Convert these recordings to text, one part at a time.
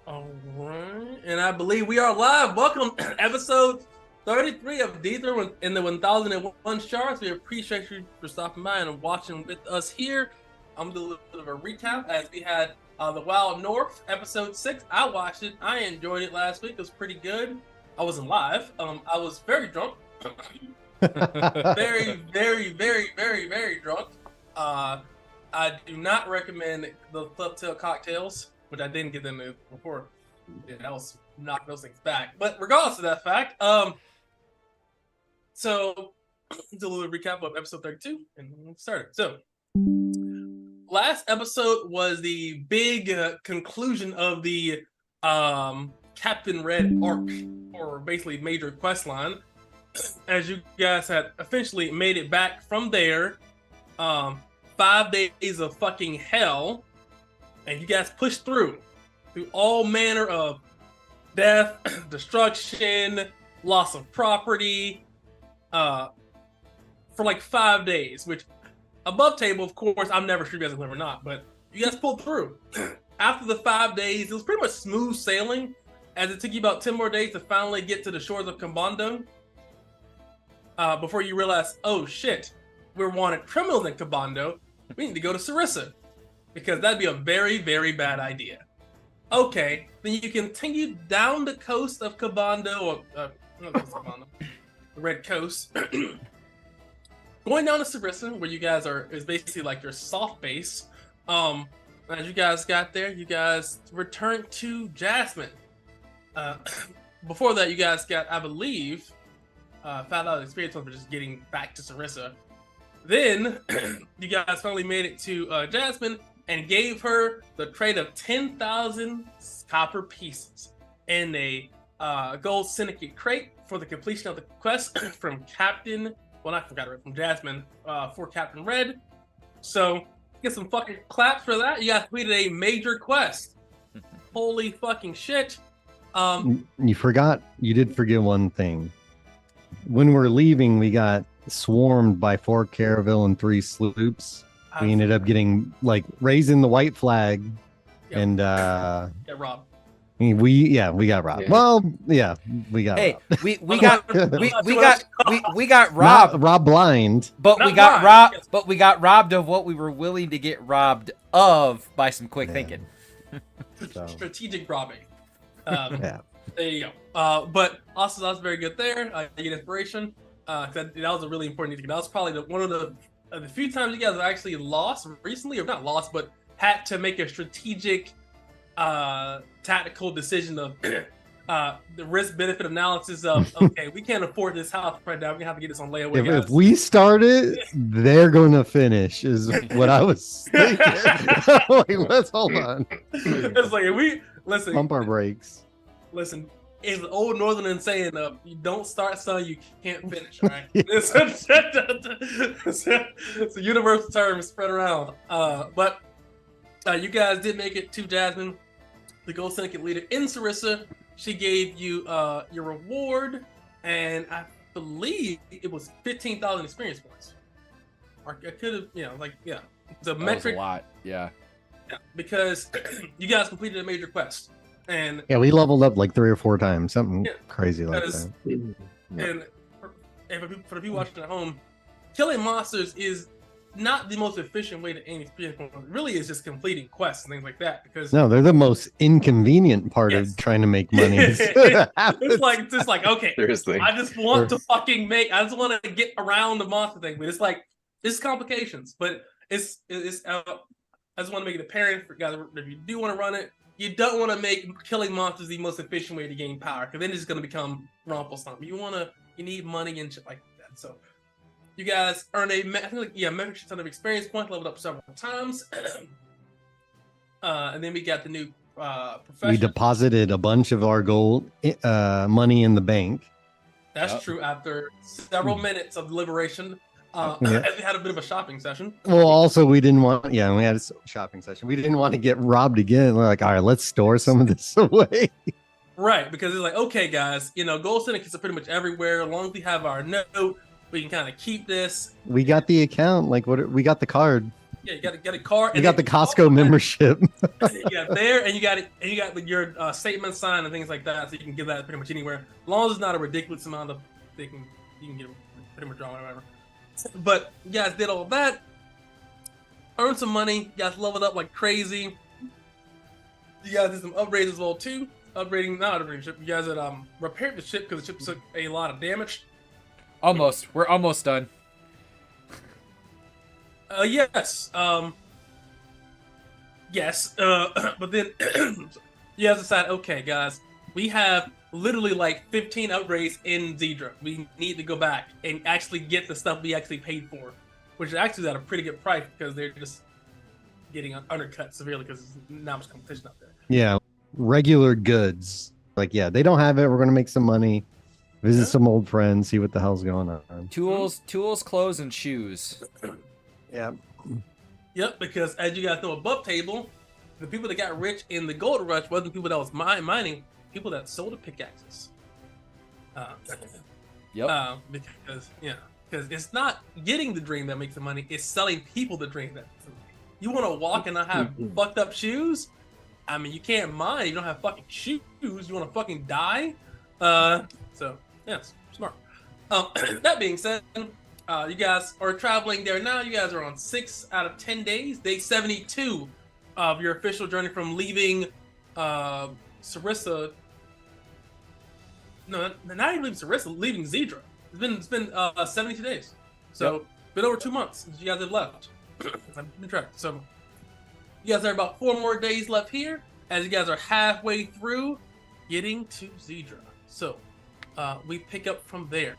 All right, and I believe we are live. Welcome, episode 33 of Dithra in the 1001 Shards. We appreciate you for stopping by and watching with us here. I'm doing a little bit of a recap as we had the Wild North episode 6. I watched it. I enjoyed it last week. It was pretty good. I wasn't live. I was very drunk. very drunk. I do not recommend the Clubtail cocktails, which I didn't get them before. Yeah, that was knocking those things back. But regardless of that fact, so do a little recap of episode 32 and we'll start it. So last episode was the big conclusion of the Captain Red arc, or basically major quest line, as you guys had officially made it back from there. 5 days of fucking hell, and you guys pushed through all manner of death, destruction, loss of property, for like 5 days, which above table, of course, I'm never sure you guys will or not, but you guys pulled through. After the 5 days, it was pretty much smooth sailing, as it took you about 10 more days to finally get to the shores of Kabando, before you realize, oh shit, we're wanted criminals in Kabando. We need to go to Sarissa, because that'd be a very, very bad idea. Okay, then you continue down the coast of Kabando, or not Kabando, the Red Coast, going down to Sarissa, where you guys are, is basically like your soft base. As you guys got there, you guys returned to Jasmine. Before that, you guys got, I believe, found out the experience for just getting back to Sarissa. Then you guys finally made it to Jasmine and gave her the trade of 10,000 copper pieces and a gold syndicate crate for the completion of the quest from Captain, well, I forgot it, from Jasmine for Captain Red. So get some fucking claps for that. You guys completed a major quest. Holy fucking shit. You did forget one thing. When we're leaving, we got swarmed by 4 caravel and 3 sloops. We ended up getting, like, raising the white flag. Yep. And get robbed. We got robbed. Yeah. Well, yeah, we got robbed. we got robbed. Not robbed blind. But we got robbed. Yes. But we got robbed of what we were willing to get robbed of by some quick thinking. Strategic robbing. Yeah. There you go. But also that was very good there. You get inspiration. That was a really important thing. That was probably one of the few times you guys have actually lost recently, or not lost, but had to make a strategic, tactical decision of the risk-benefit analysis of, okay, we can't afford this house right now. We're gonna have to get this on layaway. If we start it, they're gonna finish, is what I was thinking. Like, let's hold on. It's like, if we listen, pump our brakes. Listen, it's an old northern saying of, you don't start something you can't finish, right? Yeah. It's a universal term spread around. But you guys did make it to Jasmine, the Gold Syndicate leader in Sarissa. She gave you your reward, and I believe it was 15,000 experience points. Or I could have, the metric. Was a lot, yeah. Yeah, because you guys completed a major quest. And yeah, we leveled up like 3 or 4 times, something crazy like that. And for the people watching at home, killing monsters is not the most efficient way to gain experience points. It really is just completing quests and things like that. Because no, they're the most inconvenient part of trying to make money. it's just like okay, seriously. I just want to fucking I just want to get around the monster thing, but it's like it's complications. But it's I just want to make it apparent for guys if you do want to run it. You don't want to make killing monsters the most efficient way to gain power, because then it's going to become Rumpelstiltskin. You need money and shit like that. So you guys earn metric ton of experience points, leveled up several times. And then we got the new profession. We deposited a bunch of our gold money in the bank. That's true. After several minutes of deliberation, we had a bit of a shopping session. Well, also we didn't want, we had a shopping session. We didn't want to get robbed again. We're like, all right, let's store some of this away. Right, because it's like, okay, guys, gold syndicates are pretty much everywhere. As long as we have our note, we can kind of keep this. We got the account, we got the card. Yeah, you got a car. You got the Costco membership. Yeah, there, and you got your statement signed and things like that, so you can give that pretty much anywhere, as long as it's not a ridiculous amount of. You can get pretty much drawn whatever. But you guys did all of that, earned some money. You guys leveled up like crazy. You guys did some upgrades as well too. Not upgrading ship. You guys had repaired the ship because the ship took a lot of damage. Almost. We're almost done. Yes. Yes. But then you guys decide, okay, guys, we have literally like 15 upgrades in Dithra. We need to go back and actually get the stuff we actually paid for, which is actually at a pretty good price because they're just getting undercut severely because there's not much competition out there. Yeah, regular goods. Like, yeah, they don't have it. We're gonna make some money, visit some old friends, see what the hell's going on. Tools, clothes, and shoes. Yeah. Yep, because as you guys know, above table, the people that got rich in the gold rush wasn't people that was mining, people that sold the pickaxes. Yep. Because it's not getting the dream that makes the money; it's selling people the dream that makes the money. You want to walk and not have fucked up shoes? I mean, you can't mine. You don't have fucking shoes. You want to fucking die? So yeah, smart. That being said, you guys are traveling there now. You guys are on 6 out of 10 days. Day 72 of your official journey from leaving Sarissa. No, not even leaving Sarissa, leaving Dithra. It's been 72 days. So been over 2 months since you guys have left. I've been tracked. So you guys are about 4 more days left here, as you guys are halfway through getting to Dithra. So we pick up from there.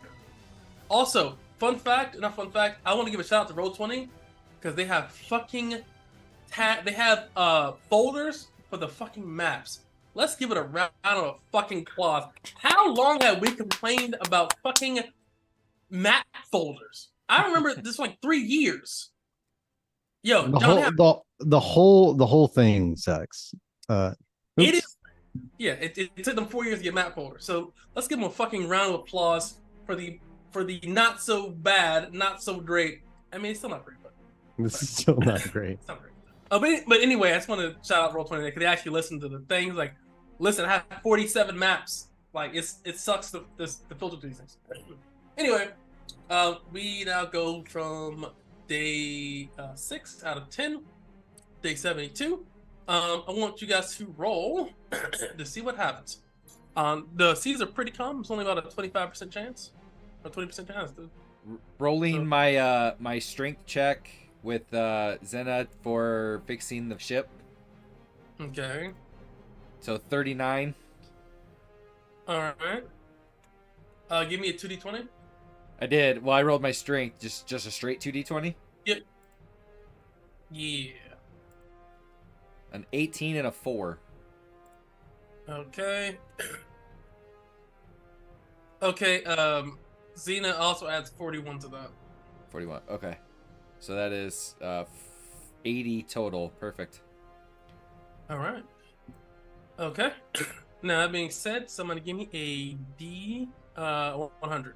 Also, I want to give a shout out to Roll20 because they have fucking folders for the fucking maps. Let's give it a round of fucking applause. How long have we complained about fucking map folders? I remember this for like 3 years. Yo, the whole thing sucks. It is. Yeah, it took them 4 years to get map folders. So let's give them a fucking round of applause for the not so bad, not so great. I mean, it's still not great, but this is still not great. It's not great. But anyway, I just want to shout out Roll20 because they actually listen to the things. Like, listen, I have 47 maps. Like, it sucks to filter these things. Anyway, we now go from day 6 out of 10, day 72. I want you guys to roll to see what happens. The seas are pretty calm. It's only about a 25% chance, or 20% chance. Rolling my strength check with Zena for fixing the ship. Okay. So 39. All right. Give me a 2d20. I did. Well, I rolled my strength, just a straight 2d20. Yep. Yeah. An 18 and a 4. Okay. Okay. Xena also adds 41 to that. 41. Okay. So that is 80 total. Perfect. All right. Okay. Now that being said, somebody give me a D 100.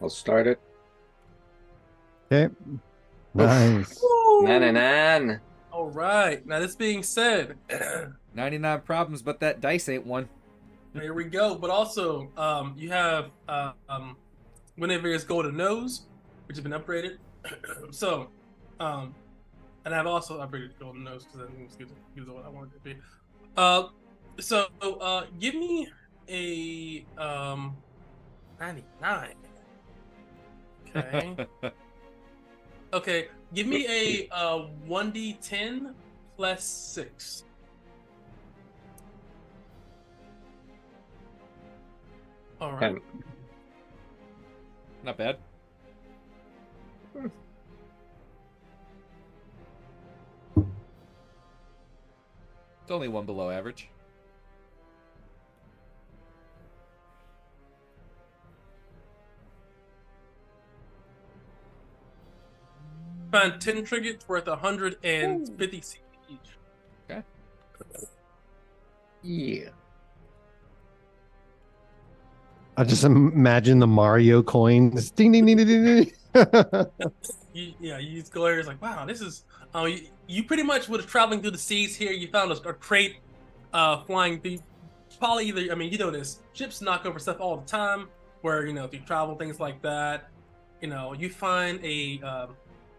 I'll start it. Okay. Nice. 99. All right. Now this being said, 99 problems, but that dice ain't one. here we go. But also, you have Guinevere's golden nose, which has been upgraded. So, and I've also upgraded golden nose because I think it gives what I wanted it to be. So, give me a 99. Okay. Okay, give me a 1d10 plus 6. All right. 10. Not bad. It's only one below average. Find 10 trinkets worth 150 CP each. Okay. Yeah. I just imagine the Mario coins. Ding ding ding ding ding. Ding. You just go there. It's like, wow, this is. You pretty much was traveling through the seas here. You found a crate, flying through. Probably either. I mean, you know this. Ships knock over stuff all the time. Where if you travel things like that, you find a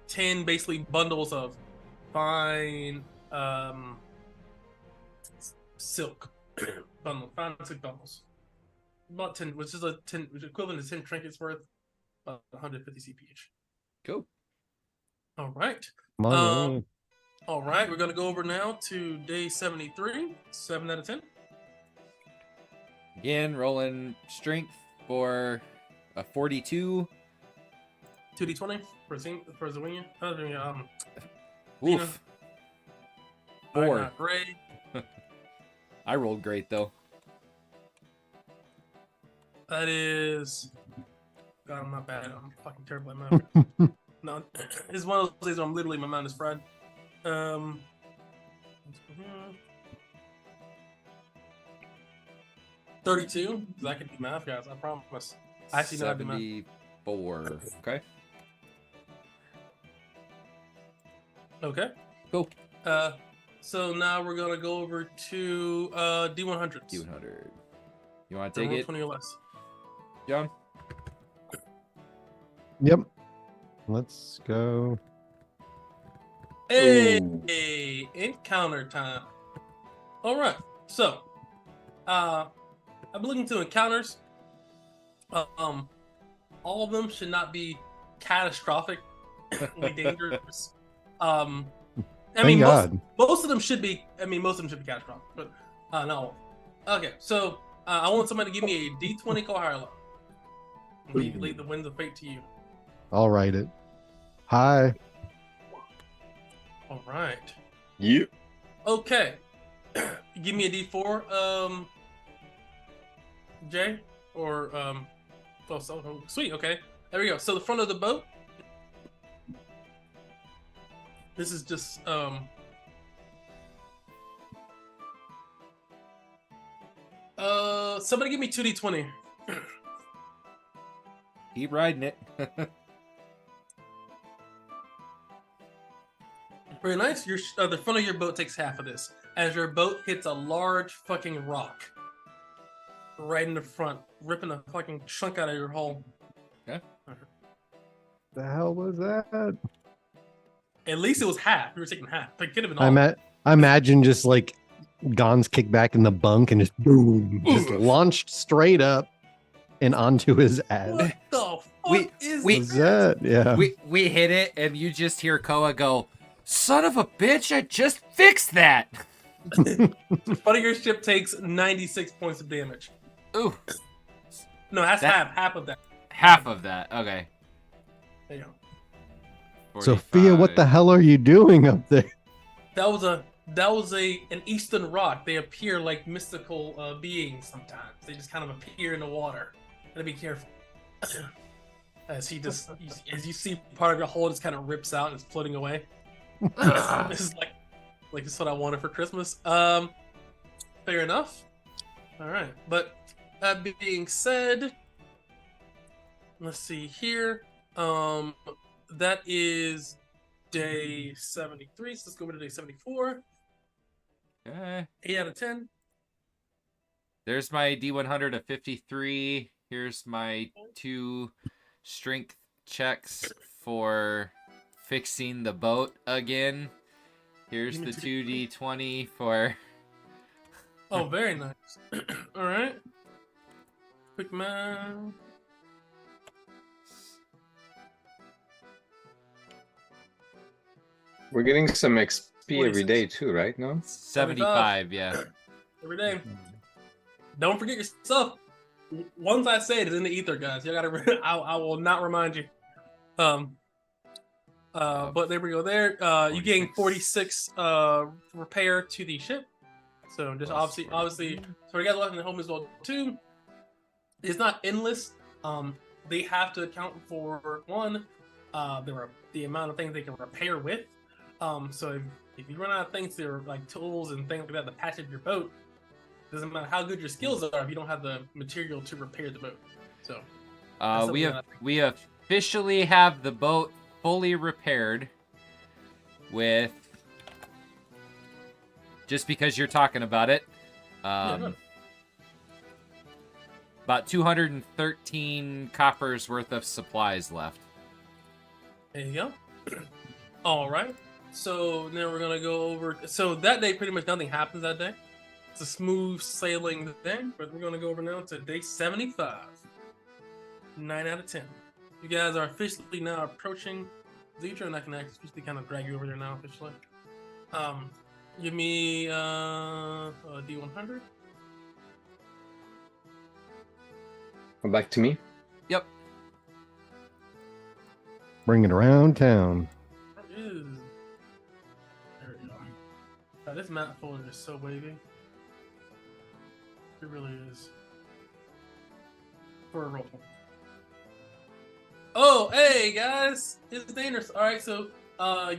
10 basically bundles of fine silk fine silk bundles. About 10, which is equivalent to 10 trinkets worth, 150 CP each. Cool. All right. Come on, All right, we're gonna go over now to day 73. 7 out of 10. Again, rolling strength for a 42. 2d20 for Zwingia. Oof. 4. Not great. I rolled great though. That is. God, I'm not bad. I'm fucking terrible at math. No, it's one of those days where I'm literally my mind is fried. 32. Because I can do math, guys. I promise. I actually know how to do math. 74. Okay. Okay. Cool. So now we're gonna go over to D100s. D100. You want to take it, 20 or less. John? Yep. Let's go. Hey, encounter time. All right. So, I've been looking to encounters. All of them should not be catastrophically dangerous. I mean, Thank God. most of them should be. I mean, most of them should be catastrophic, but not all. Okay, so I want somebody to give me a D20 call higher low. Lead the winds of fate to you. I'll write it. Hi. All right. You. Okay. Give me a D4, Jay, or oh, sweet. Okay, there we go. So the front of the boat. This is just somebody give me 2d20. Keep riding it. Very nice. Your the front of your boat takes half of this as your boat hits a large fucking rock right in the front, ripping a fucking chunk out of your hull. Okay. The hell was that? At least it was half. You were taking half. It could have been all. I imagine just like Gon's kicked back in the bunk and just boom, just launched straight up and onto his ass. What the fuck is Was that? Yeah. We hit it, and you just hear Koa go, "Son of a bitch! I just fixed that." The front of your ship takes 96 points of damage. Ooh, No, that's half of that. half of that. Okay. There you go. Sophia, what the 45. hell are you doing up there? That was an eastern rock. They appear like mystical beings sometimes. They just kind of appear in the water. Gotta be careful. As you see part of your hull just kind of rips out and is floating away. This is like this is what I wanted for Christmas. Fair enough. All right, but that being said, let's see here. That is day 73. So let's go over to day 74. Okay. 8 out of 10. There's my D100 of 53. Here's my 2 strength checks for fixing the boat again. Here's the 2D20 for... Oh, very nice. All right. Quick math. We're getting some XP every 46. day too, right? No? 75, yeah. Every day. Don't forget your stuff. Once I say it, it's in the ether, guys. You gotta. I will not remind you. But there we go. There, you gain 46 repair to the ship. So just obviously, so we got left in the home as well too. It's not endless. They have to account for one, the amount of things they can repair with. So if you run out of things that are like tools and things like that to patch up your boat, doesn't matter how good your skills are if you don't have the material to repair the boat. So we have officially have the boat fully repaired with, just because you're talking about it, Yeah. about 213 coppers worth of supplies left. There you go. All right. So now we're gonna go over. So that day, pretty much nothing happens that day. It's a smooth sailing thing. But we're gonna go over now to day 75. 9 out of 10. You guys are officially now approaching Dithra, and I can actually kind of drag you over there now officially. Give me a D100. Come back to me. Yep. Bring it around town. There we go. God, this map folder is so wavy. It really is. For a roll. Oh, hey guys, it's dangerous. All right, so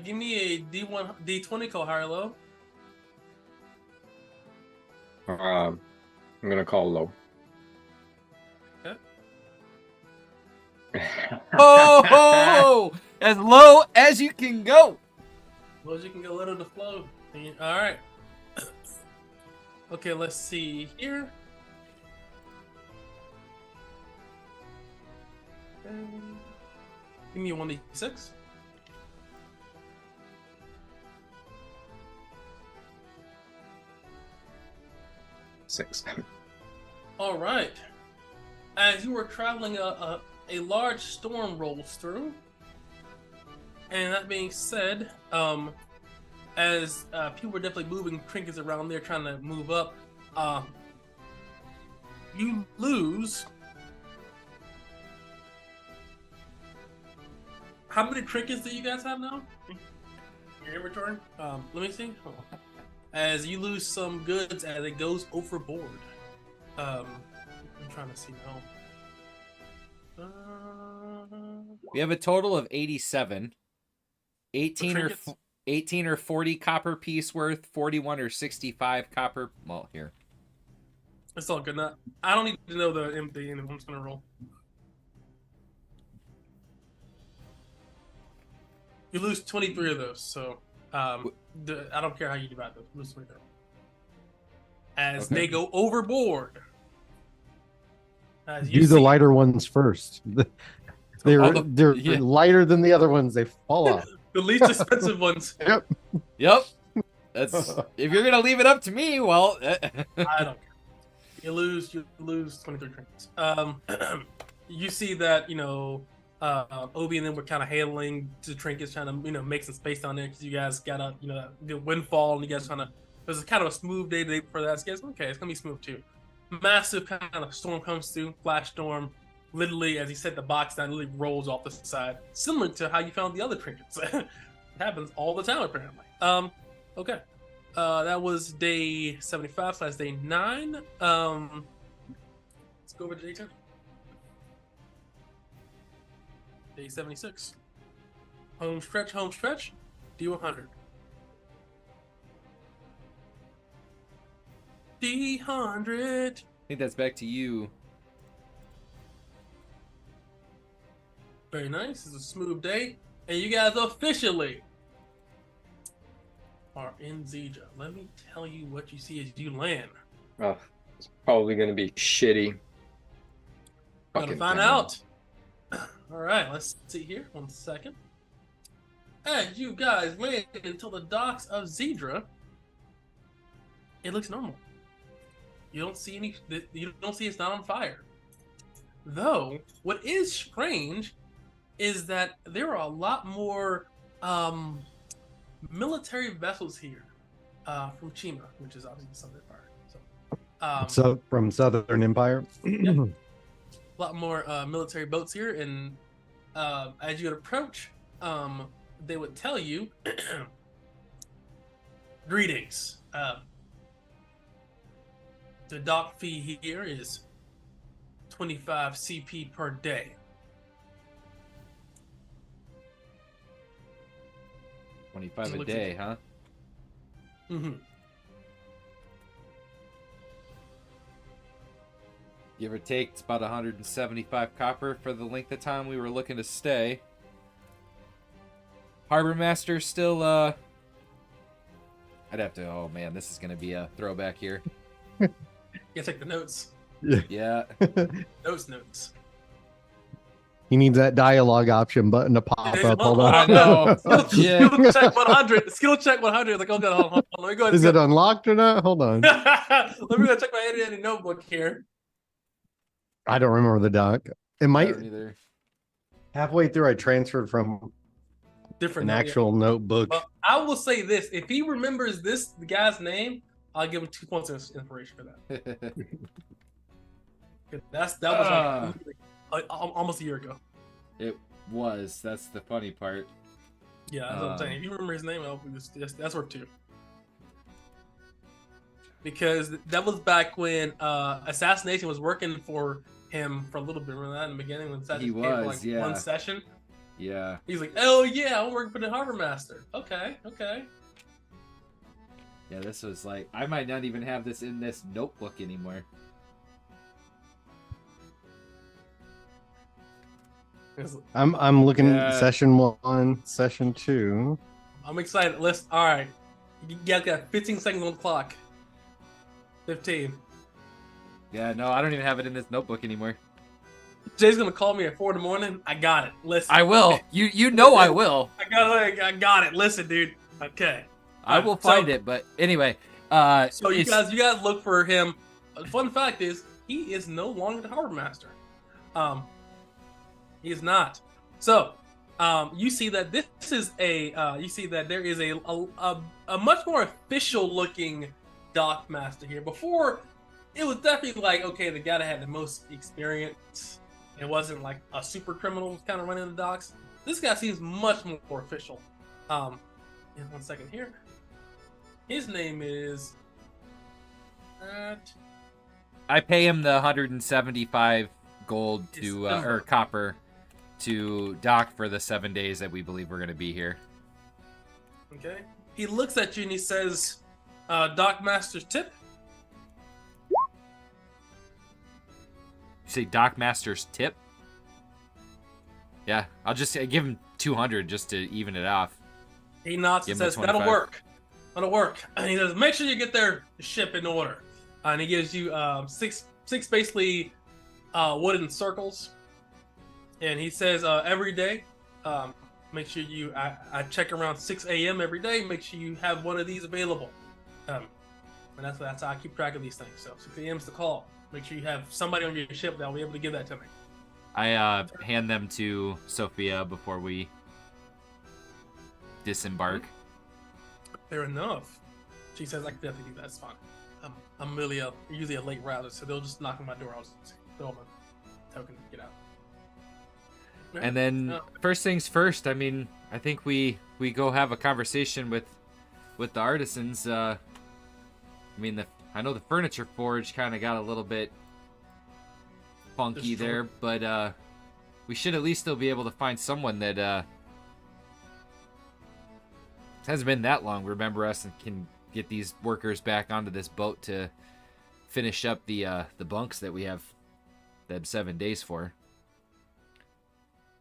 give me a D1, D20 call high or low. I'm gonna call low. Oh, as low as you can go. Low as you can go, let it flow. All right. Okay, let's see here. Give me a 1d6. Six. All right. As you were traveling, a large storm rolls through. And that being said, as people were definitely moving trinkets around there, trying to move up, you lose. How many trinkets do you guys have now? In your inventory? Let me see. Hold on. As you lose some goods as it goes overboard. I'm trying to see now. We have a total of 87. 18 or 40 copper piece worth, 41 or 65 copper. Well, here. It's all good. Now, I don't need to know the empty, and I'm just gonna roll. You lose 23 of those, so I don't care how you divide those. You lose 23. As Okay. they go overboard. As Do the lighter ones first. They're yeah. lighter than the other ones. They fall off. The least expensive ones. Yep. That's if you're gonna leave it up to me, well. I don't care. You lose 23 trinkets. You see that, Obi and them were kind of handling the trinkets, trying to, make some space down there because you guys got a, the windfall, and you guys trying to. It was kind of a smooth day the day before that. So you guys, okay, it's gonna be smooth too. Massive kind of storm comes through, flash storm. Literally, as he set the box down, literally rolls off the side, similar to how you found the other trinkets. It happens all the time, apparently. Okay. That was day 75, so that's day 9. Let's go over to day 10. Day 76. Home stretch, D100. D100. I think that's back to you. Very nice. It's a smooth day. And you guys officially are in Dithra. Let me tell you what you see as you land. Oh, it's probably gonna be shitty. Gotta Fucking find town. out. All right, let's see here. 1 second. As you guys land until the docks of Dithra, it looks normal. You don't see any. You don't see it's not on fire. Though, what is strange is that there are a lot more military vessels here from Chima, which is obviously the Southern Empire. So from Southern Empire. Yeah. A lot more military boats here, and as you would approach, they would tell you, greetings. The dock fee here is 25 CP per day. 25 a Look day, at- huh? Mm-hmm. Give or take, it's about 175 copper for the length of time we were looking to stay. Harbor Master still, I'd have to, oh man, this is going to be a throwback here. You gotta take the notes. Yeah. Notes. He needs that dialogue option button to pop up. Hold on. I know. Yeah. Skill check 100. Skill check 100. Like, oh god, hold on. Let me go ahead. Is it unlocked or not? Hold on. Let me go check my handy notebook here. I don't remember the doc. It I might don't either. halfway through I transferred from Different an note, actual notebook. Well, I will say this: if he remembers the guy's name, I'll give him 2 points of inspiration for that. That was like almost a year ago. It was. That's the funny part. Yeah, that's what I'm saying. If you remember his name, that's worth 2. Because that was back when Assassination was working for him for a little bit. Remember that in the beginning when Assassination came for like one session? Yeah. He's like, oh yeah, I'm working for the Harbor Master. Okay. Yeah, this was like, I might not even have this in this notebook anymore. I'm looking at session 1, session 2. I'm excited. All right. You guys got 15 seconds on the clock. 15. Yeah, no, I don't even have it in this notebook anymore. Jay's gonna call me at 4 in the morning. I got it. Listen. I will. You know I will. I got it. Listen, dude. Okay. I will find it, but anyway. So you guys look for him. Fun fact is, he is no longer the Harbor Master. He is not. So, you see that this is you see that there is a much more official looking dock master here. Before, it was definitely like, okay, the guy that had the most experience. It wasn't like a super criminal kind of running the docks. This guy seems much more official. In 1 second here. His name is. I pay him the 175 gold to or copper to dock for the 7 days that we believe we're going to be here. Okay. He looks at you and he says, Dock Master's tip. You say Dock Master's tip? Yeah, I'll just give him 200 just to even it off. He nods and says, that'll work. That'll work. And he says, make sure you get their ship in order. And he gives you six basically wooden circles. And he says every day, make sure I check around 6 a.m. every day. Make sure you have one of these available. And that's how I keep track of these things. So 6 a.m. is the call. Make sure you have somebody on your ship that will be able to give that to me. I hand them to Sophia before we disembark. Fair enough. She says, I can definitely do that. That's fine. I'm really usually a late router, so they'll just knock on my door. I'll just throw them a token to get out. And then first things first, I mean, I think we go have a conversation with the artisans. I mean, I know the furniture forge kind of got a little bit funky there, but we should at least still be able to find someone that hasn't been that long, remember us, and can get these workers back onto this boat to finish up the bunks that we have them 7 days for.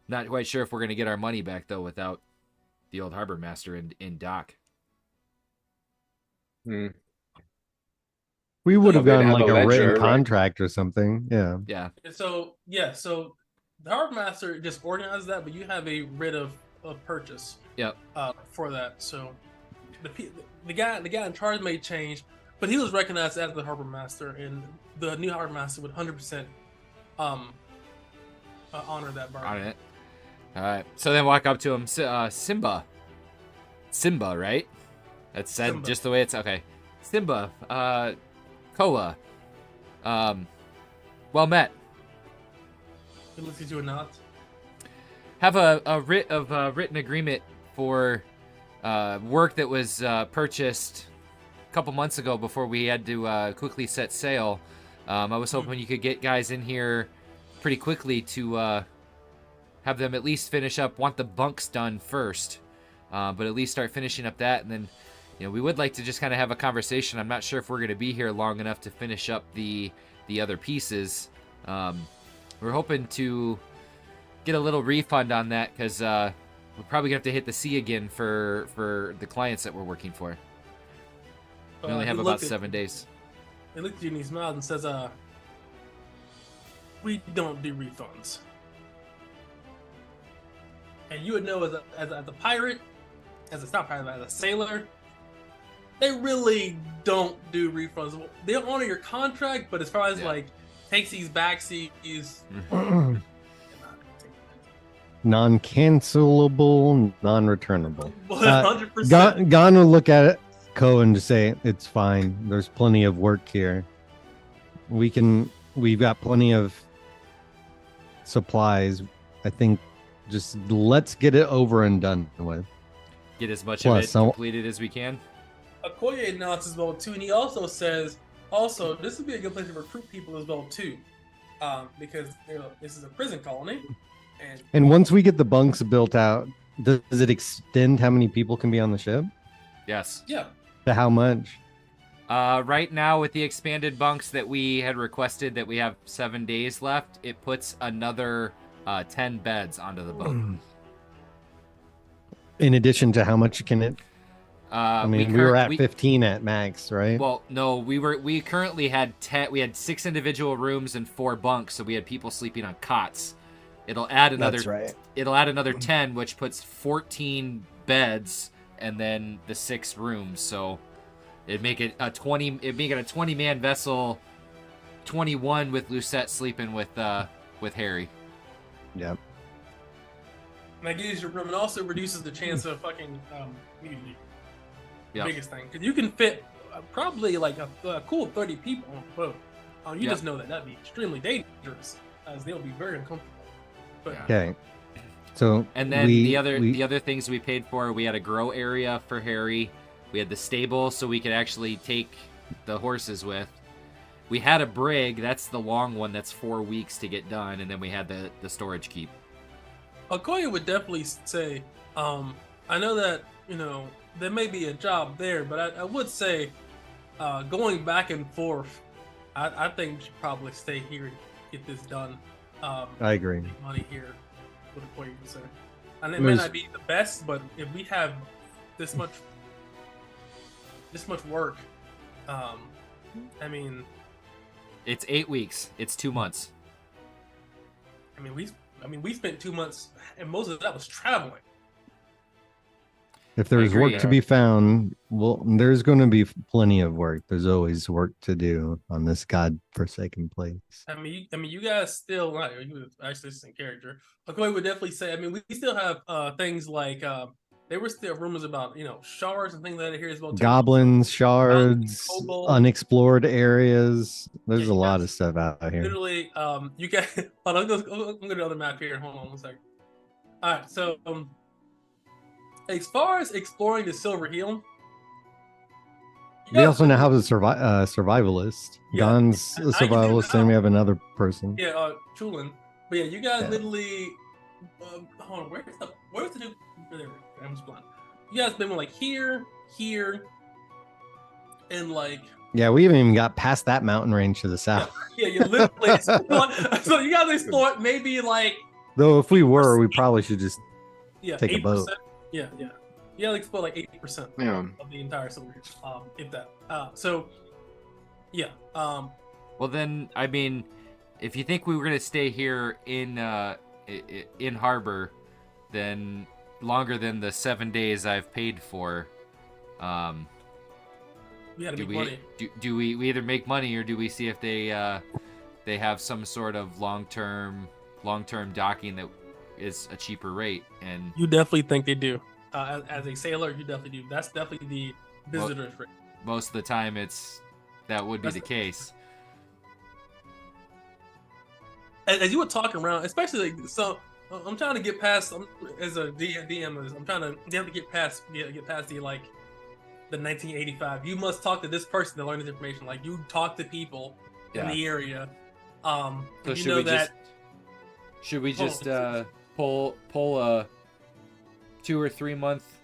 Not quite sure if we're going to get our money back, though, without the old harbor master in dock. We would have gotten like a written ledger, contract or something. Yeah. Yeah. So the harbor master just organizes that, but you have a writ of purchase. Yep. For that. So the guy in charge may change, but he was recognized as the harbor master, and the new harbor master would 100% honor that bargain. On it. All right. So then walk up to him. Simba, right? That's said Simba. just the way it's okay. Simba, Koa, well met. He looks at you and nods. Have a writ of written agreement for work that was purchased a couple months ago before we had to quickly set sail. I was hoping you could get guys in here pretty quickly to have them at least finish up. Want the bunks done first, but at least start finishing up that, and then we would like to just kind of have a conversation. I'm not sure if we're going to be here long enough to finish up the other pieces. We're hoping to get a little refund on that because we're probably gonna have to hit the sea again for the clients that we're working for. We only have about 7 days. He looked at you in his mouth and says, we don't do refunds. And you would know as a pirate, as a sailor, they really don't do refunds. They'll honor your contract, but as far as like takesies, backsies, non-cancelable, non-returnable. 100%. Gon will look at it, Ko, and just say, "It's fine. There's plenty of work here. We've got plenty of supplies. I think just let's get it over and done with. Get as much of it completed as we can." Okoye nods as well too, and he also says, "Also, this would be a good place to recruit people as well too, because this is a prison colony." And once we get the bunks built out, does it extend how many people can be on the ship? Yes. Yeah. To how much? Right now, with the expanded bunks that we had requested, that we have 7 days left, it puts another 10 beds onto the boat. In addition to how much can it? I mean, we were at 15 at max, right? Well, no, we currently had 10. We had 6 individual rooms and 4 bunks, so we had people sleeping on cots. It'll add another. That's right. It'll add another 10, which puts 14 beds and then the 6 rooms. So it'd make it a 20. It'd make it a 20-man vessel. 21 with Lucette sleeping with Harry. Yep. And that gives your room, and also reduces the chance of fucking mutiny. Yep. Biggest thing, because you can fit probably like a cool 30 people on a boat. You just know that'd be extremely dangerous, as they'll be very uncomfortable. But, okay. So and then the other things we paid for, we had a grow area for Harry. We had the stable so we could actually take the horses with. We had a brig. That's the long one. That's 4 weeks to get done, and then we had the storage keep. Okoye would definitely say, I know that there may be a job there, but I would say, going back and forth, I think we should probably stay here and get this done. I agree. Make money here, what Okoye would say. And it may not be the best, but if we have this much work, I mean, it's 8 weeks. It's 2 months. I mean, we spent 2 months, and most of that was traveling. If there's work to be found, well, there's going to be plenty of work. There's always work to do on this godforsaken place. I mean, you guys still, you was actually in character. Okoye would definitely say, I mean, we still have things like there were still rumors about shards and things like that here as well. Goblins, shards, unexplored areas. There's a lot of stuff out here. Literally, you guys. Hold on, I'm going to do the other map here. Hold on 1 second. All right, so as far as exploring the Silver Heel, we also now have a survivalist. Yeah, Don's a survivalist, and we have another person. Yeah, Chulin. But yeah, you guys literally. Hold on, where's the dude? There, I'm just blind. You guys been like here, and like. Yeah, we haven't even got past that mountain range to the south. Yeah, you literally. So you guys explored maybe like. Though if we were, we probably should just take 8%. A boat. Yeah. Yeah, explore like 80% of the entire Silver Heel, if that. So, yeah. Well, then, I mean, if you think we were gonna stay here in harbor, then longer than the 7 days I've paid for, we gotta make money. Do we either make money or do we see if they have some sort of long-term docking that is a cheaper rate? And you definitely think they do. As a sailor, you definitely do. That's definitely the visitor's rate. Most of the time, that would be the case. As you were talking around, especially so, I'm trying to get past. As a DM, I'm trying to get past the 1985. You must talk to this person to learn this information. Like you talk to people in the area. So should we just pull a 2 or 3 month,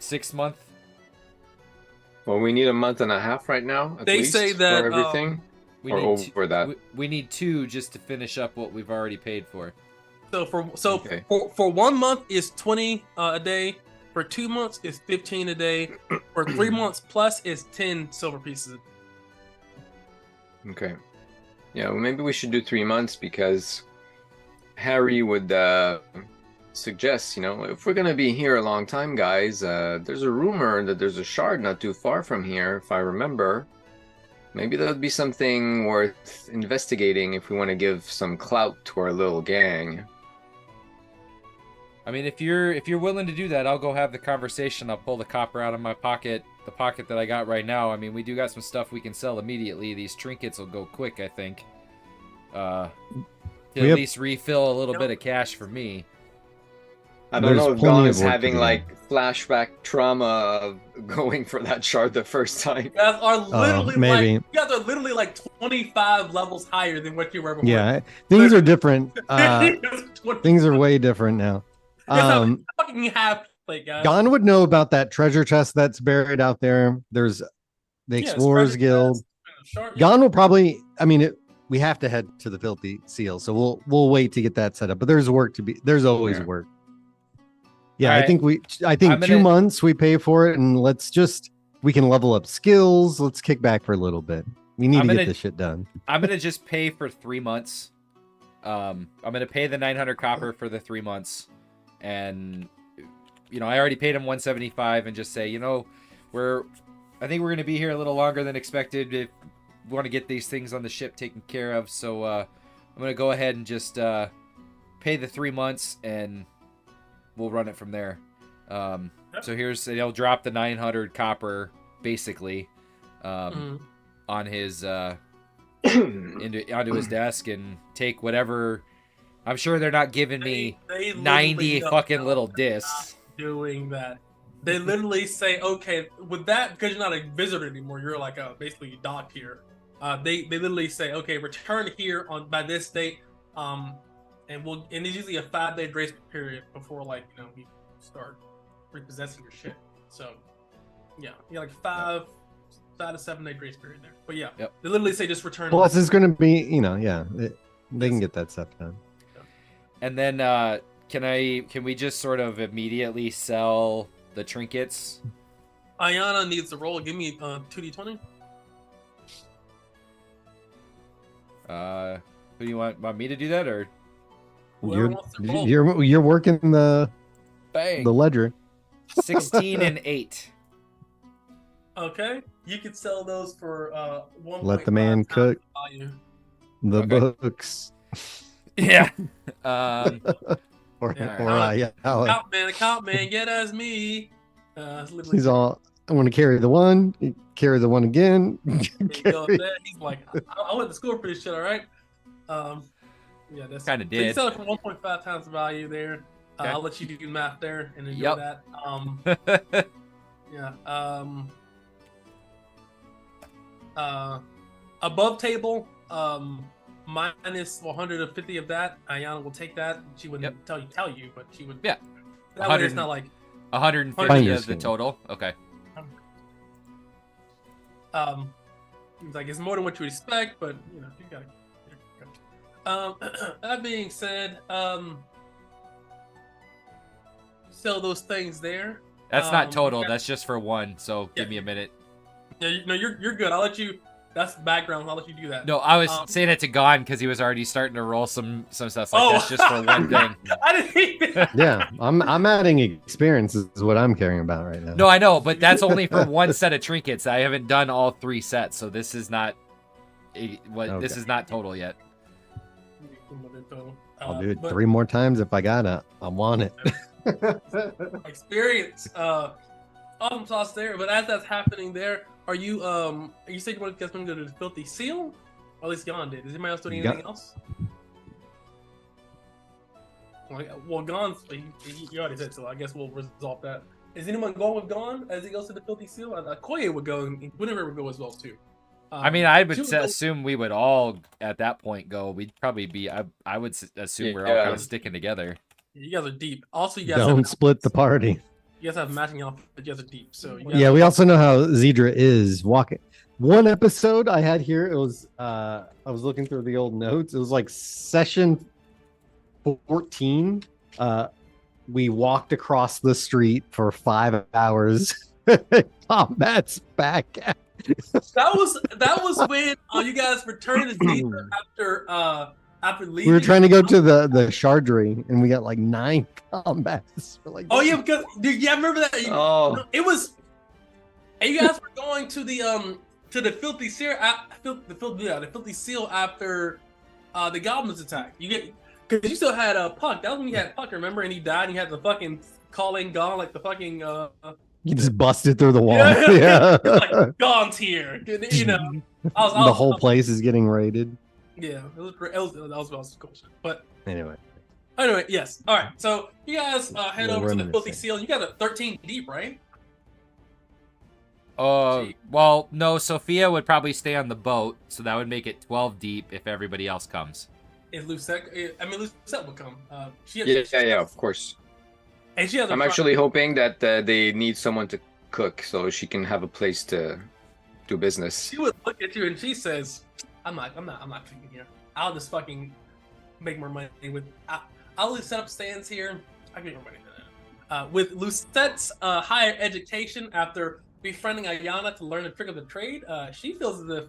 6 month? Well, we need a month and a half right now. They say that for everything. We or need over that. we need 2 just to finish up what we've already paid for. So for 1 month is 20 a day. For 2 months is 15 a day. For 3 months plus is 10 silver pieces. Okay. Yeah, well, maybe we should do 3 months because Harry would suggest, if we're gonna be here a long time, guys, there's a rumor that there's a shard not too far from here, if I remember. Maybe that would be something worth investigating if we want to give some clout to our little gang. I mean, if you're willing to do that, I'll go have the conversation. I'll pull the copper out of my pocket, the pocket that I got right now. I mean, we do got some stuff we can sell immediately. These trinkets will go quick, I think. To at least refill a little bit of cash for me. I don't know if plenty Gon of is work to having do. like flashback trauma of going for that shard the first time. You guys are literally maybe. you guys are literally like 25 levels higher than what you were before. Yeah, things are different. Things are way different now. Fucking half plate, guys. Gon would know about that treasure chest that's buried out there. There's the Explorers Guild. Gon will probably. I mean, we have to head to the Filthy Seal, so we'll wait to get that set up. But there's work to be. There's always work. Yeah, All I think 2 months we pay for it, and we can level up skills. Let's kick back for a little bit. We need to get this shit done. I'm gonna just pay for 3 months. I'm gonna pay the 900 copper for the 3 months, and I already paid him 175, and just say, I think we're gonna be here a little longer than expected. If we want to get these things on the ship taken care of, so I'm gonna go ahead and just pay the 3 months and we'll run it from there. So he'll drop the 900 copper basically on his onto his desk and take whatever. I'm sure they're not giving me 90 fucking little discs. Doing that, they literally say, okay, with that, because you're not a visitor anymore, you're like basically docked here. They literally say, okay, return here by this date. And it's usually a 5-day grace period before we start repossessing your shit. So yeah, like 5 to 7 day grace period there. But yeah, they literally say just return. Plus, it's going to be they can get that stuff done. And then can we just sort of immediately sell the trinkets? Ayana needs to roll. Give me 2d20. Who do you want me to do that, or? You're working the ledger. 16 and 8. Okay, you could sell those for 1. Let the man cook the books. Yeah. Account man, yeah, that's me. He's all. I want to carry the one. Carry the one again. He's like, I went to school for this shit. All right. Yeah, that's kind of so you did. sell it for 1.5 times the value there. Okay. I'll let you do math there and enjoy that. Above table, minus 150 of that. Ayana will take that. She wouldn't tell you, but she would. Yeah. That way it's not like 150 of the total. Okay. It's like it's more than what you would expect, but you got it. That being said, sell those things there. That's not total. That's just for one. So give me a minute. Yeah, you're good. I'll let you. That's background. I'll let you do that. No, I was saying it to Gon because he was already starting to roll some stuff. Like that's just for one thing. I didn't even. Yeah, I'm adding experience is what I'm caring about right now. No, I know, but that's only for one set of trinkets. I haven't done all 3 sets, so this is not this is not total yet. I'll do it 3 more times if I gotta. I want it. Experience. Awesome sauce there. But as that's happening there, are you you said you want to go to the Filthy Seal? Or at least Gon did. Is anybody else doing anything else? Well, Gon's you already said so. I guess we'll resolve that. Is anyone going with Gon as he goes to the Filthy Seal? Koye would go, and Winnever would go as well too. I mean, I would assume we would all at that point go. We'd probably be. I would assume we're all kind of sticking together. You guys are deep. Also, you guys don't split the party. You guys have matching outfits, but you guys are deep. So you guys Yeah, we also know how Zedra is walking. One episode I had here, it was I was looking through the old notes. It was like session 14. We walked across the street for 5 hours. Combat's back. that was when you guys returned to Dithra after leaving. We were trying to go to the Shardry, and we got like 9 combats. We're like, Oh yeah, because dude, yeah, I remember that. Oh. It was, and you guys were going to the filthy seal, the filthy seal after the goblins attack. You get because you still had Puck. That was when you had Puck, remember? And he died. And you had the fucking calling gone, like the fucking. You just busted through the wall. Yeah, like Gon's here. You know, The whole place is getting raided. Yeah, it was great. That was cool shit. But Anyway, yes. All right. So you guys head over to the filthy seal. You got a 13 deep, right? Well, no. Sophia would probably stay on the boat, so that would make it 12 deep if everybody else comes. Is Lucette? I mean, Lucette will come. Yeah, of course. And she has. I'm actually hoping that they need someone to cook so she can have a place to do business. She would look at you and she says, I'm not cooking here. I'll just fucking make more money with. I'll just set up stands here. I can make more money than that. With Lucette's higher education after befriending Ayana to learn the trick of the trade, she feels as if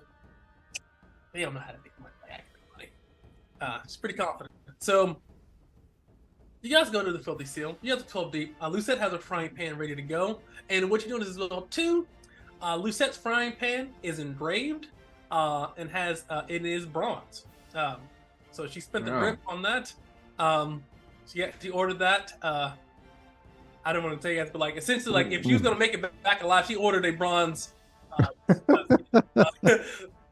they don't know how to make money. She's pretty confident. So you guys go to the filthy seal. You have the 12 deep. Lucette has a frying pan ready to go. And what you're doing is as well too. Lucette's frying pan is engraved and has it is bronze. So she spent the grip on that. She ordered that. I don't want to tell you guys, but like essentially, like if she was gonna make it back alive, she ordered a bronze.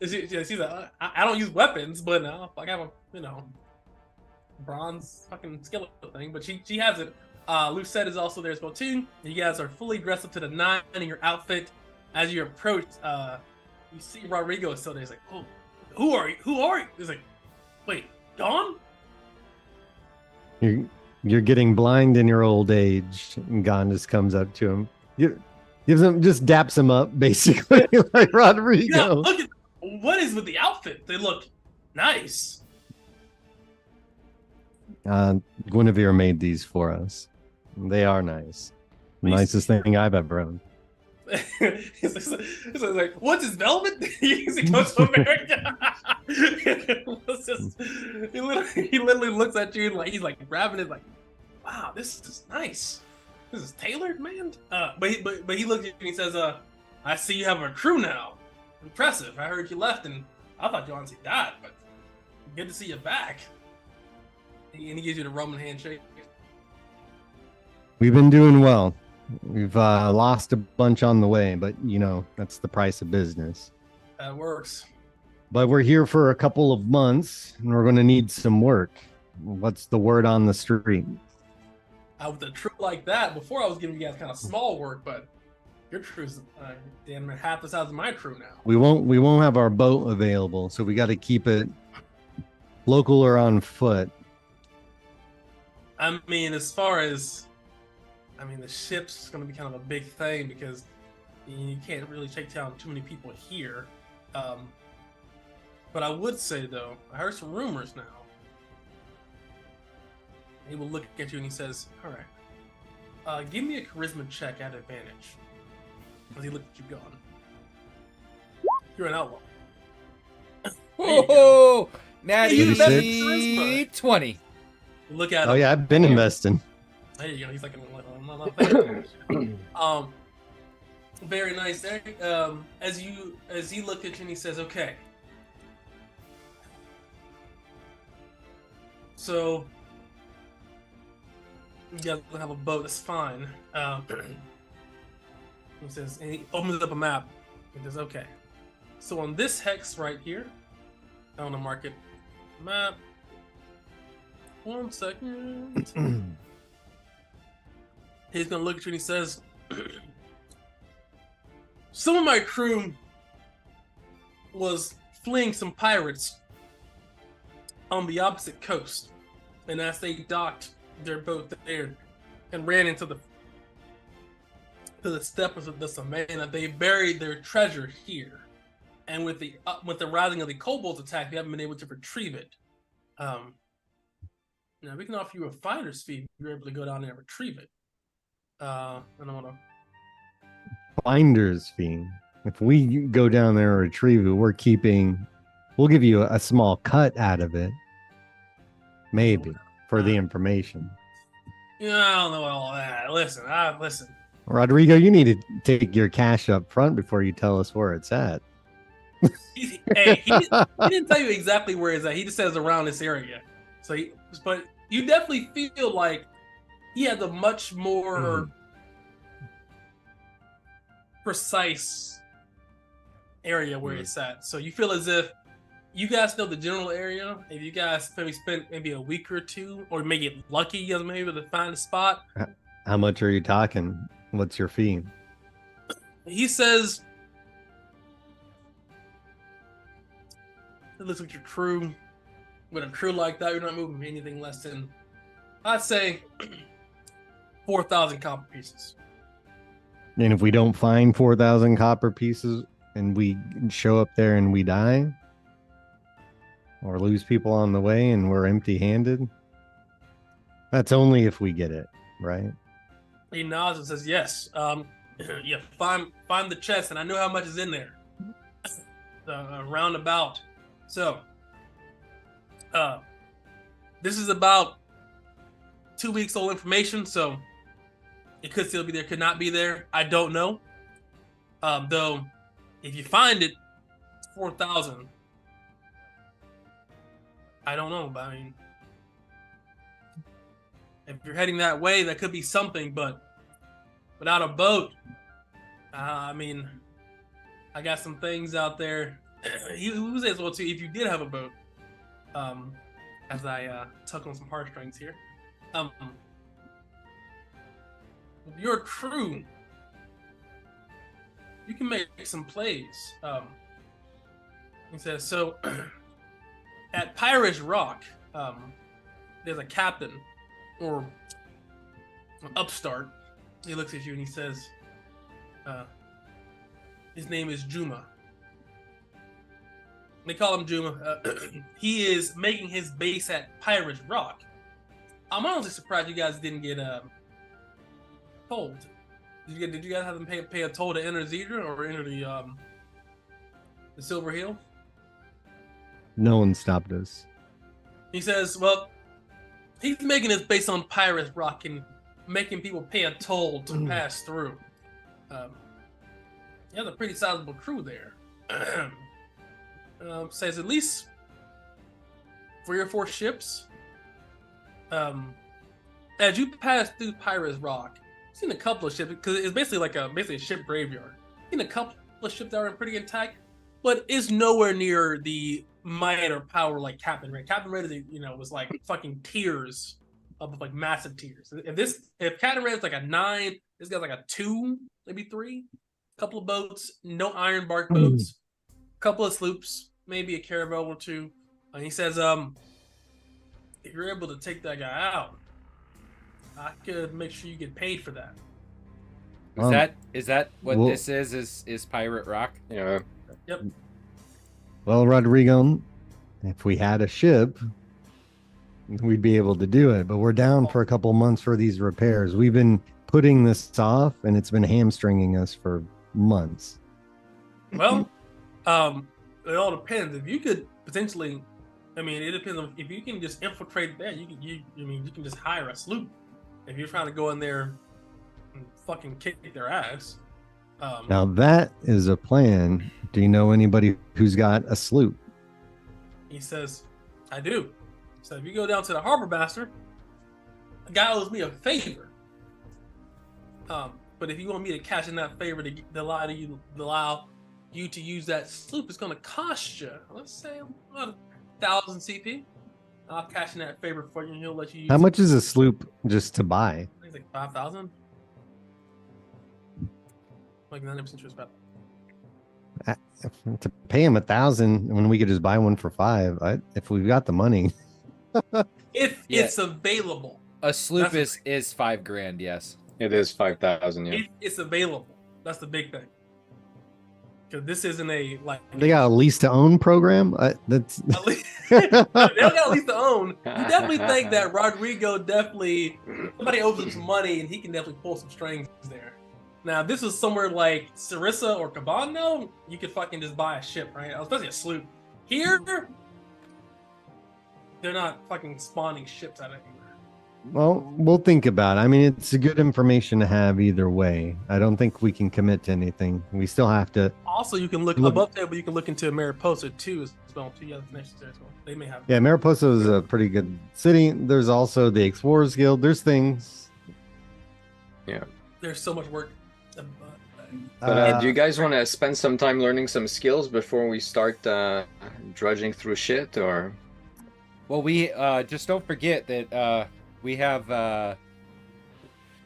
She's like, I don't use weapons, but I have a bronze fucking skeleton thing. But she has it. Lucette is also there as well too. You guys are fully dressed up to the 9 in your outfit. As you approach, you see Rodrigo is still there. He's like, "Oh, who are you? Who are you?" He's like, "Wait, Dawn?" You're getting blind in your old age. And Gon just comes up to him. Just daps him up, basically, like Rodrigo. Yeah, look at what is with the outfit. They look nice. Guinevere made these for us. They are nice. Nicest thing I've ever owned. He's like, what's his velvet? He goes to America. He literally looks at you and like he's like grabbing it like, wow, this is nice. This is tailored, man. But he looks at you and he says, I see you have a crew now. Impressive. I heard you left and I thought you honestly died, but good to see you back. And he gives you the Roman handshake. We've been doing well. We've lost a bunch on the way, but that's the price of business. That works. But we're here for a couple of months, and we're going to need some work. What's the word on the street? With a crew like that, before I was giving you guys kind of small work, but your crew's damn near half the size of my crew now. We won't have our boat available, so we got to keep it local or on foot. I mean, as far as the ship's going to be kind of a big thing because you can't really take down too many people here. But I would say, though, I heard some rumors now. He will look at you and he says, all right, give me a charisma check at advantage. As he looked at you going, you're an outlaw. Oh, Natty you 20. Look at him. Oh, yeah, I've been investing. There you go. He's like, very nice there. As he looked at you and he says, okay. So you guys don't have a boat, that's fine. He says, and he opens up a map. He says, okay. So on this hex right here, I want to mark it. Map. 1 second. He's gonna look at you and he says, some of my crew was fleeing some pirates on the opposite coast. And as they docked their boat there and ran into the to the steppers of the Samana. They buried their treasure here, and with the rising of the kobolds attack, they haven't been able to retrieve it. Now we can offer you a finder's fee if you're able to go down there and retrieve it. I don't want to. Finder's fee. If we go down there and retrieve it, we'll give you a small cut out of it. Maybe for the information. Yeah, I don't know all that. Listen. Rodrigo, you need to take your cash up front before you tell us where it's at. He didn't tell you exactly where it's at. He just says around this area. But you definitely feel like he has a much more precise area where it's at. So you feel as if you guys know the general area. If you guys maybe spent maybe a week or two, or maybe get lucky, you guys may be able to find a spot. How much are you talking? What's your fee? He says, it looks like your crew. With a crew like that, you're not moving anything less than, I'd say, 4,000 copper pieces. And if we don't find 4,000 copper pieces and we show up there and we die, or lose people on the way and we're empty-handed, that's only if we get it, right? He nods and says, yes. Yeah, find the chest, and I know how much is in there. Roundabout. So, this is about 2 weeks old information, so it could still be there, could not be there. I don't know. Though, if you find it, it's 4,000. I don't know, but I mean, if you're heading that way, that could be something, but without a boat, I mean, I got some things out there. He was as well too, if you did have a boat, as I tug on some heartstrings here. With your crew, you can make some plays. He says, so at Pirate's Rock, there's a captain or an upstart. He looks at you and he says, his name is Juma. They call him Juma. He is making his base at Pirate's Rock. I'm honestly surprised you guys didn't get told. Did you guys have them pay a toll to enter Dithra or enter the Silver Hill? No one stopped us. He says, well, he's making his base on Pirate's Rock and making people pay a toll to pass through. He has a pretty sizable crew there. Says at least 3 or 4 ships. As you pass through Pirate's Rock, you've seen a couple of ships, because it's basically a ship graveyard. You've seen a couple of ships that are pretty intact, but it's nowhere near the might or power like Captain Red. Captain Red is, was like fucking tiers of like massive tiers. If Captain Red is like a 9, this guy's like a 2, maybe 3. Couple of boats, no iron bark boats, couple of sloops, maybe a caravel or 2. And he says, if you're able to take that guy out, I could make sure you get paid for that. Is that what this is Pirate Rock? Yeah. Yep. Well, Rodrigo, if we had a ship, we'd be able to do it. But we're down for a couple months for these repairs. We've been putting this off, and it's been hamstringing us for months. Well, it all depends. If you could potentially, it depends on if you can just infiltrate that. You can just hire a sloop if you're trying to go in there and fucking kick their ass. Now that is a plan. Do you know anybody who's got a sloop? He says, I do. So if you go down to the harbor master, a guy owes me a favor. But if you want me to cash in that favor to allow you to use that sloop, it's going to cost you, let's say, about 1,000 CP. I'll cash in that favor for you, and he'll let you use How it. much is a sloop just to buy? I think it's like 5,000. Like 90% interest about. To pay him 1,000 when we could just buy one for 5. If we've got the money. If it's available. A sloop is $5,000, yes. It is 5,000. Yeah. It's available. That's the big thing. Because this isn't a like They got a lease to own program. That's at least, they don't got a lease to own. You definitely think that Rodrigo somebody owes him some money and he can definitely pull some strings there. Now, this is somewhere like Sarissa or Cabano, you could fucking just buy a ship, right? Especially a sloop. Here, they're not fucking spawning ships out of anywhere. well, we'll think about it. I mean, it's good information to have either way. I don't think we can commit to anything. We still have to. Also, you can look above table. You can look into Mariposa too as well. Too, yeah, next to as well. They may have. Yeah, Mariposa is a pretty good city. There's also the Explorers Guild. There's things. Yeah. There's so much work. But do you guys want to spend some time learning some skills before we start drudging through shit, or? Well, we just don't forget that we have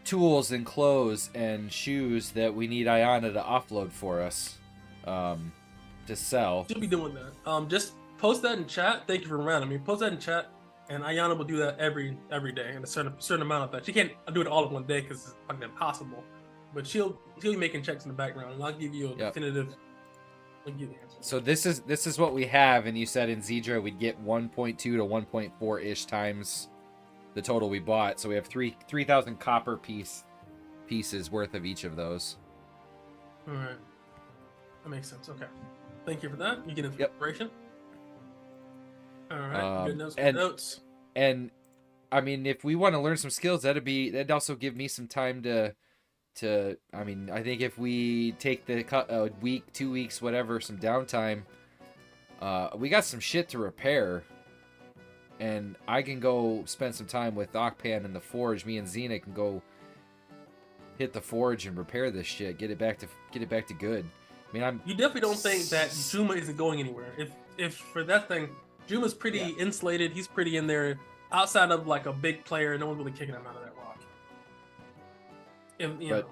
tools and clothes and shoes that we need Ayana to offload for us to sell. She'll be doing that. Just post that in chat. Thank you for reminding me. Post that in chat, and Ayana will do that every day in a certain amount of that. She can't do it all in one day because it's fucking impossible. But she'll be making checks in the background, and I'll give you a definitive. I'll give you the answer. So this is what we have, and you said in Zedra we'd get 1.2 to 1.4 ish times the total we bought. So we have 3,000 copper pieces worth of each of those. All right, that makes sense. Okay, thank you for that. You get inspiration. All right, good notes. Good notes. And I mean, if we want to learn some skills, that'd also give me some time to. I mean, I think if we take a week, 2 weeks, whatever, some downtime, we got some shit to repair, and I can go spend some time with Okpan in the forge. Me and Xena can go hit the forge and repair this shit, get it back to good. I mean, you definitely don't think that Juma isn't going anywhere. If for that thing, Juma's pretty insulated. He's pretty in there. Outside of like a big player, no one's really kicking him out of that rock. But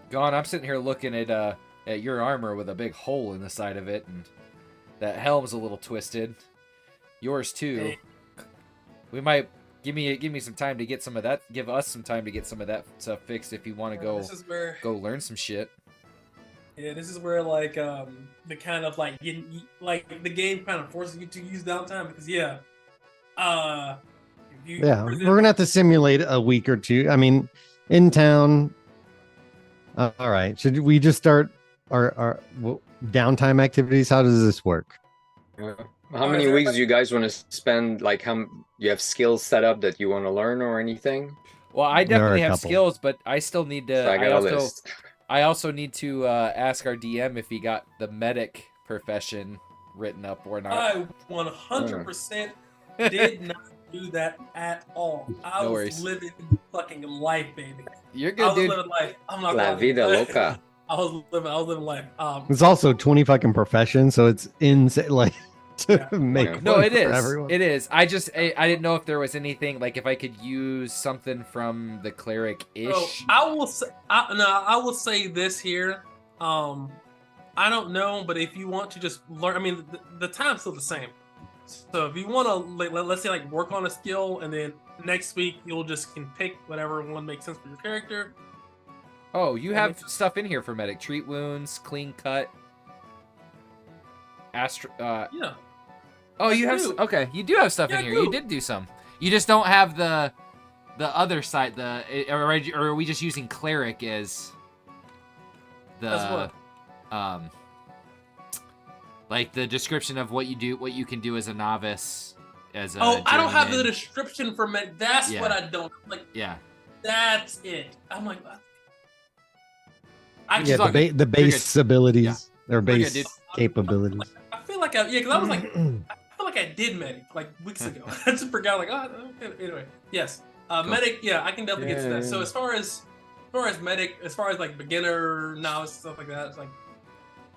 Gone, I'm sitting here looking at your armor with a big hole in the side of it, and that helm's a little twisted. Yours too. Hey. We might give me some time to get some of that. Give us some time to get some of that stuff fixed if you want to go learn some shit. Yeah, this is where like the kind of like the game kind of forces you to use downtime because we're gonna have to simulate a week or two. I mean, in town. All right. Should we just start our downtime activities? How does this work? How many weeks do you guys want to spend? Like, how you have skills set up that you want to learn or anything? Well, I definitely have skills, but I still need to. I also need to ask our DM if he got the medic profession written up or not. I 100% did not do that at all. I was living fucking life, baby. You're good, dude. I was living life. I'm not La vida loca. I was living life. It's also 20 fucking professions, so it's insane. Like make no, it is. Everyone. It is. I didn't know if there was anything like if I could use something from the cleric ish. So I will say this here. I don't know, but if you want to just learn, I mean, the time's still the same. So if you want to, let's say, like work on a skill, and then next week you'll just can pick whatever one makes sense for your character. Oh, you have stuff in here for medic: treat wounds, clean cut, yeah. Oh, you have okay. You do have stuff in here. You did do some. You just don't have the other side. Or are we just using cleric as the like the description of what you do, what you can do as a novice, as a I don't have the description for med. That's what I don't like. Yeah, that's it. I'm like, the base abilities or base capabilities. I feel like because I was like, I feel like I did medic like weeks ago. I just forgot. Like, okay. Anyway, yes, cool. Medic. Yeah, I can definitely get to that. So as far as medic, as far as like beginner, novice, stuff like that, it's like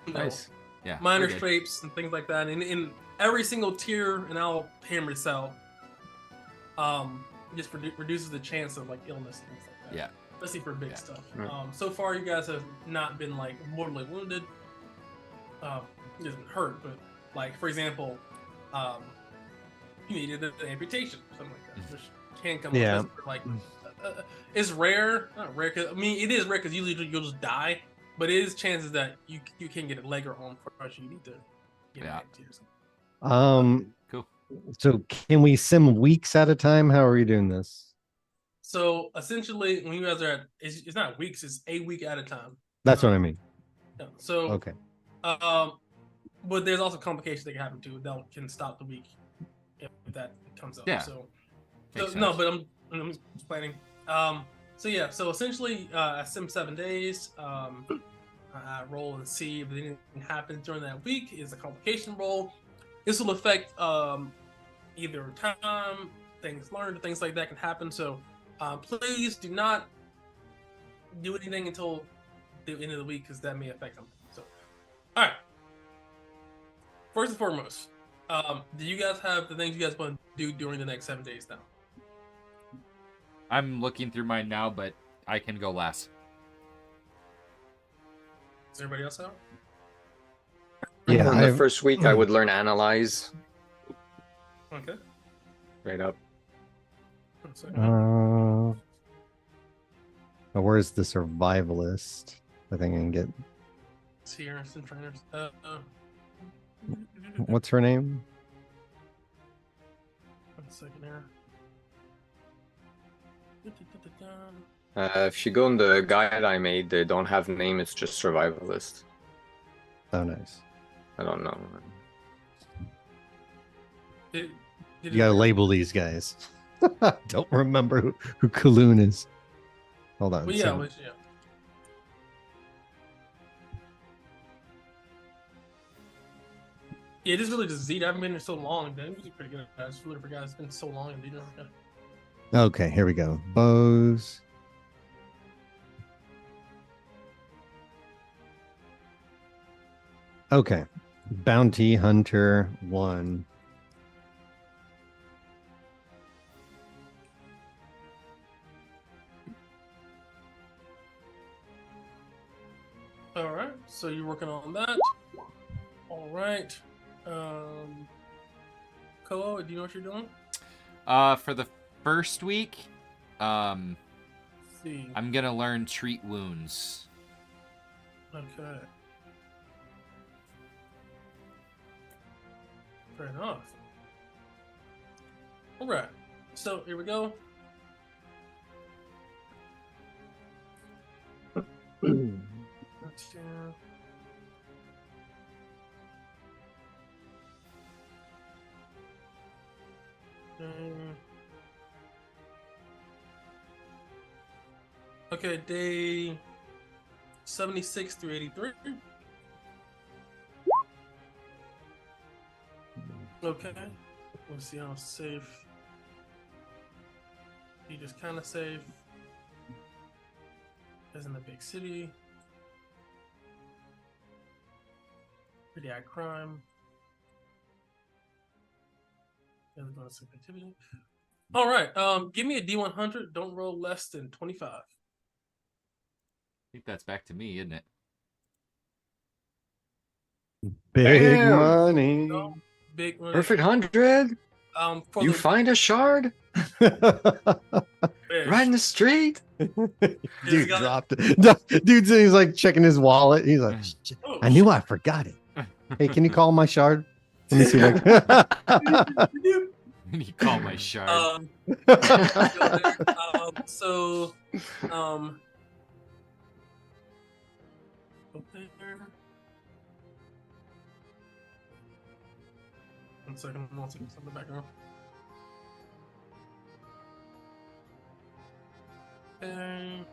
nice. Yeah, minor scrapes and things like that. And in every single tier, and I'll hammer to sell, just reduces the chance of like illness and things like that. Yeah. Especially for big stuff. Right. So far, you guys have not been like mortally wounded. You haven't hurt, but like for example, you needed an amputation or something like that, which can come up for like it's rare. Not rare. I mean, it is rare because usually you'll just die, but it is chances that you can get a leg or arm crush. You need to get Yeah. Cool. So can we sim weeks at a time? How are you doing this? So essentially, when you guys are at, it's not weeks; it's a week at a time. That's what I mean. Yeah, so Okay. But there's also complications that can happen too that can stop the week if that comes up. Yeah. So Makes no, sense. but I'm just planning. So yeah, so essentially, I sim 7 days. I roll and see if anything happens during that week. Is a complication roll. This will affect either time, things learned, things like that can happen. So please do not do anything until the end of the week because that may affect them. So, all right. First and foremost, do you guys have the things you guys want to do during the next 7 days now? I'm looking through mine now, but I can go last. Does everybody else have? Yeah. In the first week, I would learn analyze. Okay. Right up. Where's the survivalist? I think I can get. It's here. It's in trainers. What's her name? 1 second here. If you go in the guide I made, they don't have name. It's just survivalist. Oh, nice. I don't know. Did You gotta label these guys. Don't remember who Kaloon is. Hold on. Well, yeah, yeah. Yeah, it is really just Z. I haven't been here so long. That was pretty good. I just really forgot it's been so long. Okay, here we go. Bows. Okay. Bounty Hunter 1. All right, so you're working on that. All right. Koa, do you know what you're doing? For the first week, Let's see. I'm gonna learn treat wounds. Okay. Fair enough. All right. So here we go. Okay, day 76 through 83. Okay, let's see how safe. You just kind of safe. As in the big city. Pretty high crime. Activity. All right. Give me a D100. Don't roll less than 25. I think that's back to me, isn't it? Big Damn. money. No, big money. Perfect 100. You find a shard right in the street. Dude dropped it. Dude's he's like checking his wallet. He's like, Oh, I knew I forgot it. Hey, can you call my shard? Let me see. You call my shard. So, okay. 1 second, I'm also in the background. Okay.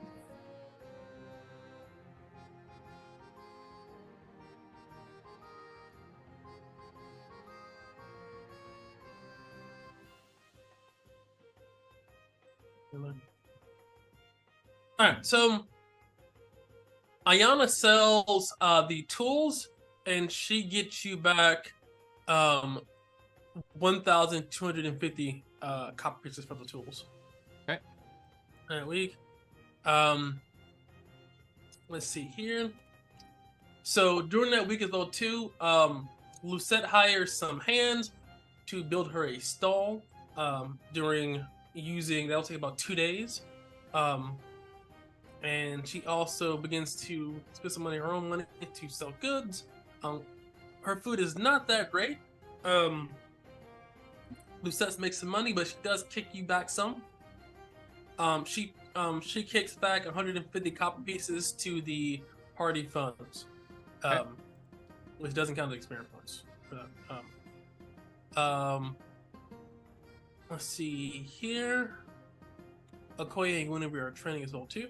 Alright, so Ayana sells the tools and she gets you back 1,250 copper pieces for the tools. Okay. That week. Let's see here. So during that week as well too, Lucette hires some hands to build her a stall during using, that'll take about 2 days. And she also begins to spend some money, her own money, to sell goods. Her food is not that great. Lucette makes some money, but she does kick you back some. She kicks back 150 copper pieces to the party funds, which doesn't count the experience points. Let's see here. Okoye and Guinevere are training as well too.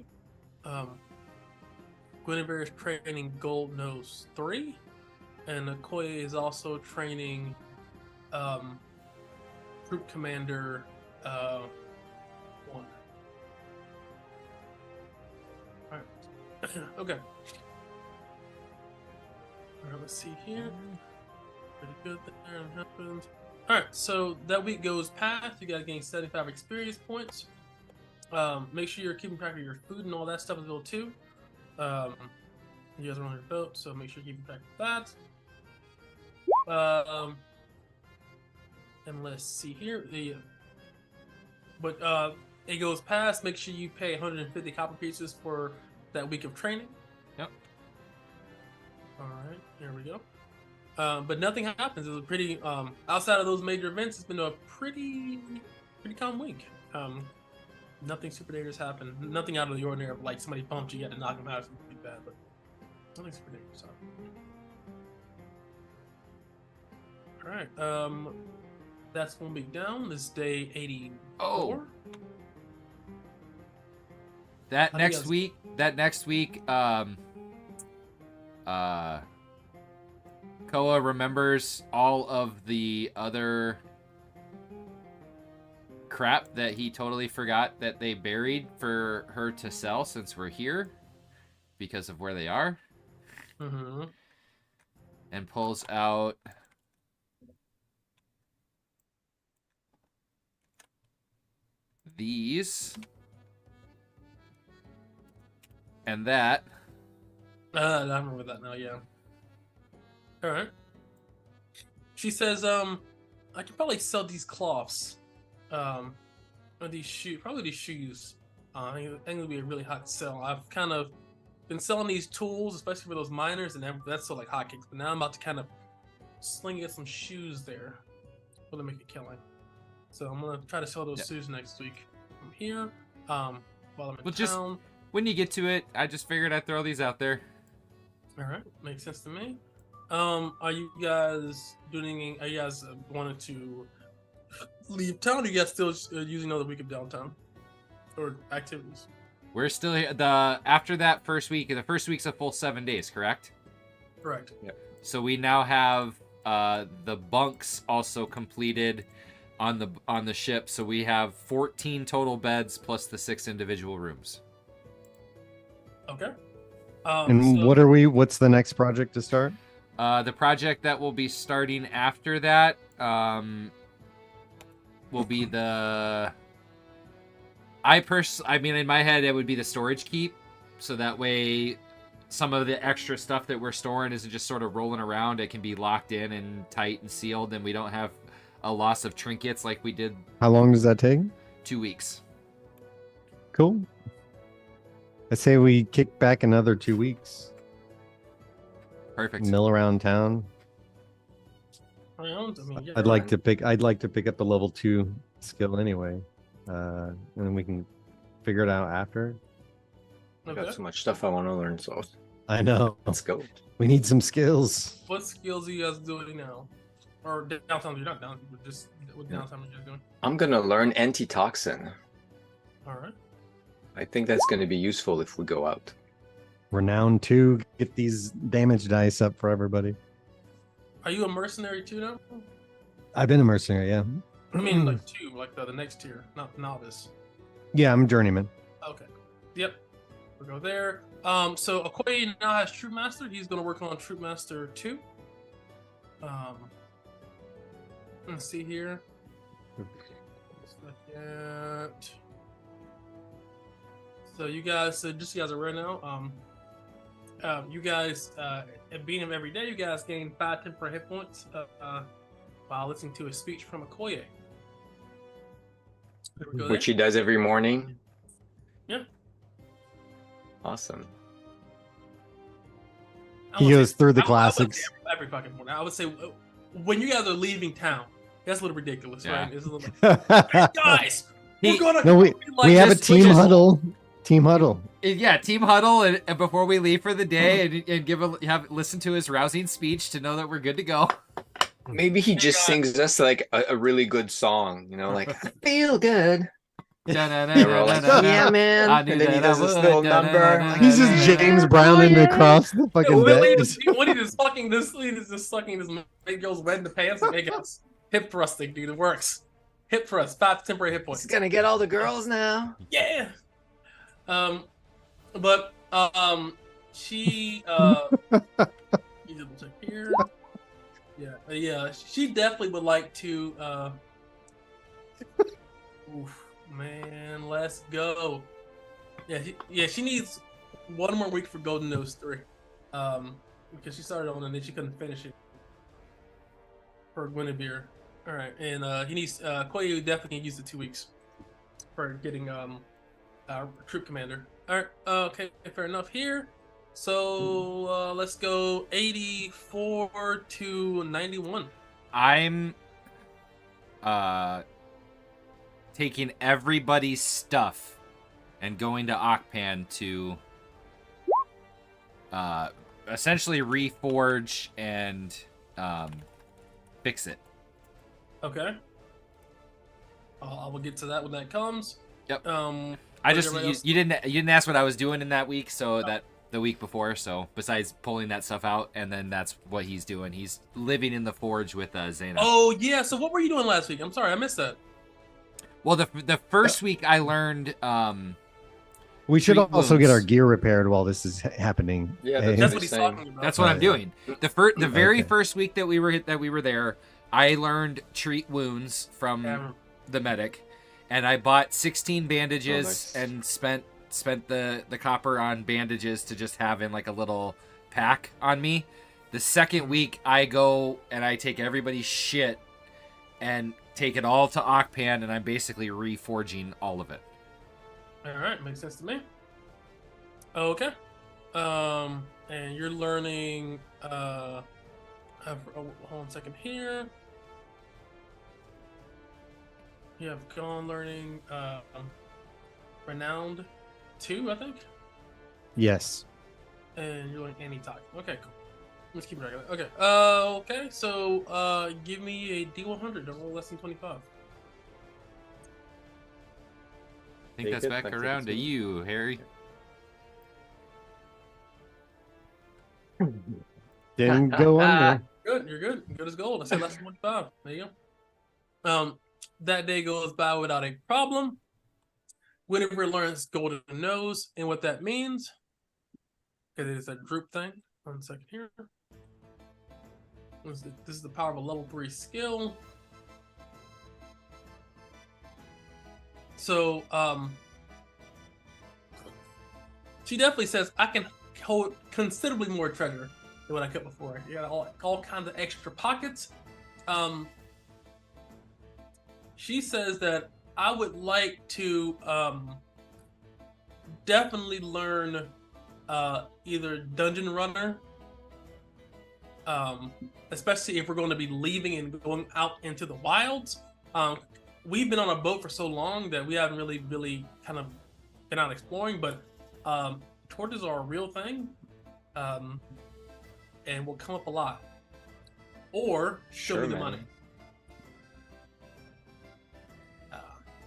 Guinevere is training Gold Nose 3, and Okoye is also training Troop Commander 1. Alright. Okay. Alright, let's see here. Pretty good there. Happens. Alright, so that week goes past. You gotta gain 75 experience points. Make sure you're keeping track of your food and all that stuff as well too. You guys are on your boat, so make sure you're keeping track of that. And let's see here. It goes past. Make sure you pay 150 copper pieces for that week of training. Yep. All right, here we go. But nothing happens. It was a pretty outside of those major events. It's been a pretty calm week. Nothing super dangerous happened. Nothing out of the ordinary. Like somebody bumped you, you had to knock them out or something bad. But nothing super dangerous happened. All right. That's 1 week down. This is day 84. Oh. That next week, Koa remembers all of the other crap that he totally forgot that they buried for her to sell since we're here because of where they are. Mm-hmm. And pulls out these and that. I remember that now, yeah. Alright. She says, I could probably sell these cloths. Or these shoes. Probably these shoes. I think it would be a really hot sell. I've kind of been selling these tools, especially for those miners, and that's so like hotcakes. But now I'm about to kind of sling some shoes there. For to make a killing. So I'm gonna try to sell those shoes next week. I'm here. While I'm in town. Just when you get to it, I just figured I'd throw these out there. Alright, makes sense to me. Are you guys doing? Are you guys wanted to leave town? Or are you guys still using another week of downtown or activities? We're still here. After that first week, the first week's a full 7 days, correct? Correct. Yep. So we now have the bunks also completed on the ship. So we have 14 total beds plus the 6 individual rooms. Okay. And what's the next project to start? The project that will be starting after that will be the... I mean, in my head, it would be the storage keep. So that way, some of the extra stuff that we're storing isn't just sort of rolling around. It can be locked in and tight and sealed, and we don't have a loss of trinkets like we did. How long does that take? 2 weeks. Cool. I say we kick back another 2 weeks. Perfect. Mill around town. I'd like to pick up a level 2 skill anyway. And then we can figure it out after. I got so much stuff I want to learn, so I know. let's go. We need some skills. What skills are you guys doing now? Or downtown? You're not down. Just what downtown are you guys doing? I'm gonna learn antitoxin. All right. I think that's gonna be useful if we go out. Renown 2, get these damage dice up for everybody. Are you a mercenary too now? I've been a mercenary, yeah. I mean, like 2, like the next tier, not novice. Yeah, I'm journeyman. Okay. Yep. We'll go there. So Okoye now has Troop Master. He's going to work on Troop Master 2. Let's see here. So you guys, just so you guys are right now, you guys, beat him every day. You guys gain 5 temporary hit points while listening to a speech from Okoye. Which he does every morning. Yeah. Awesome. He goes through the classics. Every fucking morning. I would say when you guys are leaving town, that's a little ridiculous, Yeah. right? It's a little. Hey, guys, we're gonna. No, we have a team just- huddle. Team huddle. Yeah, team huddle, and before we leave for the day, and listen to his rousing speech to know that we're good to go. Maybe he just God. sings us like a really good song, you know, like I feel good. Yeah, And we're all like, yeah, man. I And knew then he that does I this would. little number. Da-da-da-da-da. He's just James Browning across the fucking Willie bed. is just sucking this. He's just sucking this big girl's red in the pants. Like, hey guys, hip thrusting, dude. It works. Hip thrust, 5 temporary hit points. He's gonna get all the girls now. Yeah. But she you double check here. Yeah. She definitely would like to. Oof, man, let's go. Yeah. She needs one more week for Golden Nose 3. Because she started on and then she couldn't finish it for Guinevere. All right, and he needs Koyu definitely can use the 2 weeks for getting troop commander. All right, okay, fair enough here. So let's go 84 to 91. I'm taking everybody's stuff and going to Okpan to essentially reforge and fix it. Okay. I will get to that when that comes. Yep. What is everybody else? you didn't ask what I was doing in that week, so that the week before. So besides pulling that stuff out, and then that's what he's doing. He's living in the forge with Zaina. Oh yeah. So what were you doing last week? I'm sorry, I missed that. Well, the first week I learned. We should treat also get our wounds. gear repaired while this is happening. Yeah, Hey, That's what what he's saying. talking about. That's what I'm Right. doing. The very Okay. first week that we were there, I learned treat wounds from Yeah. the medic, and I bought 16 bandages nice. and spent the copper on bandages to just have in like a little pack on me. The second week I go and I take everybody's shit and take it all to Okpan, and I'm basically reforging all of it. All right, makes sense to me. Okay. And you're learning. Hold on a second here. You have gone learning. Renowned 2, I think. Yes. And you're learning anti-talk. Okay, cool. Let's keep it regular. Okay. Okay. So, give me a D100. Don't roll less than 25. I think Take that's it, back back to around to the you, Harry. Didn't go under. Good. You're good. Good as gold. I said less than 25. There you go. That day goes by without a problem. Guinevere learns Golden Nose and what that means. Because it is a group thing. 1 second here. This is the power of a level 3 skill. So, she definitely says, I can hold considerably more treasure than what I could before. You got all kinds of extra pockets. She says that I would like to definitely learn either Dungeon Runner, especially if we're going to be leaving and going out into the wilds. We've been on a boat for so long that we haven't really kind of been out exploring, but torches are a real thing, and will come up a lot. Or show me the man. money.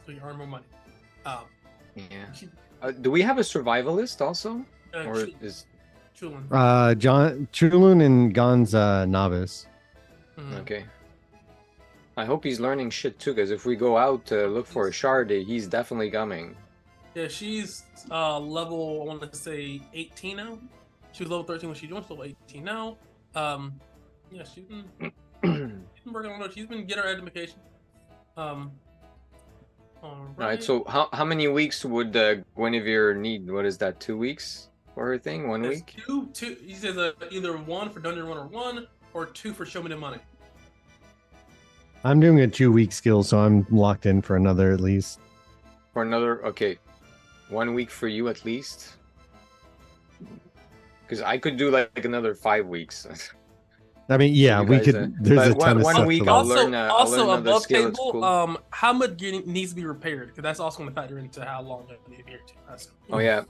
So you earn more money. Yeah. Do we have a survivalist also? Or is Chulin. John Chulun and Gon's novice. Mhm. okay. I hope he's learning shit too, because if we go out to look for a shard, he's definitely coming. Yeah, she's level, I want to say 18 now. She was level 13 when she joined, she's level 18 now. Yeah, she's been working on it. She's been getting her education. All Alright, so how many weeks would Guinevere need? What is that, 2 weeks for her thing? 1 There's week? two. He says either 1 for Dungeon Runner 1 or 2 for Show Me the Money. I'm doing a 2-week skill, so I'm locked in for another at least. For another, okay. 1 week for you at least. Because I could do like another 5 weeks. I mean, yeah, You we guys, could. There's a but ton of one stuff week to I'll learn. learn. Also, I'll learn another above skill. It's table, cool. how much needs to be repaired? Because that's also going to factor into how long I need to be here too. Oh yeah,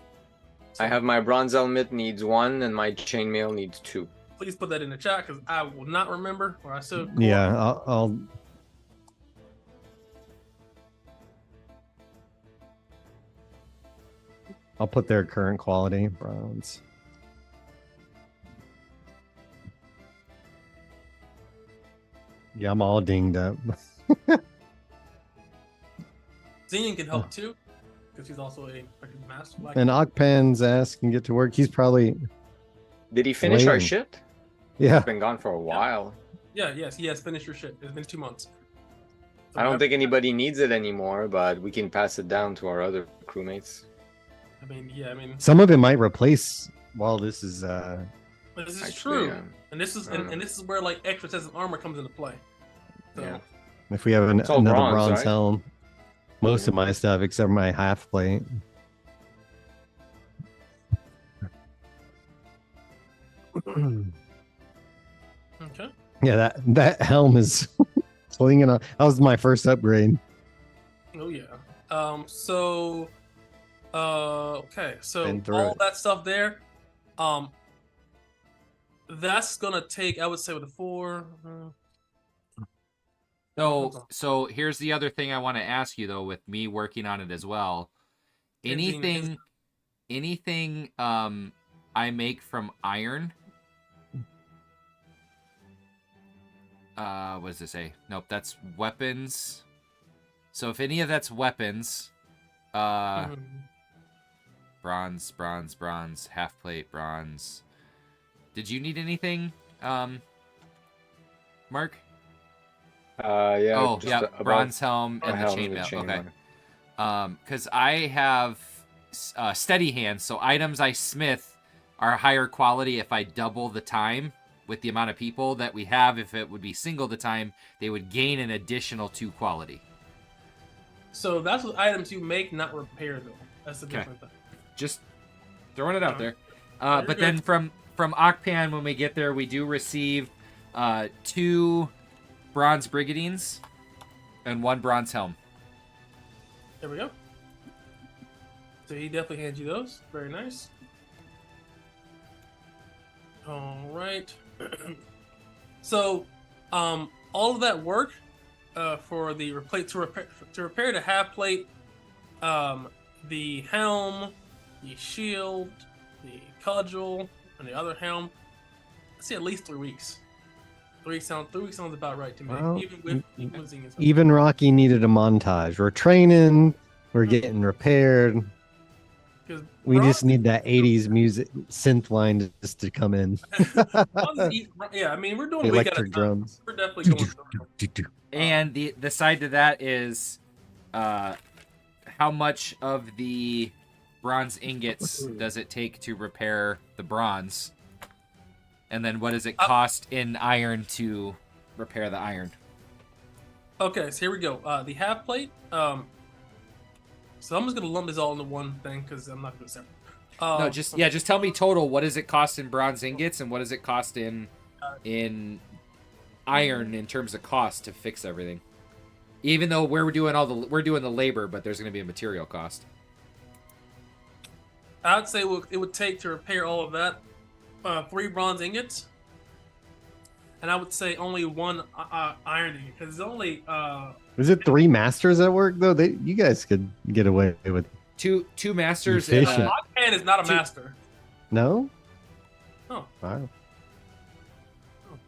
I have my bronze helmet needs 1, and my chainmail needs 2. Please put that in the chat because I will not remember where I said. Yeah, I'll put their current quality bronze. Yeah, I'm all dinged up. Xenion can help too because he's also a freaking master. And Okpan's ass can get to work. He's probably Did he finish our Waiting. shit? yeah. He's been gone for a while. Yes, he has finished your shit. It's been 2 months. So I don't think anybody needs it anymore, but we can pass it down to our other crewmates. I mean, Some of it might replace while this is this is Actually, true, and this is and this is where like extra sets of armor comes into play. So, Yeah. if we have It's all another bronze, bronze right? helm. Most of my stuff except my half plate. Okay. Yeah, that helm is swinging on. That was my first upgrade. Oh yeah. Okay. So Been through all it. that stuff there, that's gonna take. I would say with a 4. So here's the other thing I want to ask you though, with me working on it as well. Anything I make from iron. What does it say? Nope, that's weapons. So if any of that's weapons, bronze, half plate, bronze. Did you need anything, Mark? Yeah. Oh, just yeah, about bronze helm a and the helm and chainmail. Okay. Because I have steady hands, so items I smith are higher quality if I double the time with the amount of people that we have. If it would be single the time, they would gain an additional 2 quality. So that's what items you make, not repair though. That's the different thing. Just throwing it out there. You're But good. then from Okpan, when we get there, we do receive 2 bronze brigadines and 1 bronze helm. There we go. So he definitely hands you those. Very nice. All right. So, all of that work for the to repair the half plate, the helm, the shield, the cudgel, and the other helm. I'd say at least 3 weeks. 3 weeks sounds about right to me. Well, even with losing his Even Rocky needed a montage. We're training. We're getting repaired. 'Cause We Rock- just need that 80s music synth line just to come in. yeah, I mean we're doing a week at a Electric time. drums. We're definitely going through. And the side to that is how much of the bronze ingots does it take to repair the bronze? And then what does it cost in iron to repair the iron? Okay, so here we go. The half plate. So I'm just gonna lump this all into one thing because I'm not gonna separate. No, just tell me total. What does it cost in bronze ingots, and what does it cost in iron in terms of cost to fix everything? Even though we're doing the labor, but there's going to be a material cost. I'd say it would take to repair all of that 3 bronze ingots, and I would say only 1 iron ingot because it's only. Is it 3 masters at work though? You guys could get away with Two masters. Efficient. Lockman is not a master. no. Oh. Wow.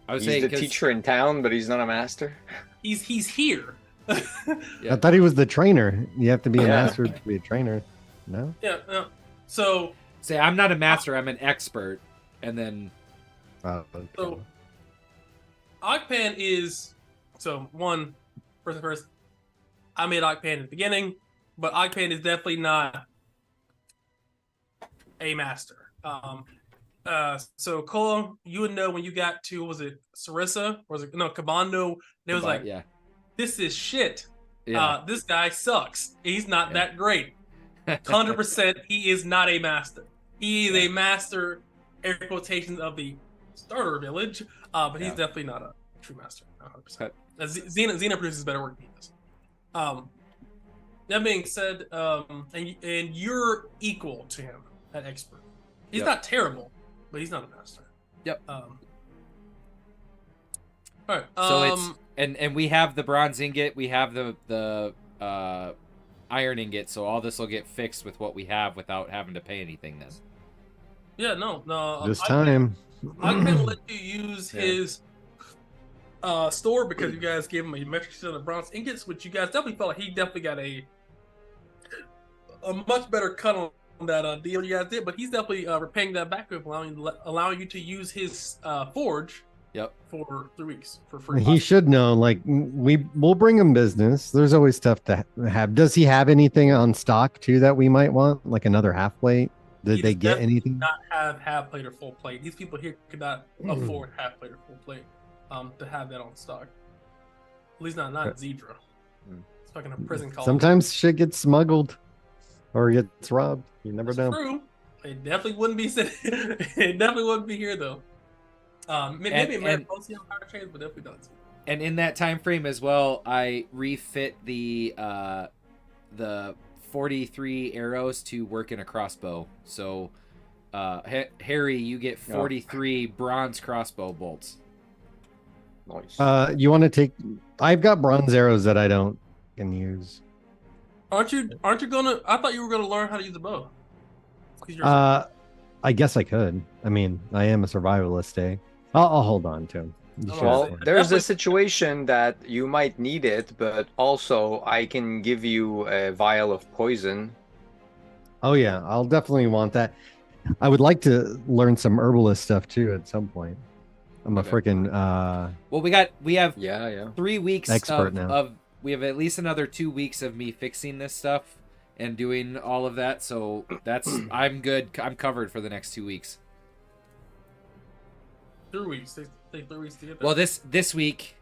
I would He's say the 'cause- teacher in town, but he's not a master. He's here. Yeah. I thought he was the trainer. You have to be a Yeah. master to be a trainer. No. Yeah. So Say I'm not a master. I'm an expert. And then Oh, okay. So, Ogpan is first and first. I made Ogpan at the beginning, but Ogpan is definitely not a master. So Kola, you would know when you got to was it Sarissa or was it Kabando? It was like, yeah, this is shit. yeah. This guy sucks. He's not Yeah. that great. 100%, he is not a master. He is a master, air quotations, of the starter village, but he's definitely not a true master. 100%. Xena produces better work than he does. That being said, and you're equal to him at expert. He's not terrible, but he's not a master. Yep. All right. So it's and we have the bronze ingot, we have the iron ingot, so all this will get fixed with what we have without having to pay anything then. Yeah, no. This time. I can let you use his store because you guys gave him a metric ton of bronze ingots, which you guys definitely felt like he definitely got a much better cut on that deal you guys did, but he's definitely repaying that back with allowing you to use his forge. Yep. For 3 weeks for free. He should know. Like we'll bring him business. There's always stuff to have. Does he have anything on stock too that we might want? Like another half plate? Did they get anything? Not have half plate or full plate. These people here could not afford half plate or full plate to have that on stock. At least not Dithra. It's fucking a prison colony. Sometimes shit gets smuggled or gets robbed. You never know. True. It definitely wouldn't be it definitely wouldn't be here though. Maybe American policy on power chains, but definitely does. And in that time frame as well, I refit the 43 arrows to work in a crossbow. So, Harry, you get 43 bronze crossbow bolts. Nice. You want to take? I've got bronze arrows that I don't can use. Aren't you gonna? I thought you were gonna learn how to use a bow. I guess I could. I mean, I am a survivalist, eh? I'll hold on to him. Well, there's a situation that you might need it, but also I can give you a vial of poison. Oh yeah, I'll definitely want that. I would like to learn some herbalist stuff too at some point. I'm a freaking Well, we have 3 weeks expert now. We have at least another 2 weeks of me fixing this stuff and doing all of that, so that's I'm good. I'm covered for the next 2 weeks. 3 weeks. Take 3 weeks to get that. Well, this week,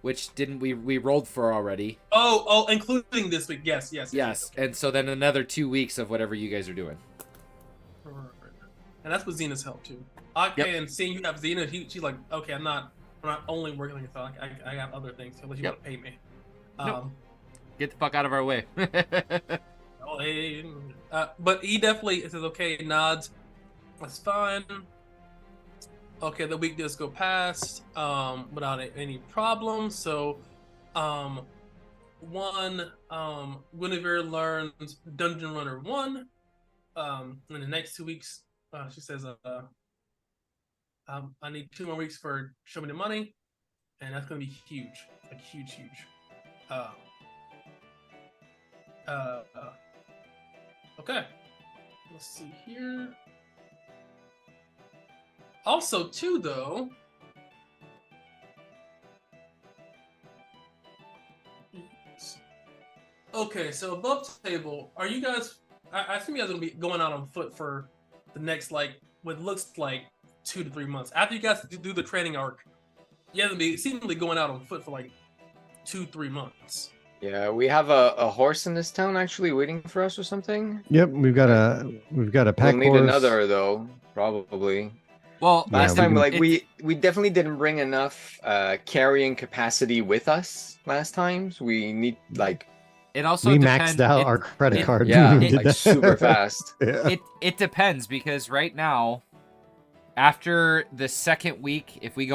which we rolled for already. Oh, including this week. Yes. And so then another 2 weeks of whatever you guys are doing. And that's with Xena's help too. Okay, and seeing you have Xena, she's like, okay, I'm not only working like this. I got other things unless you want to pay me. Nope. Get the fuck out of our way. But he definitely says, okay, nods. That's fine. Okay, the week does go past without any problems. So, Guinevere learns Dungeon Runner 1. In the next 2 weeks, she says, I need 2 more weeks for Show Me the Money, and that's gonna be huge, like huge. Okay, let's see here. Also, too, though, okay, so above table, are you guys, I assume you guys are going to be going out on foot for the next, like, what looks like 2 to 3 months. After you guys do the training arc, you guys will be seemingly going out on foot for, like, 2-3 months. Yeah, we have a horse in this town actually waiting for us or something. Yep, we've got a pack We'll need horse. another though, probably. Well, last time, we definitely didn't bring enough carrying capacity with us last time. So we need it also we maxed out our credit card. Yeah, super fast. Yeah. It depends because right now, after the second week, if we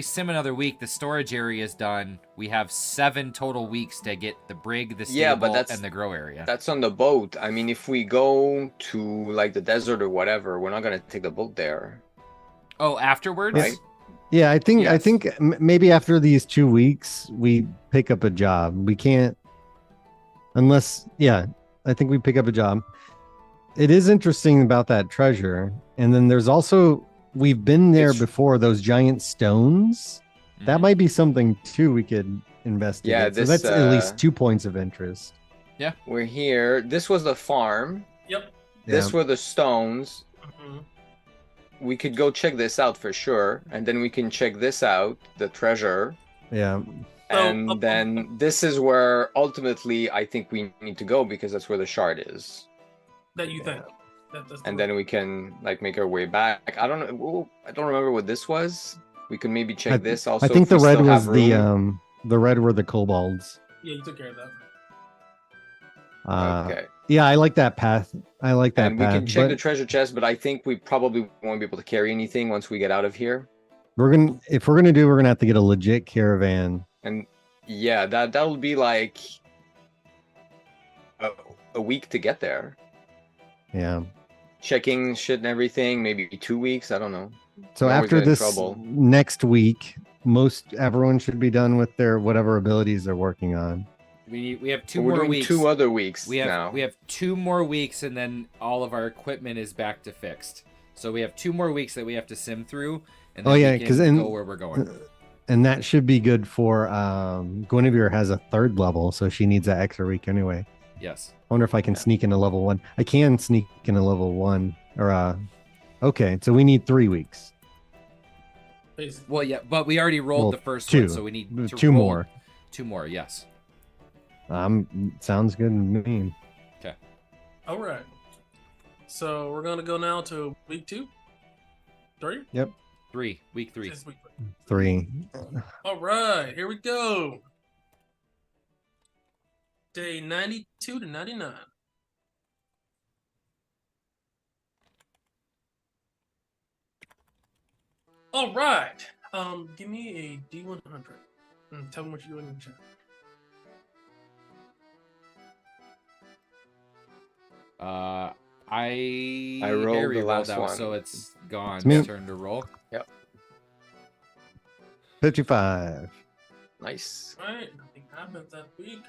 sim another week, the storage area is done. We have 7 total weeks to get the brig, the stable, and the grow area. That's on the boat. I mean, if we go to like the desert or whatever, we're not gonna take the boat there. Oh, afterwards? Right? Yeah, I think maybe after these 2 weeks we pick up a job. We can't unless I think we pick up a job. It is interesting about that treasure. And then there's also we've been there before, those giant stones. That might be something too we could investigate. Yeah, so that's at least 2 points of interest. Yeah. We're here. This was the farm. Yep. This were the stones. Mm-hmm. We could go check this out for sure, and then we can check this out, the treasure. Yeah. And then this is where ultimately I think we need to go because that's where the shard is. that you Yeah. think. That's And then we can like make our way back. I don't know. I don't remember what this was. We could maybe check this also. I think if the we red still was have room. the red were the kobolds. yeah, you took care of that. Okay. Yeah, I like that path. I like that And we path. can check but the treasure chest, but I think we probably won't be able to carry anything once we get out of here. we're gonna have to get a legit caravan. And yeah, that'll be like a week to get there. Yeah. Checking shit and everything, maybe 2 weeks. I don't know. So We always after get in this trouble. next week, everyone should be done with their whatever abilities they're working on. We have two We're more doing weeks. 2 other weeks we have now. we have 2 more weeks, and then all of our equipment is back to fixed. So we have 2 more weeks that we have to sim through, and then we can go where we're going. And that should be good for Guinevere has a 3rd level, so she needs that extra week anyway. Yes. I wonder if I can sneak into level 1. I can sneak into level 1 or okay, so we need 3 weeks. Basically. Well, yeah, but we already rolled the first 2. one, so we need to 2 roll more. 2 more, yes. Sounds good to me. Okay. All right. So we're gonna go now to week 2, 3. Yep. 3, week 3. This is week 3. All right, here we go. Day 92 to 99. All right. Give me a D100. And tell me what you're doing in the chat. I rolled Harry the last out, one. so it's gone. It's me. It's turn to roll. 55. Nice. All right, nothing happened that week.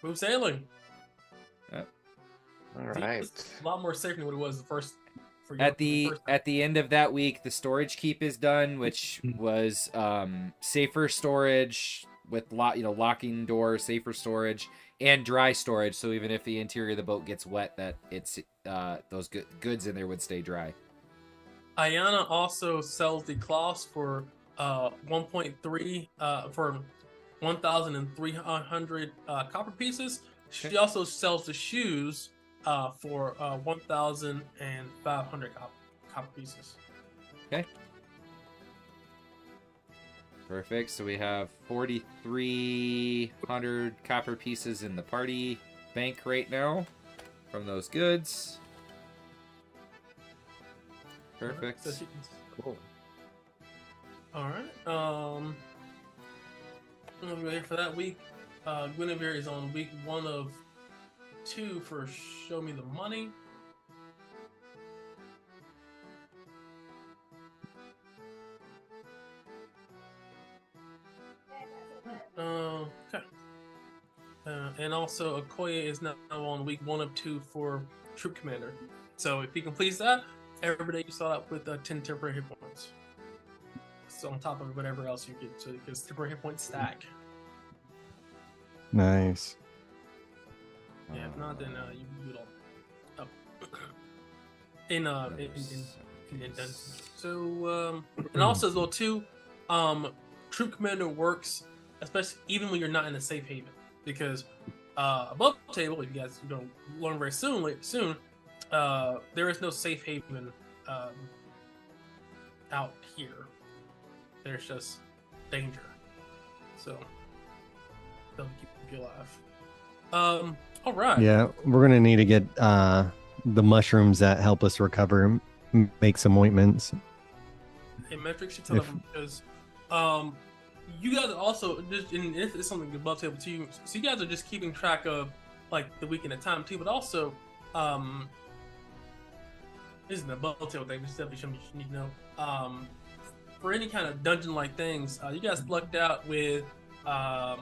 Move sailing. All right. A lot more safe than what it was the first. For At the end of that week, the storage keep is done, which was safer storage with locking doors, safer storage, and dry storage. So even if the interior of the boat gets wet, that it's those goods in there would stay dry. Ayana also sells the cloths for 1.3 for 1,300 copper pieces. She also sells the shoes for 1,500 copper pieces. Okay. Perfect. So we have 4,300 copper pieces in the party bank right now from those goods. Perfect. So she can- Cool. All right. I'm gonna be ready for that week. Guinevere is on week 1 of 2 for Show Me the Money. Okay. And also Okoye is now on week 1 of 2 for Troop Commander. So if he completes that, every day you start out with 10 temporary hit points. So on top of whatever else you get, so because temporary hit points stack. Nice. Yeah, if not, then you do it all up. in dungeons. So and also as well too, Troop Commander works, especially even when you're not in a safe haven, because above the table, if you guys don't learn very soon, there is no safe haven out here. There's just danger. So they'll keep you alive. All right. Yeah, we're gonna need to get the mushrooms that help us recover, make some ointments. Hey, metrics should tell them because you guys are also just, and it's something above table too. So you guys are just keeping track of like the week and the time too, but also this is an above table thing. This is definitely something you need to know. For any kind of dungeon like things, you guys lucked out with the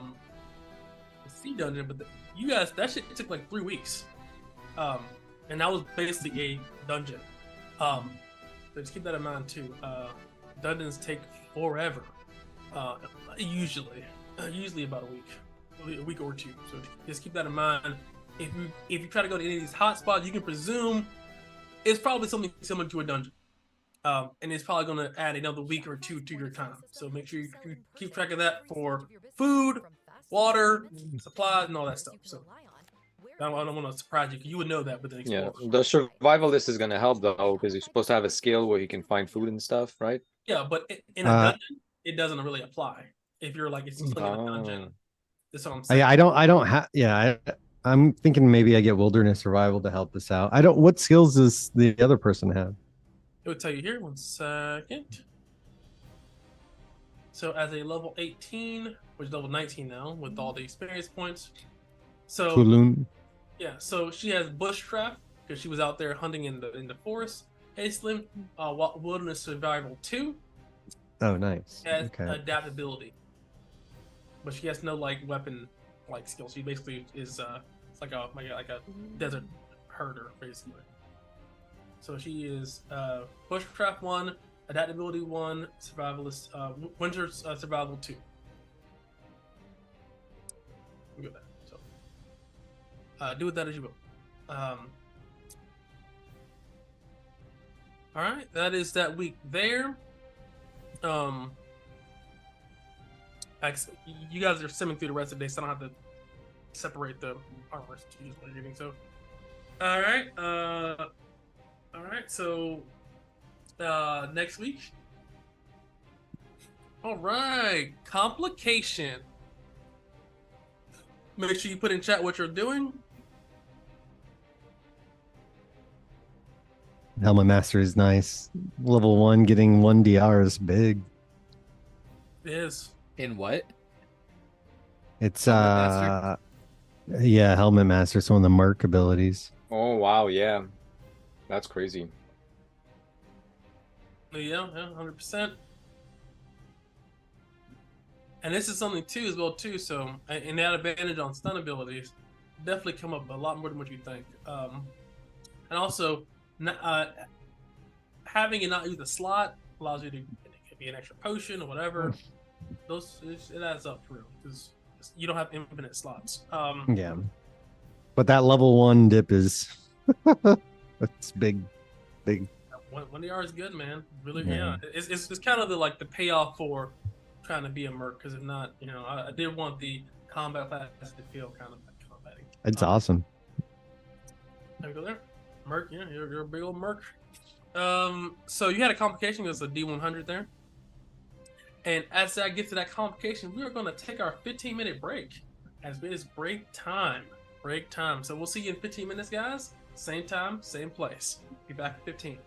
sea dungeon, but you guys that shit took like 3 weeks, and that was basically a dungeon. So just keep that in mind too. Dungeons take forever, usually about a week or 2. So just keep that in mind. If you try to go to any of these hotspots, you can presume it's probably something similar to a dungeon. And it's probably going to add another week or 2 to your time. So make sure you keep track of that for food, water, supplies, and all that stuff. So I don't want to surprise you. You would know that, but the Yeah, explorer. the survivalist is gonna help though, because you're supposed to have a skill where you can find food and stuff, right? Yeah, but in a Uh, dungeon, it doesn't really apply. If you're like exploring in a dungeon, Oh, that's what I'm saying. I don't have. Yeah, I'm thinking maybe I get wilderness survival to help this out. I don't. What skills does the other person have? It would tell you here. 1 second. So as a level 18, which is level 19 now, with all the experience points. So Tulun. yeah, so she has bushcraft because she was out there hunting in the forest. Hasteling, wilderness survival 2 Oh, nice. has Okay. adaptability, but she has no like weapon like skill. She basically is it's like a desert herder basically. So she is bushcraft 1, adaptability 1, survivalist winter survival 2. Look at that. So do with that as you will. All right, that is that week there. You guys are simming through the rest of the day, so I don't have to separate the armors to use what you're getting. So, all right. So, next week. All right, complication. Make sure you put in chat what you're doing. Helmet Master is nice. Level 1, getting 1 DR is big. It is. In what? It's Helmet Master? yeah, Helmet Master, it's one of the Merc abilities. oh wow, yeah, that's crazy. Yeah, 100%. And this is something too, as well too. So, and that advantage on stun abilities definitely come up a lot more than what you think. And also, having it not use the slot allows you to, it could be an extra potion or whatever. It adds up for real because you don't have infinite slots. Yeah, but that level 1 dip is it's big. One DR is good, man. Really, Yeah. yeah. It's kind of the payoff for trying to be a merc, because if not, I did want the combat class to feel kind of like combating. It's awesome. There we go there. Merc, yeah, you're a big old merc. So you had a complication. There's a D100 there. And as I get to that complication, we are going to take our 15-minute break. As it is break time. Break time. So we'll see you in 15 minutes, guys. Same time, same place. Be back at 15.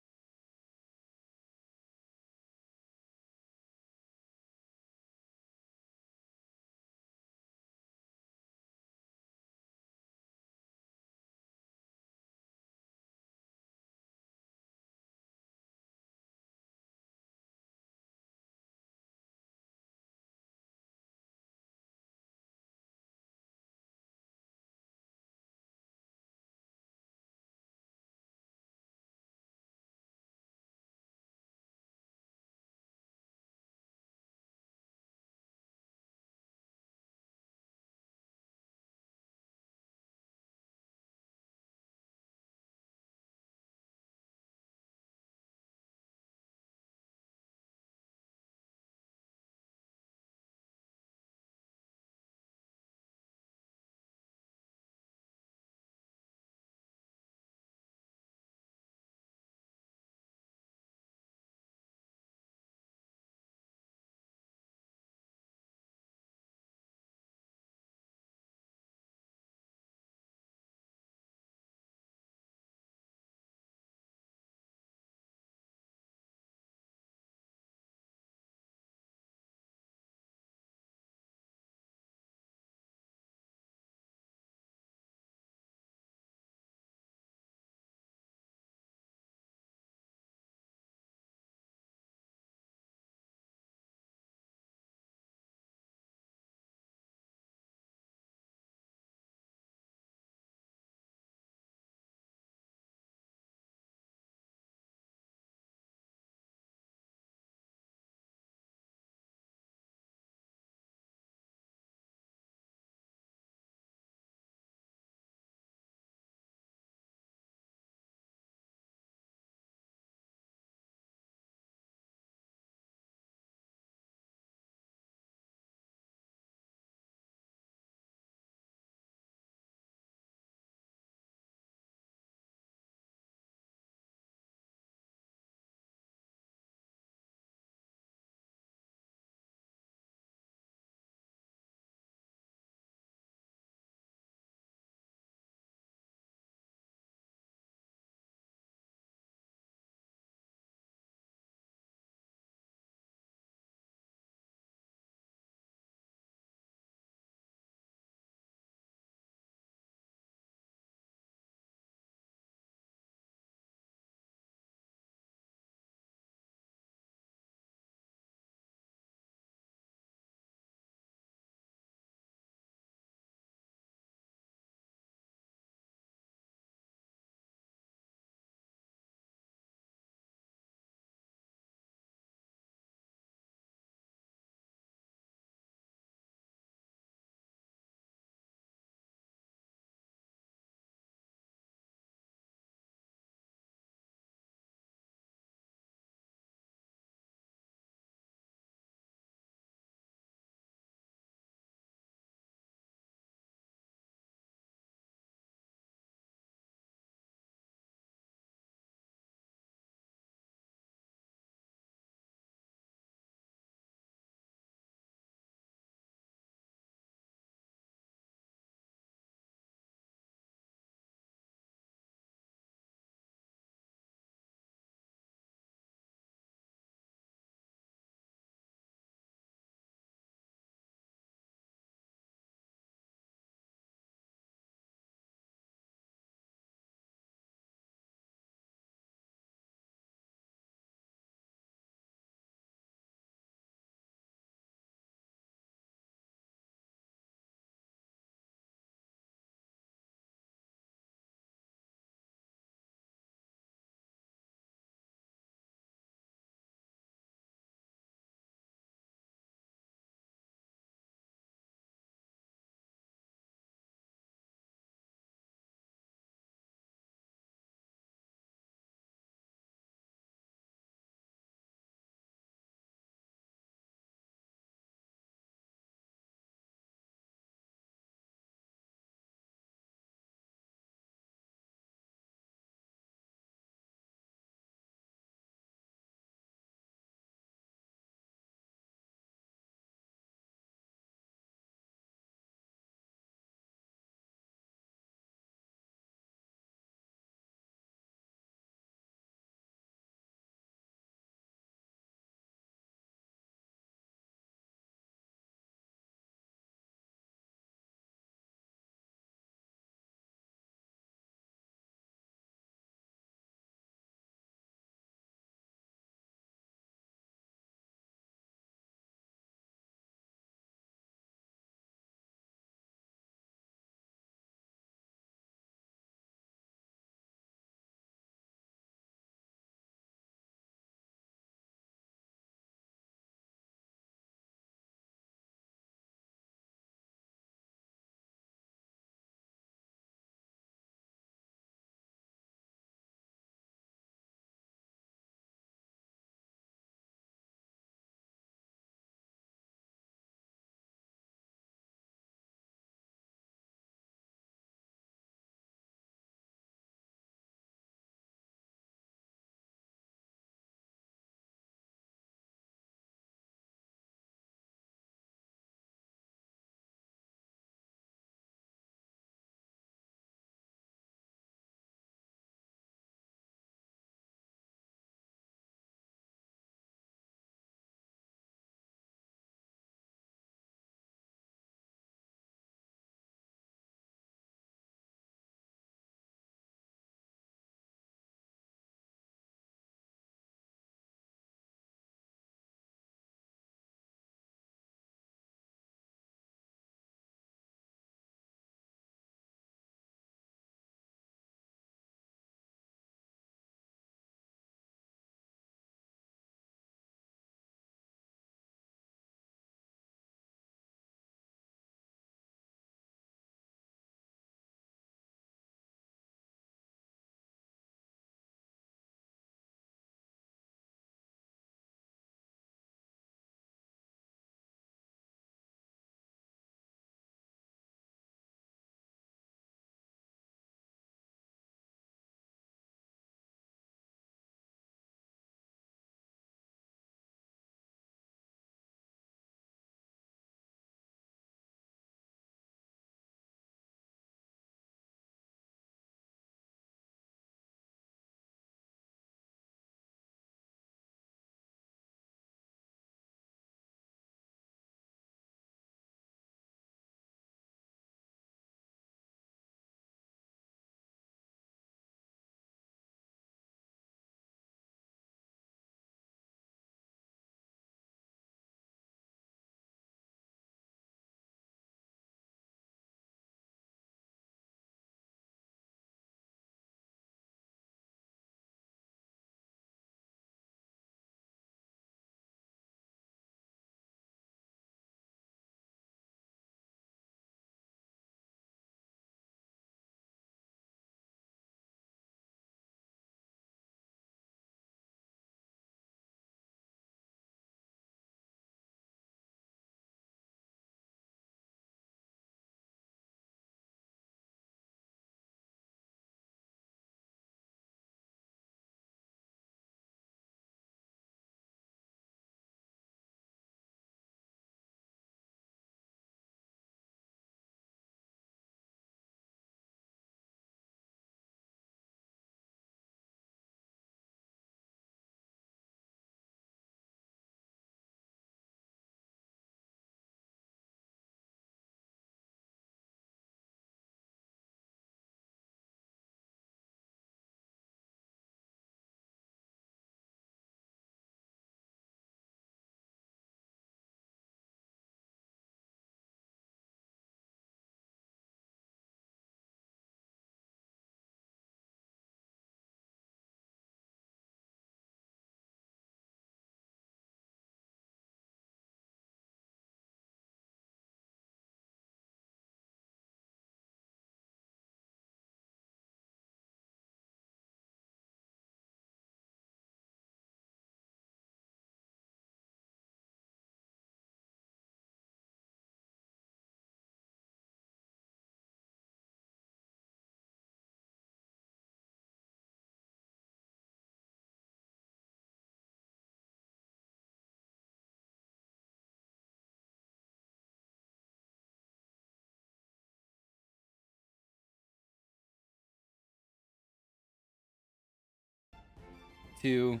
2.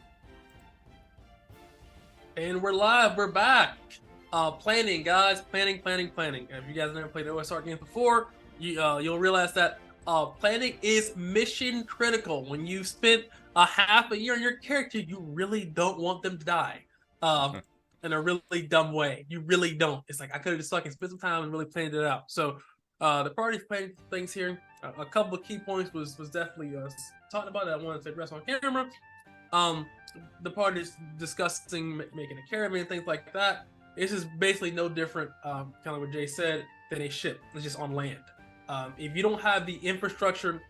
And we're live. We're back. Planning, guys. Planning. If you guys never played OSR games before, you'll realize that planning is mission critical. When you spent a half a year on your character, you really don't want them to die. In a really dumb way. You really don't. It's like I could have just fucking spent some time and really planned it out. So the party's planning things here. A couple of key points was definitely talking about that I wanted to address on camera. The party's discussing making a caravan, things like that. This is basically no different, kind of what Jay said, than a ship. It's just on land. If you don't have the infrastructure,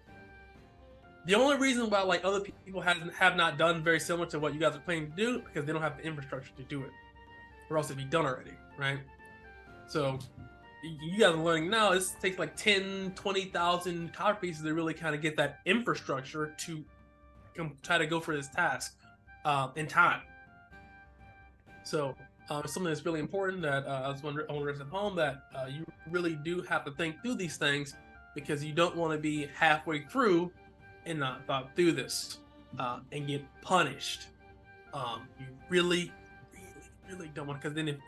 the only reason why like other people have not done very similar to what you guys are planning to do, because they don't have the infrastructure to do it, or else it'd be done already, right? So you guys are learning now. This takes like 10, 20,000 copper pieces to really kind of get that infrastructure to try to go for this task in time. So something that's really important that as owners at home, that you really do have to think through these things, because you don't want to be halfway through and not thought through this and get punished. You really don't want to, because then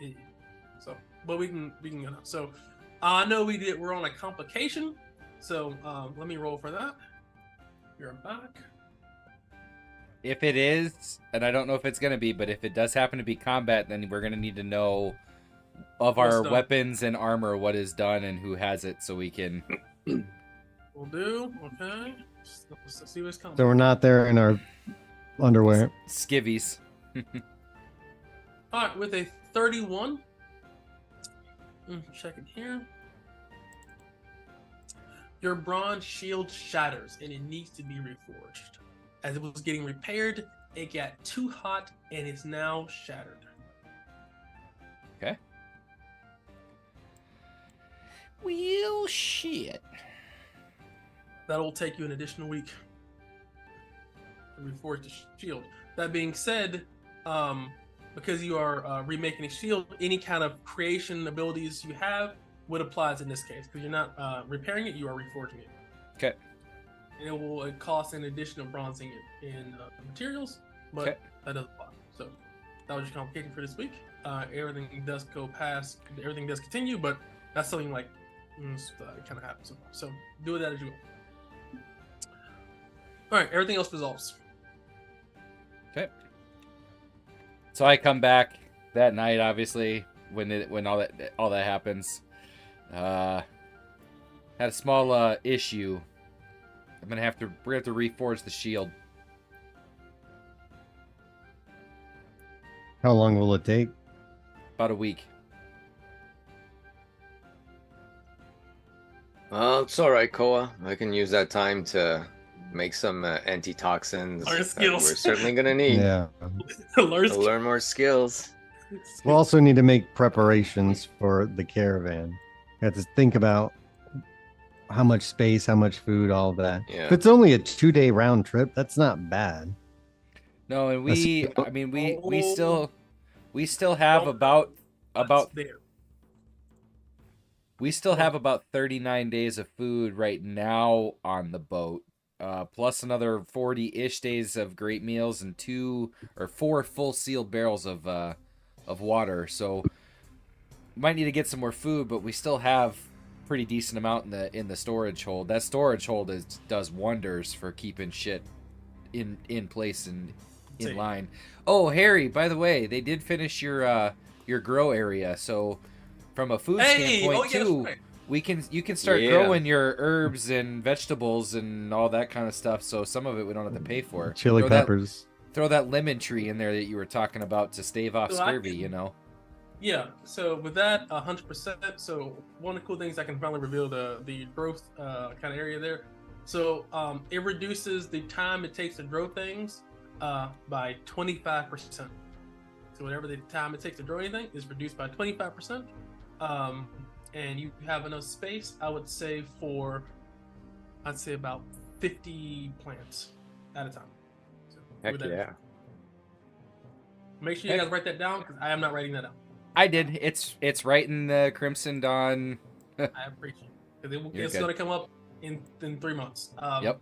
but we can go now. So I know we're on a complication, so let me roll for that. You're back. If it is, and I don't know if it's going to be, but if it does happen to be combat, then we're going to need to know of our weapons and armor what is done and who has it, so we can... We'll do, okay. Let's see what's coming. So we're not there in our underwear. Skivvies. Alright, with a 31. Check it here. Your bronze shield shatters, and it needs to be reforged. As it was getting repaired, it got too hot and is now shattered. Okay. Well, shit. That'll take you an additional week to reforge the shield. That being said, because you are remaking a shield, any kind of creation abilities you have would apply in this case. Because you're not repairing it, you are reforging it. Okay. And it will cost an additional bronzing in materials, but okay. That doesn't apply. So that was your complication for this week. Everything does continue, but that's something like kind of happens. So do that as you will. All right, everything else resolves. Okay. So I come back that night, obviously, when all that happens. Had a small issue. We're gonna have to reforge the shield. How long will it take? About a week. Well, it's all right, Koa. I can use that time to make some antitoxins that we're certainly gonna need. Yeah. To learn more skills. We'll also need to make preparations for the caravan. We have to think about how much space, how much food, all of that. Yeah. If it's only a 2-day round trip, that's not bad. No, and we still have about we still have about 39 days of food right now on the boat, plus another 40-ish days of great meals and 2 or 4 full sealed barrels of water. So we might need to get some more food, but we still have pretty decent amount in the storage hold. That storage hold does wonders for keeping shit in place and in line. Oh, Harry, by the way, they did finish your grow area, so from a food standpoint too, you can start growing your herbs and vegetables and all that kind of stuff. So some of it we don't have to pay for. Chili peppers. Throw that lemon tree in there that you were talking about to stave off scurvy. Yeah, so with that, 100%. So one of the cool things, I can finally reveal the growth kind of area there. So it reduces the time it takes to grow things by 25%. So whatever the time it takes to grow anything is reduced by 25%. And you have enough space, I would say, for about 50 plants at a time. So Heck yeah. Make sure you guys write that down, because I am not writing that down. I did. It's right in the Crimson Dawn. I appreciate it. Because it's going to come up in 3 months. Yep.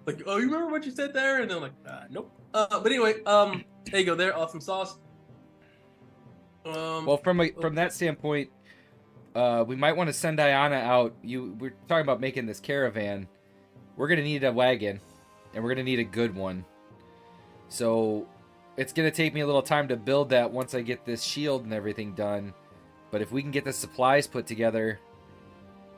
Like, oh, you remember what you said there? And I'm like, nope. But anyway, there you go. There, awesome sauce. Well, from that standpoint, we might want to send Diana out. We're talking about making this caravan. We're gonna need a wagon, and we're gonna need a good one. So it's gonna take me a little time to build that once I get this shield and everything done. But if we can get the supplies put together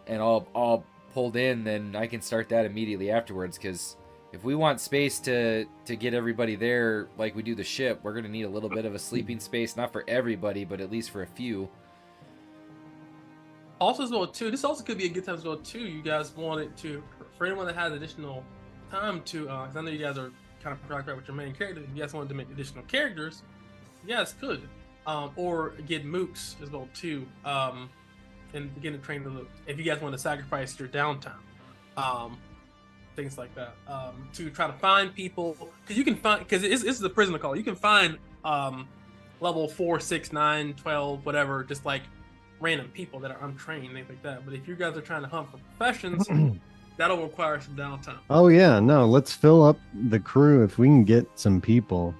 and all pulled in, then I can start that immediately afterwards. Because if we want space to get everybody there like we do the ship, we're gonna need a little bit of a sleeping space, not for everybody, but at least for a few. Also, as well too, this also could be a good time as well too. You guys wanted to, for anyone that has additional time to, because I know you guys are kind of preoccupied with your main character. If you guys wanted to make additional characters, you guys could, or get mooks as well too, and begin to train them. If you guys want to sacrifice your downtime, things like that, to try to find people, because you can find, because this is a prisoner call. You can find level 4, 6, 9, 12, whatever, just like random people that are untrained, things like that. But if you guys are trying to hunt for professions, that'll require some downtime. Oh yeah, no, let's fill up the crew if we can get some people.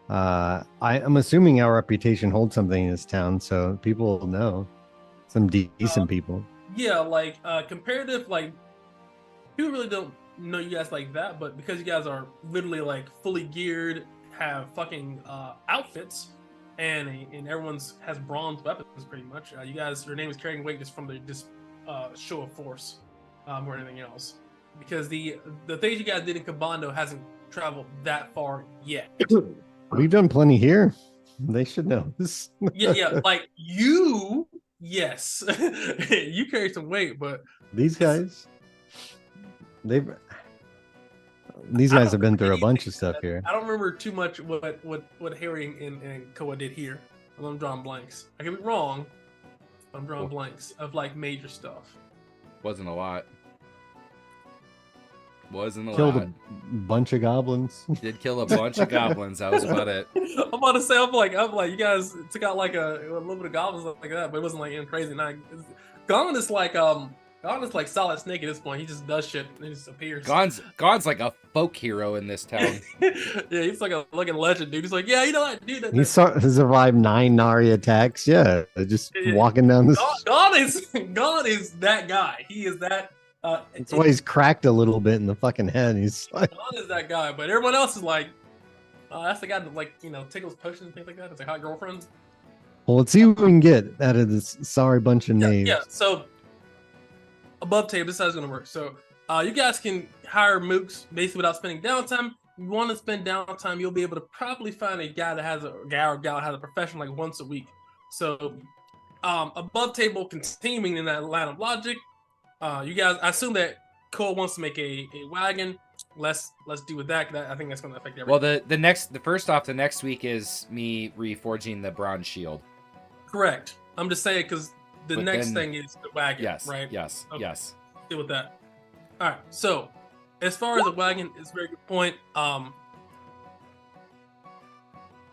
I'm assuming our reputation holds something in this town, so people will know some decent people. Yeah, like comparative, like people really don't know you guys like that, but because you guys are literally like fully geared, have fucking outfits, and everyone's has bronze weapons pretty much. You guys, your name is carrying weight just from the show of force, more than anything else. Because the things you guys did in Kabando hasn't traveled that far yet. We've done plenty here. They should know this. yeah, like you, yes, you carry some weight, but these guys, these guys have been through a bunch of stuff here. I don't remember too much what Harry and Koa did here. I'm drawing blanks. I could be wrong. I'm drawing blanks of like major stuff. Wasn't a lot. Killed a bunch of goblins. Did kill a bunch of goblins. That was about it. I'm about to say, I'm like, you guys took out like a little bit of goblins like that, but it wasn't like anything crazy. Goblin is like Solid Snake at this point. He just does shit and he just appears. Gon's like a folk hero in this town. Yeah, he's like a looking legend, dude. He's like, yeah, you know what, dude. He survived 9 Nari attacks. Yeah, just walking down the. God is that guy. He is that. That's why he's cracked a little bit in the fucking head. He's like, God is that guy, but everyone else is like, that's the guy that like tickles potions and things like that. It's like hot girlfriends. Well, let's see what we can get out of this sorry bunch of names. Yeah. So above table, this is how it's gonna work. So you guys can hire mooks basically without spending downtime. If you want to spend downtime, you'll be able to probably find a guy that has a profession like once a week. So above table, continuing in that line of logic. You guys, I assume that Cole wants to make a wagon. Let's do with that. I think that's going to affect everything. Well, the next week is me reforging the bronze shield. Correct. I'm just saying because the next thing is the wagon. Yes. Right. Yes. Okay. Yes. Deal with that. All right. So, as far as the wagon, it's a very good point.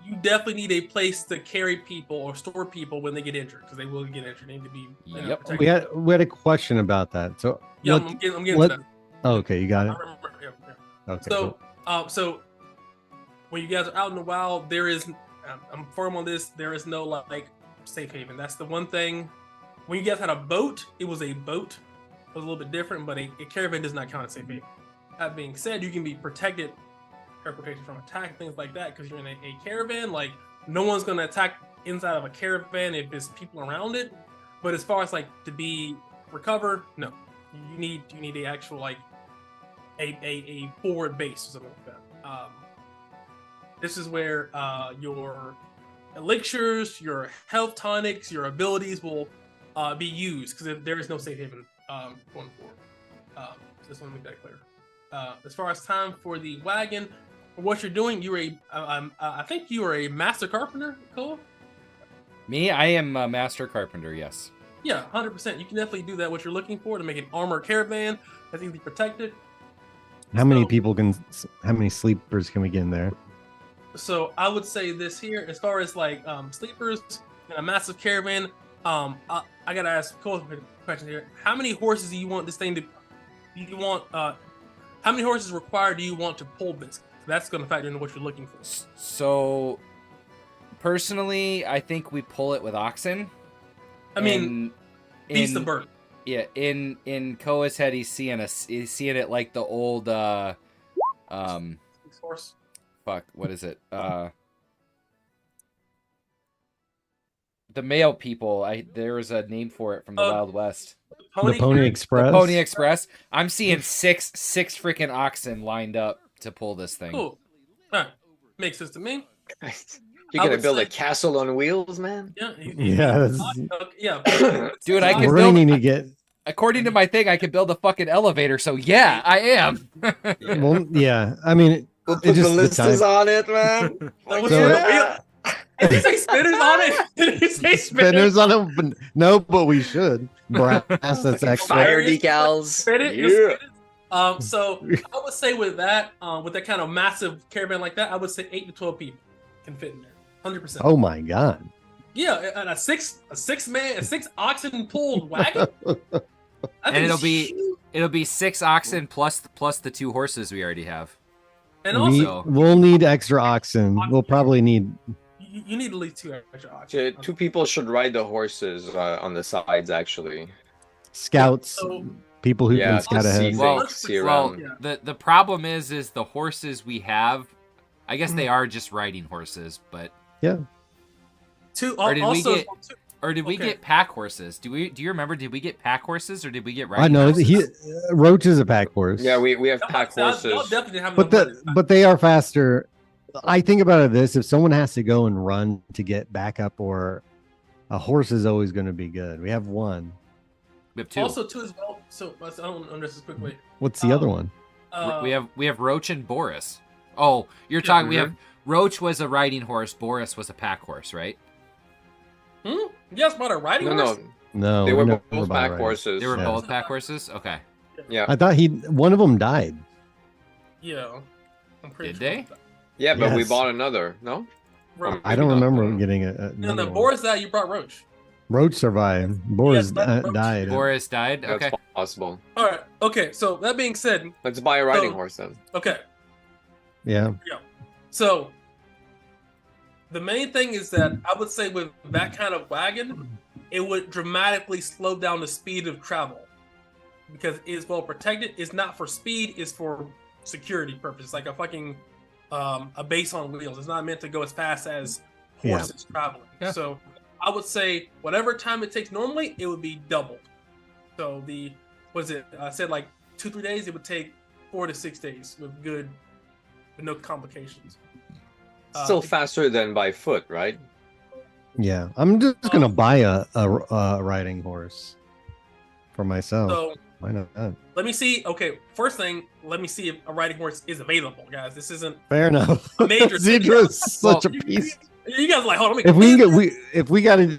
You definitely need a place to carry people or store people when they get injured, because they will get injured. They need to be. Yep. We had a question about that. So yeah, I'm getting to that. Oh, okay, you got it. I remember. Yeah. Okay. So, cool. So when you guys are out in the wild, there is. I'm firm on this. There is no like safe haven. That's the one thing. When you guys had a boat, it was a boat. It was a little bit different, but a caravan does not count as safe haven. That being said, you can be protected. Protection from attack, things like that, because you're in a caravan. Like no one's gonna attack inside of a caravan if there's people around it. But as far as like to be recover, no, you need a actual like a forward base or something like that. This is where your elixirs, your health tonics, your abilities will be used, because there is no safe haven going forward. Just want to make that clear. As far as time for the wagon. What you're doing, I think you are a master carpenter, Cole? Me? I am a master carpenter, yes. Yeah, 100%. You can definitely do that, what you're looking for, to make an armored caravan that's easily protected. How many sleepers can we get in there? So I would say this here, as far as like sleepers in a massive caravan, I gotta ask Cole a question here. How many horses do you want this thing to, how how many horses required do you want to pull this? That's going to factor into what you're looking for. So, personally, I think we pull it with oxen. I mean, beast of burden. Yeah, in Koa's head, he's seeing it like the old Horse. fuck, what is it? The male people. There was a name for it from the Wild West. The Pony Express. The Pony Express. I'm seeing six freaking oxen lined up to pull this thing. Cool. All right, makes sense to me. You're gonna build a castle on wheels, man? Yeah. Yeah. Dude, I can We're build. going to get. According to my thing, I can build a fucking elevator. So yeah, I am. Well, yeah. I mean, We'll put ballistas on it, man. Did he say spinners on it? Did he say spinners on it? But no, but we should. Brass, that's extra. Fire decals. Spin it. Yeah. So I would say with that kind of massive caravan like that, I would say 8 to 12 people can fit in there, 100%. Oh my god. Yeah, and a six oxen pulled wagon. And it'll be 6 oxen plus the 2 horses we already have. And also, we'll need extra oxen. We'll probably need. You need at least 2 extra oxen. 2 people should ride the horses on the sides, actually. Scouts, people who can scout ahead. Well, yeah. the problem is the horses we have. I guess they are just riding horses, but yeah. Or did we get pack horses? Do you remember? Did we get pack horses or did we get riding I know horses? Roach is a pack horse. Yeah, we have pack horses. But they are faster. I think about it if someone has to go and run to get backup, or a horse is always going to be good. We have 1. We have 2. Also 2 as well. So I don't understand this quickly. What's the other one? We have Roach and Boris. Oh, you're talking. We have Roach was a riding horse. Boris was a pack horse, right? You guys bought a riding horse? No. They were both pack horses. They were both pack horses. Okay. Yeah. I thought one of them died. Yeah. I'm pretty Did sure. they? Yeah, but we Yes. bought another. No. I don't remember getting a. And the Boris that you brought Roach. Roach survived. Boris Roach. died. Boris died. Okay. That's possible. All right. Okay. So that being said, Let's buy a riding horse then. okay. Yeah. So the main thing is that I would say with that kind of wagon, it would dramatically slow down the speed of travel because it is well protected. It's not for speed; it's for security purposes, like a fucking a base on wheels. It's not meant to go as fast as horses traveling. Yeah. So I would say whatever time it takes normally, it would be doubled. So I said like 2-3 days. It would take 4 to 6 days with no complications. Still faster than by foot, right? Yeah. I'm just gonna buy a riding horse for myself. So why not? let me see. Okay, first thing, let me see if a riding horse is available, guys. This isn't Fair enough. a major thing. Zidra's such a piece. You guys are like, hold on. If we got to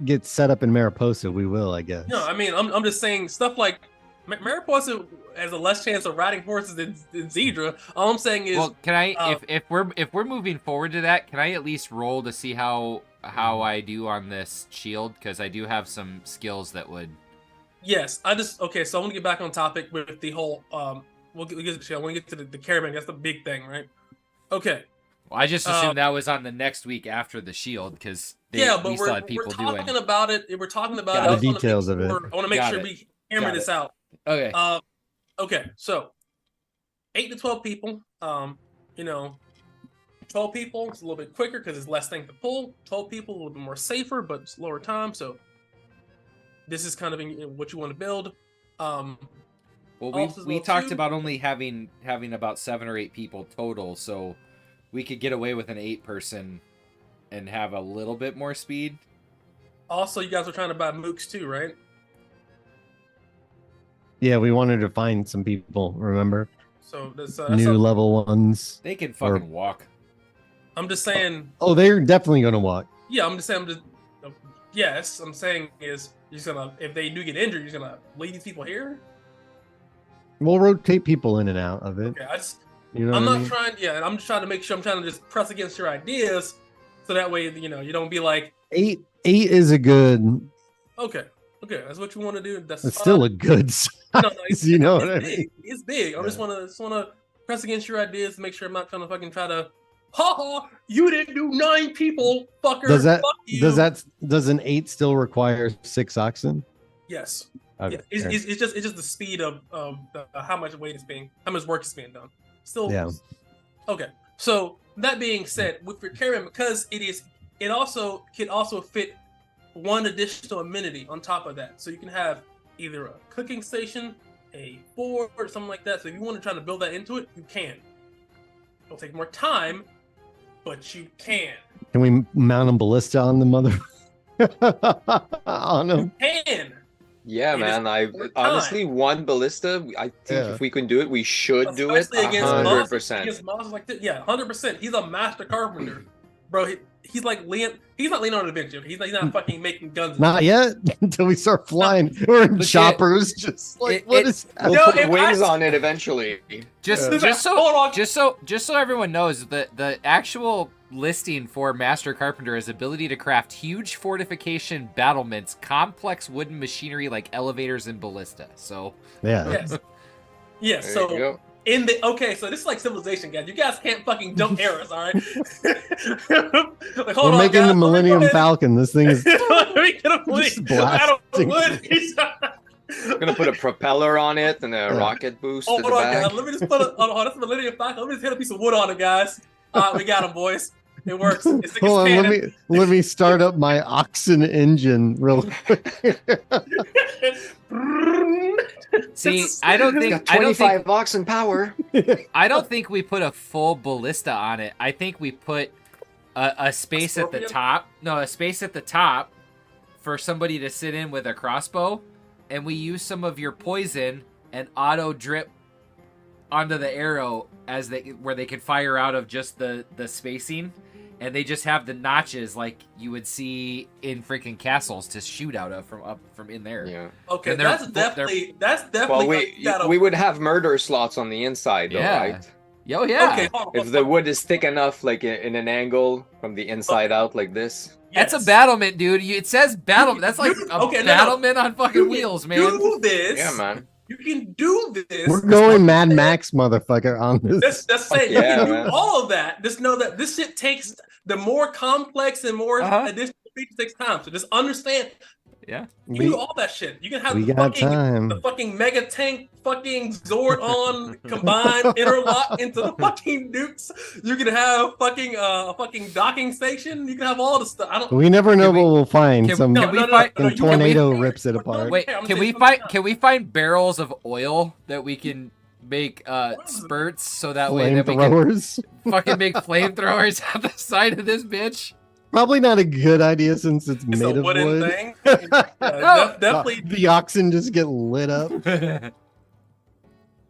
get set up in Mariposa, we will, I guess. No, I mean, I'm just saying stuff like Mariposa has a less chance of riding horses than Zedra. All I'm saying is, Well, can I if we're moving forward to that, can I at least roll to see how I do on this shield? Because I do have some skills that would. yes, okay. So I want to get back on topic with the whole. We'll get to the shield. I want to get to the caravan. That's the big thing, right? Okay. Well, I just assumed that was on the next week after the shield because we we're talking about it. We're talking about Got the details of it. I want to make sure we hammer this out. Okay. Okay. So 8 to 12 people. 12 people is a little bit quicker because it's less thing to pull. 12 people a little bit more safer, but it's lower time. So this is kind of what you want to build. Well, we talked about only having about 7 or 8 people total, so we could get away with an 8-person and have a little bit more speed. Also, you guys are trying to buy mooks too, right? Yeah, we wanted to find some people. Remember? So that's new level ones. They can fucking walk. I'm just saying. Oh, they're definitely gonna walk. Yeah, I'm just saying. Yes, I'm saying is you're just gonna, if they do get injured, you're just gonna leave these people here. We'll rotate people in and out of it. Okay, I'm not trying. Yeah, I'm just trying to make sure. I'm trying to just press against your ideas, so that way you don't be like 8 is a good. Okay. Okay, that's what you want to do. That's It's fine. still a good size. No, You know what I it's mean? big. It's big. I just want to press against your ideas to make sure I'm not trying to fucking try to. Ha ha! You didn't do 9 people, fucker. Fuck you. Does an 8 still require 6 oxen? Yes. Okay. Yeah. It's just the speed of how much work is being done. Still. Yeah. Okay. So that being said, with your caravan, because it also can also fit one additional amenity on top of that. So you can have either a cooking station, a fort, or something like that. So if you want to try to build that into it, you can. It'll take more time, but you can. Can we mount a ballista on the mother? On him? You can. Yeah, It man. is Honestly, one ballista. I think Yeah. if we can do it, we should do it. Especially against 100%. against monsters like this. Yeah, 100%. He's a master carpenter, bro. He's like he's not Leonardo da Vinci. He's not fucking making guns. Not yet. Until we start flying. We're in Legit. choppers. Just like what is We'll No, put if wings I- on it eventually. Just so everyone knows, the actual listing for Master Carpenter is ability to craft huge fortification battlements, complex wooden machinery like elevators and ballista. So Yeah. Yes. Yes. There So you go. so this is like Civilization, guys. You guys can't fucking jump eras, all right? Like, hold We're on, making guys. the Millennium Let me Falcon. This thing is Let me get a Just wood. I don't blasting. wood. I'm gonna put a propeller on it and a rocket boost Hold at the on, back. guys. Let me just put that's the Millennium Falcon. Let me just hit a piece of wood on it, guys. We got him, boys. It works. It's hold on, canon. let me start up my oxen engine real quick. see, I don't think Got 25 oxen power. I don't think we put a full ballista on it. I think we put a space at the scorpion? top. No, a space at the top for somebody to sit in with a crossbow, and we use some of your poison and auto drip onto the arrow where they can fire out of just the spacing, and they just have the notches like you would see in freaking castles to shoot out of from in there. Yeah. Okay, And that's definitely Well, gotta- we would have murder slots on the inside, though, Yeah. right? Yo, yeah. Okay, hold on, If the wood is thick enough, like in an angle from the inside out, like this. That's a yes. battlement, dude. It says battlement. That's like a Okay, no, no. battlement on fucking You can wheels, man. Do this. Yeah, man. You can do this. We're going Mad Max, motherfucker, on this. That's saying Yeah, you can man. do all of that. Just know that this shit takes the more complex and more additional features takes time. So just understand. Yeah. You can do all that shit. You can have We the got fucking, time. the fucking mega tank, fucking Zord combined interlock into the fucking nukes. You can have fucking a fucking docking station. You can have all the stuff. I don't. We never know Can we- what we'll find. can- Some can we find- fucking you tornado can- rips it apart. Wait, I'm can saying we something find barrels of oil that we can make spurts so that way that we can Flamethrowers? fucking make flamethrowers at the side of this bitch? Probably not a good idea since it's It's made a of wooden wood. thing. No. Definitely. The oxen just get lit up.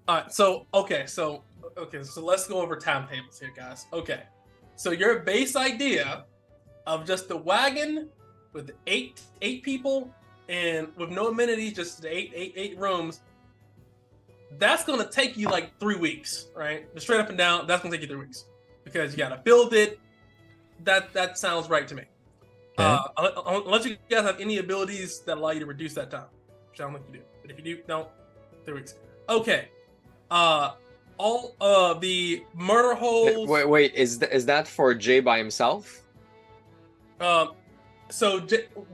All right. So let's go over timetables here, guys. Okay. So your base idea of just the wagon with eight people and with no amenities, just the eight rooms. That's gonna take you like 3 weeks, right? Just straight up and down. That's gonna take you 3 weeks because you gotta build it. That sounds right to me. Okay. Unless you guys have any abilities that allow you to reduce that time, which I don't think you do. But if you do, no, 3 weeks. Okay. All the murder holes. Wait, is that for Jay by himself? So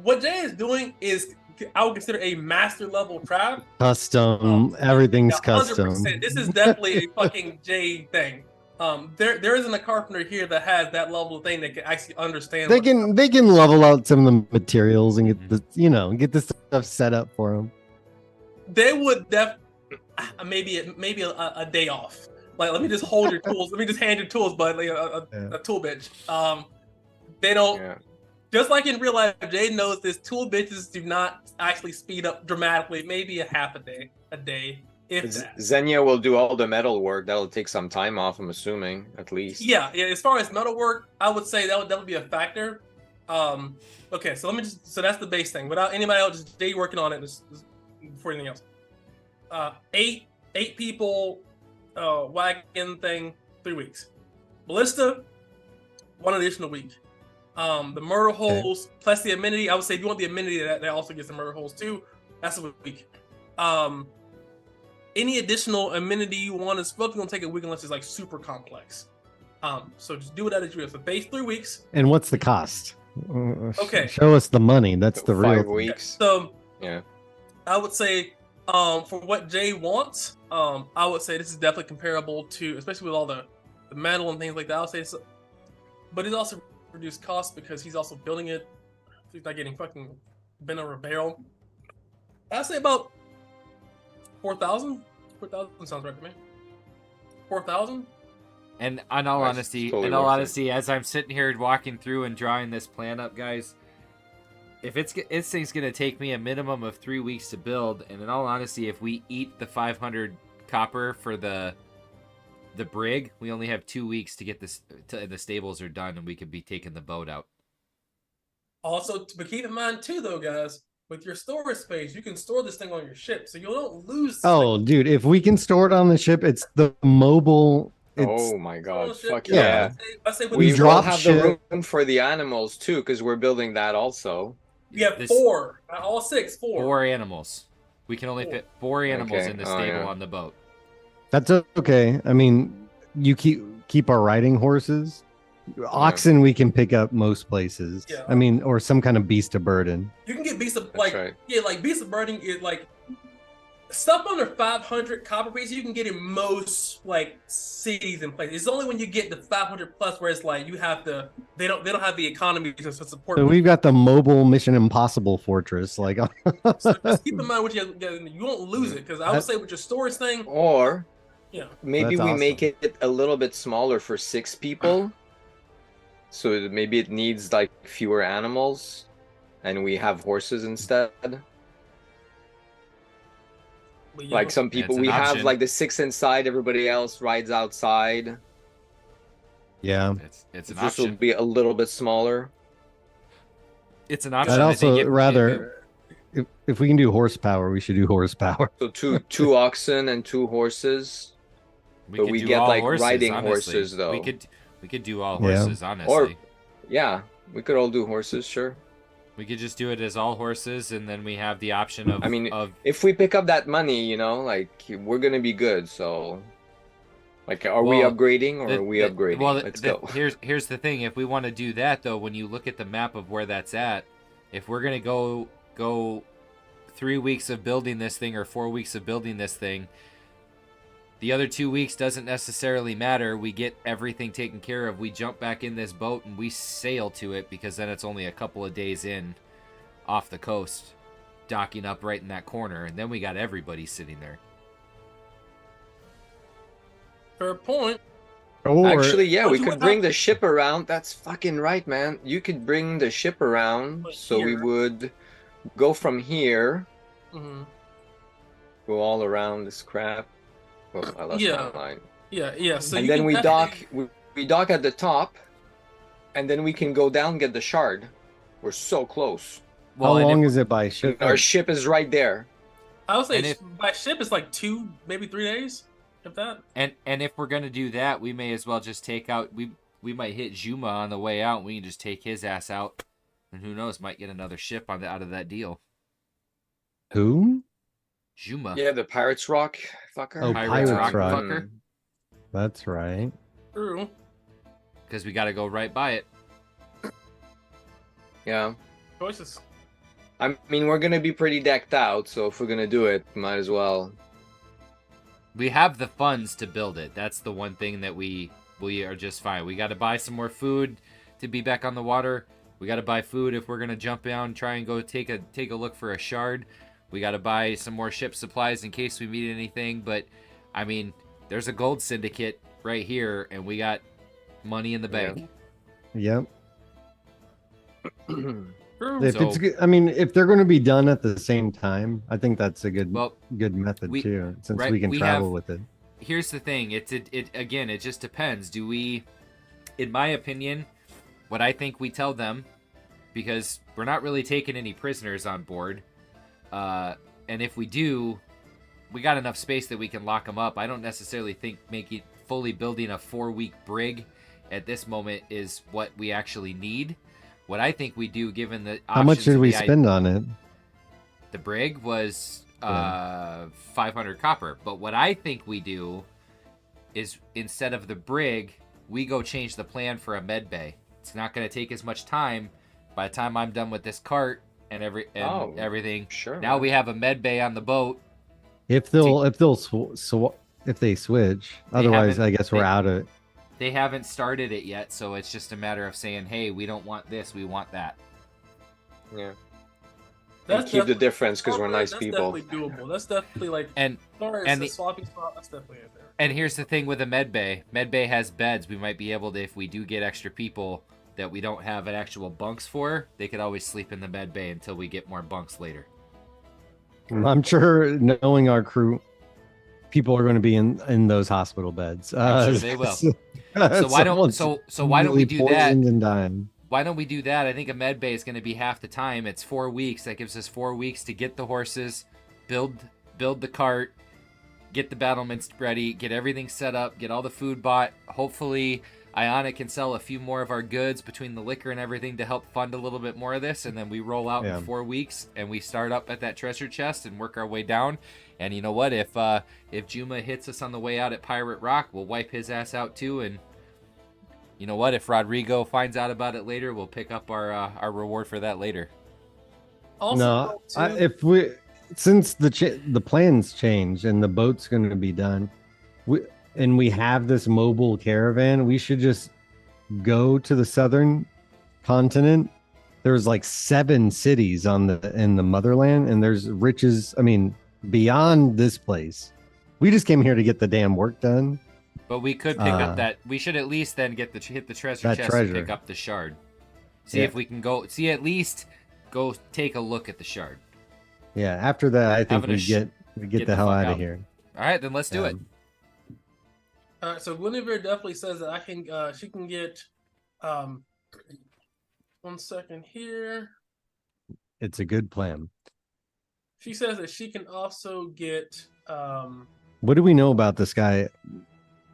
what Jay is doing is I would consider a master level trap. Custom. Everything's 100%. custom. This is definitely a fucking Jay thing. There isn't a carpenter here that has that level of thing that can actually understand. They can level out some of the materials and get get this stuff set up for them. They would maybe a day off. Like, let me just hold your tools. Let me just hand your tools, bud. Like a tool bench. They don't. Yeah. Just like in real life, Jay knows this. Tool benches do not actually speed up dramatically. Maybe a half a day, if that. Xenia will do all the metal work. That'll take some time off, I'm assuming, at least. Yeah. As far as metal work, I would say that would be a factor. Okay, so so that's the base thing. Without anybody else, just Jay working on it just before anything else. Eight people, wagon thing, 3 weeks. Ballista, 1 additional week. The murder holes plus the amenity. I would say if you want the amenity, that also gets the murder holes too. That's a week. Any additional amenity you want is probably gonna take a week unless it's like super complex. So just do it as you have. So base 3 weeks. And what's the cost? Okay. Show us the money. That's the 5 real. weeks. So Yeah. I would say, for what Jay wants, I would say this is definitely comparable to, especially with all the metal and things like that. I would say, so, but it's also reduced cost because he's also building it. He's not getting fucking bent over a barrel. I'd say about 4,000. 4,000 sounds right to me. 4,000. And in all That's honesty, totally worth it. as I'm sitting here walking through and drawing this plan up, guys, if this thing's gonna take me a minimum of 3 weeks to build, and in all honesty, if we eat the 500 copper for the brig, we only have 2 weeks to get this. The stables are done, and we could be taking the boat out. Also, but keep in mind too, though, guys, with your storage space, you can store this thing on your ship, so you don't lose. Oh, dude, if we can store it on the ship, it's the mobile. It's, Oh my god! Fuck Yeah. yeah! I say with We We the- will drop have ship. the room for the animals too, because we're building that also. We have This- 4, not all 6, 4. 4 animals. We can only fit 4 animals Okay. in the Oh, stable yeah. on the boat. That's okay. I mean, you keep our riding horses. Oxen we can pick up most places. Yeah. I mean, or some kind of beast of burden. You can get beast of That's like right. like beast of burning is like stuff under 500 copper pieces. You can get in most like cities and places. It's only when you get the 500 plus where it's like you have to. They don't have the economy to support. So we've got the mobile Mission Impossible fortress. Like, So just keep in mind what you won't lose it because I would say with your storage thing, Or yeah. maybe That's we make awesome. it a little bit smaller for 6 people. So maybe it needs like fewer animals, and we have horses instead. But, Like some people, it's an we have option. like the 6 inside, everybody else rides outside. yeah. It's an This will option. be a little bit smaller. It's an option. I'd I think also if- rather, if we can do horsepower, we should do horsepower. So two oxen and 2 horses. But we do get, all like, horses, riding honestly. horses, though. We could do all Yeah. horses, honestly. Yeah, we could all do horses, sure. We could just do it as all horses, and then we have the option of. I mean, of If we pick up that money, like we're gonna be good. So, like, are we Well, upgrading or are we upgrading? Well, Let's go. Here's the thing. If we want to do that, though, when you look at the map of where that's at, if we're gonna go 3 weeks of building this thing or 4 weeks of building this thing, the other 2 weeks doesn't necessarily matter. We get everything taken care of. We jump back in this boat and we sail to it because then it's only a couple of days in off the coast, docking up right in that corner, and then we got everybody sitting there. fair point. Or Actually, yeah, But we you could would bring not- the ship around. That's fucking right, man. You could bring the ship around, But so we here- would go from here, Mhm. go all around this crap. Oh, I lost Yeah. my line. Yeah. So And you then can we definitely- dock. We dock at the top, and then we can go down and get the shard. We're so close. how and long if- is it by ship? Our ship is right there. I would say and if- by ship it's like 2, maybe 3 days, if that. And if we're gonna do that, we may as well just take out. We might hit Juma on the way out. And we can just take his ass out, and who knows, might get another ship out of that deal. Who? Juma. Yeah, the Pirates Rock fucker. Oh, Pirates Rock fucker. That's right. True. Because we got to go right by it. Yeah. Choices. I mean, we're gonna be pretty decked out, so if we're gonna do it, might as well. We have the funds to build it. That's the one thing that we are just fine. We got to buy some more food to be back on the water. We got to buy food if we're gonna jump down and try and go take a look for a shard. We got to buy some more ship supplies in case we meet anything. But I mean, there's a gold syndicate right here, and we got money in the bank. Yep. True. If So- it's good, I mean, if they're going to be done at the same time, I think that's a good Well, method we- too, since right, we can we travel have- with it. Here's the thing. It again. It just depends. Do we? In my opinion, what I think we tell them, because we're not really taking any prisoners on board, and if we do, we got enough space that we can lock them up. I don't necessarily think fully building a 4-week brig at this moment is what we actually need. What I think we do, given the How much options did of we the spend on it? The brig was 500 copper. But what I think we do is instead of the brig, we go change the plan for a med bay. It's not going to take as much time. By the time I'm done with this cart and everything, Sure. now man. we have a med bay on the boat. If they switch, otherwise I guess we're out of it. They haven't started it yet, so it's just a matter of saying, "Hey, we don't want this, we want that." Yeah. That's And keep the definitely- difference because we're nice that's people. definitely doable. That's definitely like And as far as and the the- swappy swap. That's definitely in there. And here's the thing with a med bay. Med bay has beds. We might be able to, if we do get extra people that we don't have an actual bunks for, they could always sleep in the med bay until we get more bunks later. I'm sure, knowing our crew, people are going to be in those hospital beds. I'm sure they will. So why don't we do that? And dying. Why don't we do that? I think a med bay is going to be half the time. It's 4 weeks. That gives us 4 weeks to get the horses, build the cart, get the battlements ready, get everything set up, get all the food bought. Hopefully, Ionic can sell a few more of our goods between the liquor and everything to help fund a little bit more of this, and then we roll out in 4 weeks and we start up at that treasure chest and work our way down. And you know what? If Juma hits us on the way out at Pirate Rock, we'll wipe his ass out too. And you know what? If Rodrigo finds out about it later, we'll pick up our reward for that later. Also, Since the plans change and the boat's going to be done, we have this mobile caravan, we should just go to the southern continent. There's like 7 cities in the motherland, and there's riches. I mean, beyond this place. We just came here to get the damn work done. But we could pick up that. We should at least then hit the treasure chest and pick up the shard. See if we can go. See, at least go take a look at the shard. Yeah. After that, I think we get the hell out of here. All right, then let's do it. All right, so Guinevere definitely says that she can get, 1 second here. It's a good plan. She says that she can also get, What do we know about this guy,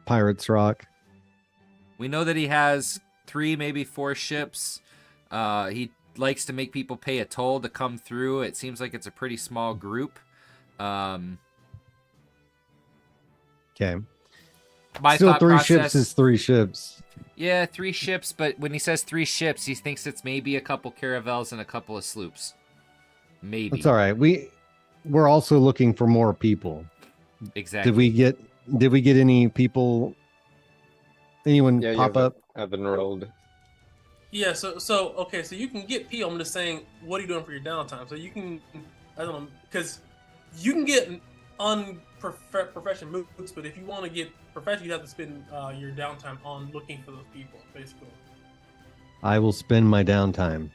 Pirates Rock? We know that he has 3, maybe 4 ships. He likes to make people pay a toll to come through. It seems like it's a pretty small group. Okay. My Still, thought 3 process, ships is 3 ships. Yeah, 3 ships, but when he says 3 ships, he thinks it's maybe a couple caravels and a couple of sloops. Maybe. That's all right. We're also looking for more people. Exactly. Did we get any people? Anyone pop up? I've enrolled. yeah, so okay, so you can get P. I'm just saying, what are you doing for your downtime? So you can, I don't know, because you can get unprofessional moves, but if you want to get professional, you have to spend your downtime on looking for those people, basically. I will spend my downtime.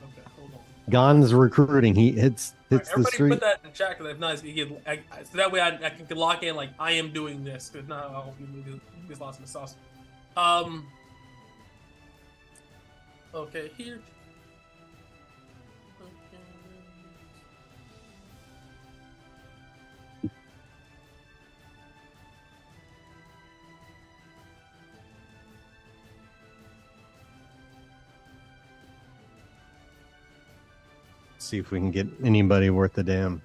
Okay, hold on. Gon's recruiting. He hits the Everybody street. put that in chat because if not, so that way I can lock in like I am doing this because now I'll get lost in the sauce. Okay, here. Okay. See if we can get anybody worth a damn.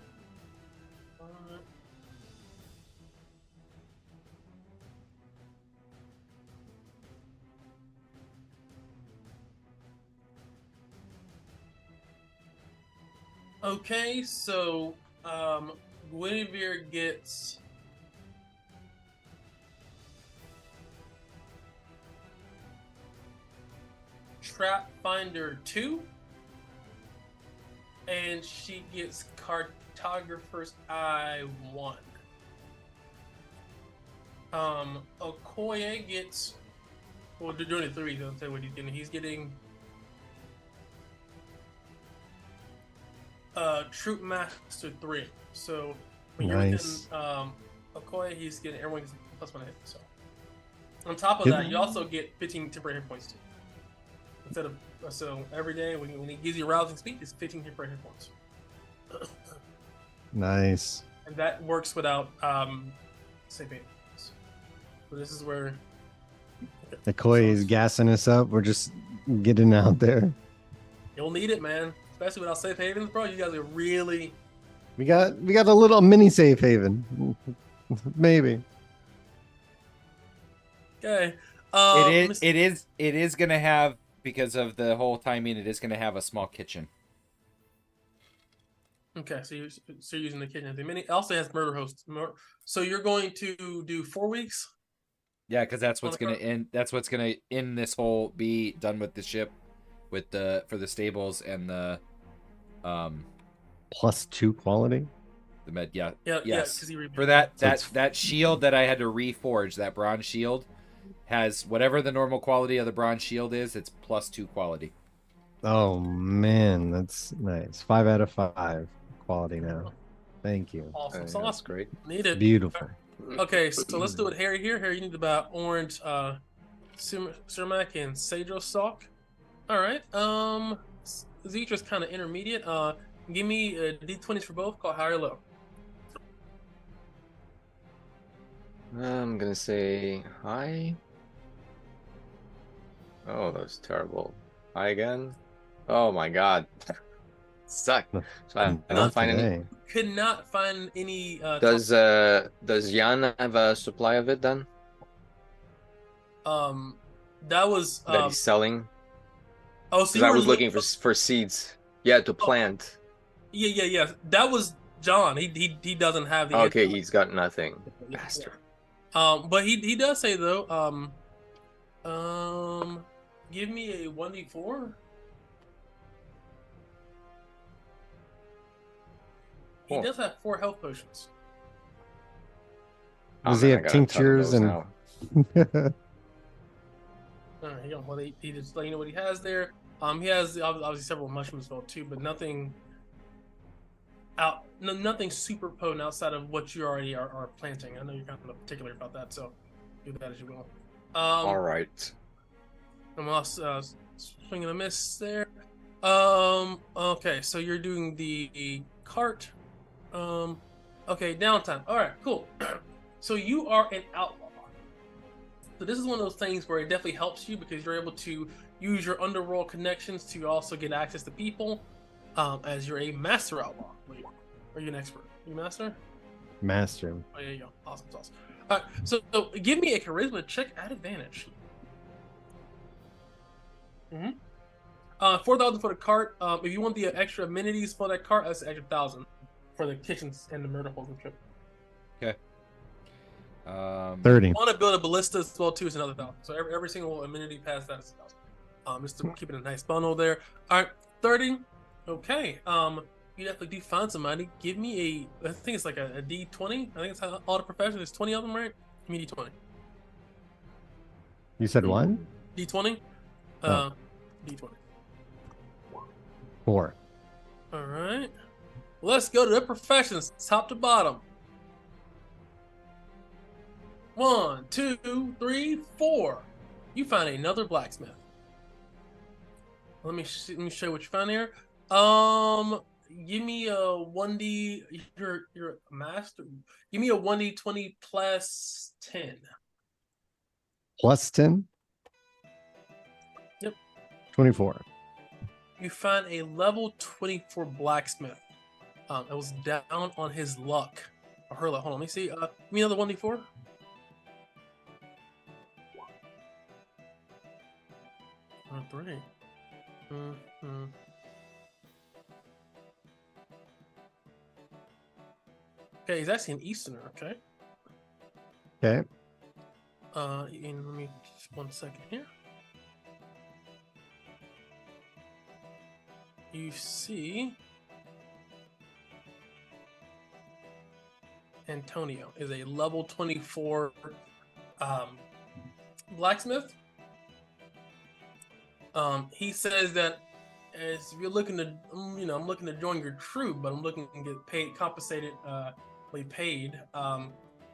Okay, so Guinevere gets Trap Finder 2, and she gets Cartographer's Eye 1. Okoye gets, well, they're doing it 3, so I'll tell you what he's getting. He's getting Troop Master 3. So when you're Nice. within Okoye, he's getting, everyone gets +1 hit. So on top of that, you also get 15 temporary hit points too. Instead of, so every day when he gives you rousing speed, it's 15 temporary hit points. Nice. And that works without saving. So this is where The koi is gassing us up. We're just getting out there. You'll need it, man. Especially without safe havens, bro. You guys are really. We got a little mini safe haven. Maybe. Okay. It is gonna have, because of the whole timing, it is gonna have a small kitchen. Okay, so you're using the kitchen. The mini also has murder hosts. So you're going to do 4 weeks. Yeah, because that's what's gonna end. That's what's gonna end this whole, be done with the ship, with for the stables and the +2 quality. the med. Yeah. Yeah. Yes. Yeah, For that So that shield that I had to reforge, that bronze shield, has whatever the normal quality of the bronze shield is. It's +2 quality. Oh man, that's nice. 5 out of 5 quality now. Thank you. Awesome. That's Sauce. great. Need it. Beautiful. Okay, so let's do it. Harry here. Harry, you need about orange sumac and cedro stalk. All right. Zitra's kind of intermediate. Give me D20s for both. Call high or low. I'm gonna say hi. Oh, that was terrible. Hi again. Oh my god. Suck. So I Not don't find any. today. Could not find any. Does Jan have a supply of it then? That was. That he's selling? Oh, so Because you I were was looking for seeds. Yeah, to plant. Yeah. That was John. He doesn't have the. Okay, he's got nothing. Yeah. Bastard. But he does say though. Give me a 1d4. He Cool. does have 4 health potions. Does Oh, he man, have I got a ton of tinctures those and now. All right, well, he just let you know what he has there. He has obviously several mushrooms as well too, but nothing nothing super potent outside of what you already are planting. I know you're kind of particular about that, so do that as you will. All right. I'm also swinging a miss there. Okay, so you're doing the cart. Okay, downtime. All right, cool. So you are an outlaw. So this is one of those things where it definitely helps you because you're able to use your underworld connections to also get access to people. As you're a master outlaw. Wait, are you an expert? You master? master? Oh, yeah, you go. Awesome. All right, so give me a charisma check at advantage. 4,000 for the cart. If you want the extra amenities for that cart, that's an extra 1,000 for the kitchens and the murder holes and trip. Okay. 30. Want to build a ballista as well too? Is another 1,000. So every single amenity past that is 1,000. Just to keep it a nice bundle there. All right, 30. Okay. You definitely do find somebody. Give me I think it's like a D20. I think it's how all the professions. There's 20 of them, right? Give me D20. You said what? D20. Oh. D20. 4. All right. Let's go to the professions, top to bottom. 1, 2, 3, 4. You find another blacksmith. Let me show you what you found here. Give me a 1d. You're a master. Give me a 1d20 plus 10. Plus 10? Yep. 24. You find a level 24 blacksmith. It was down on his luck. Or her luck. Hold on, let me see. Give me another 1d4. Oh, 3. Okay, he's actually an Easterner. Okay. Okay. And let me just 1 second here. You see, Antonio is a level 24 blacksmith. He says that as you're looking to, I'm looking to join your troop, but I'm looking to get compensated, paid.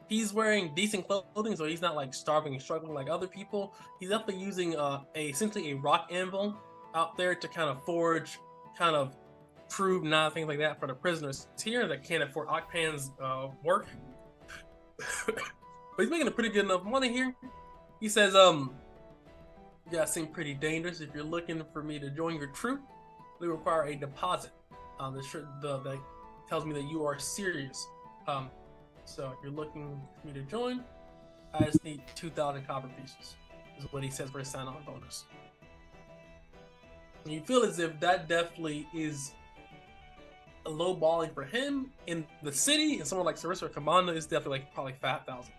He's wearing decent clothing, so he's not like starving and struggling like other people. He's definitely using essentially a rock anvil out there to kind of forge, kind of prove things like that for the prisoners here that can't afford Octan's work. But he's making a pretty good enough money here. He says, You guys seem pretty dangerous. If you're looking for me to join your troop, we require a deposit. That tells me that you are serious. So if you're looking for me to join, I just need 2,000 copper pieces. Is what he says for a sign-on bonus. And you feel as if that definitely is a low balling for him in the city, and someone like Sarissa or Commander is definitely like probably 5,000.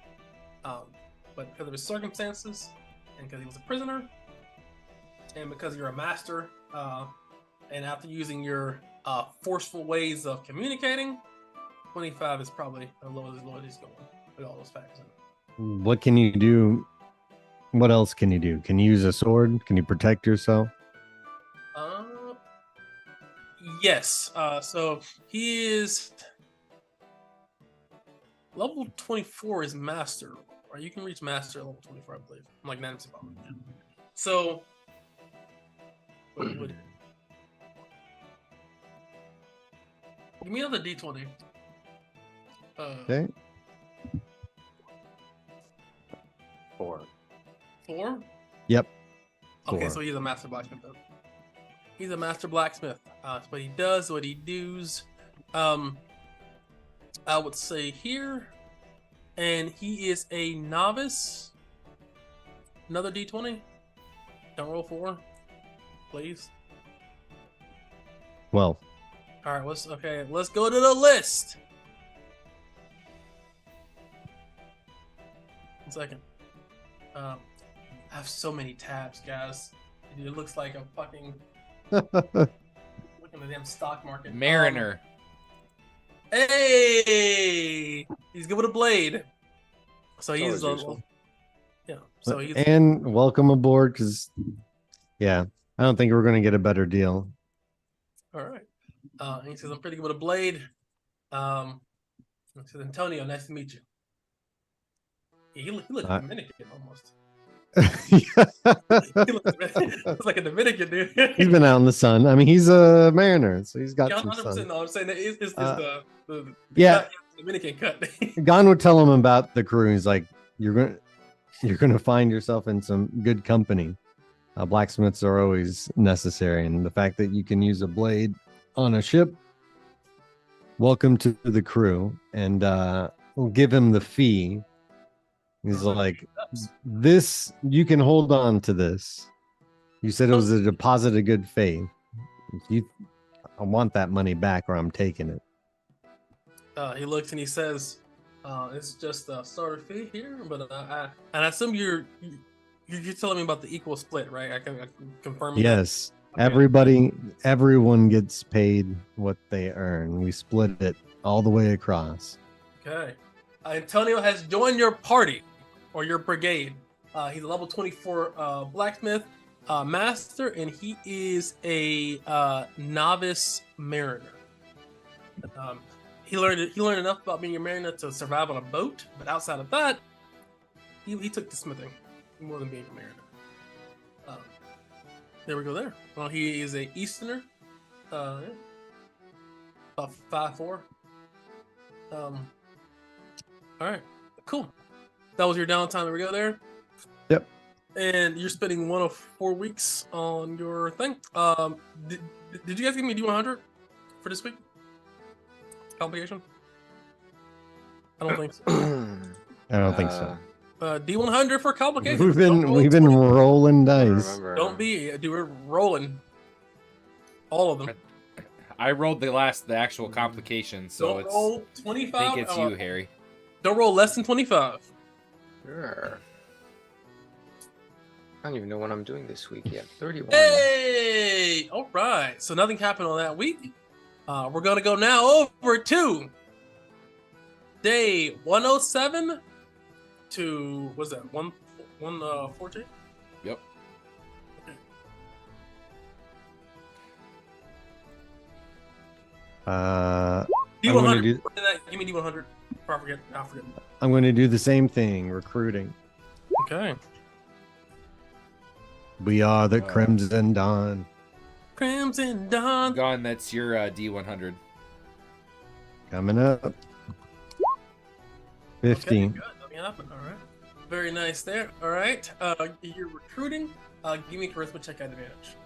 But because of his circumstances, and because he was a prisoner, and because you're a master, and after using your forceful ways of communicating, 25 is probably the lowest he's going with all those factors in it. What can you do? What else can you do? Can you use a sword? Can you protect yourself? Yes. So he is level 24 is master, or you can reach master at level 24, I believe. I'm like 90% positive. So give me another D20. Okay. 4. 4? Yep. Okay, 4. so he's a master blacksmith then. He's a master blacksmith. That's what he does, what he does. I would say here. And he is a novice. Another D20. Don't roll 4, please. Well, All right, let's go to the list. 1 second. I have so many tabs, guys. It looks like I'm fucking looking at the damn stock market. Mariner. Hey, he's good with a blade. So It's he's always useful. yeah. So he's and welcome aboard, because yeah, I don't think we're going to get a better deal. all right. He says I'm pretty good with a blade. He says Antonio, nice to meet you. He looks Dominican almost. He looks like a Dominican dude. He's been out in the sun. I mean, he's a mariner, so he's got Yeah, some 100%. sun. No, I'm saying that it's the Yeah. cut, Dominican cut. Gon would tell him about the crew. He's like, you're gonna find yourself in some good company. Blacksmiths are always necessary, and the fact that you can use a blade on a ship, welcome to the crew. And we'll give him the fee. He's like, this, you can hold on to this. You said it was a deposit of good faith. I want that money back, or I'm taking it. He looks and he says, "It's just a starter fee here, but I assume you're telling me about the equal split, right? I can confirm. Yes, Okay. everyone gets paid what they earn. We split it all the way across. Okay. Antonio has joined your party or your brigade. He's a level 24 blacksmith master, and he is a novice mariner. He learned enough about being a mariner to survive on a boat, but outside of that, he took to smithing more than being a mariner. There we go. There. Well, he is a Easterner, yeah. About 5'4". All right, cool. That was your downtime. There we go. There. Yep. And you're spending 1 of 4 weeks on your thing. Did you guys give me D100 for this week? Complication? I don't think so. I don't think so. D100 for complication. We've been rolling dice. Don't be, dude. We're rolling all of them. I rolled the actual complication, so Don't roll 25. I think it's you, Harry. Don't roll less than 25. Sure. I don't even know what I'm doing this week yet. 31. Hey! All right. So nothing happened on that week. We're going to go now over to day 107 to, what's that, 114? Yep. D100. Give me D100. I forget. I'm going to do the same thing, recruiting. Okay. We are the Crimson Dawn. Crimson Dawn. Gone, that's your D100. Coming up. 15. Okay, good. Nothing happened. All right. Very nice there. All right. You're recruiting. Give me a charisma check at advantage.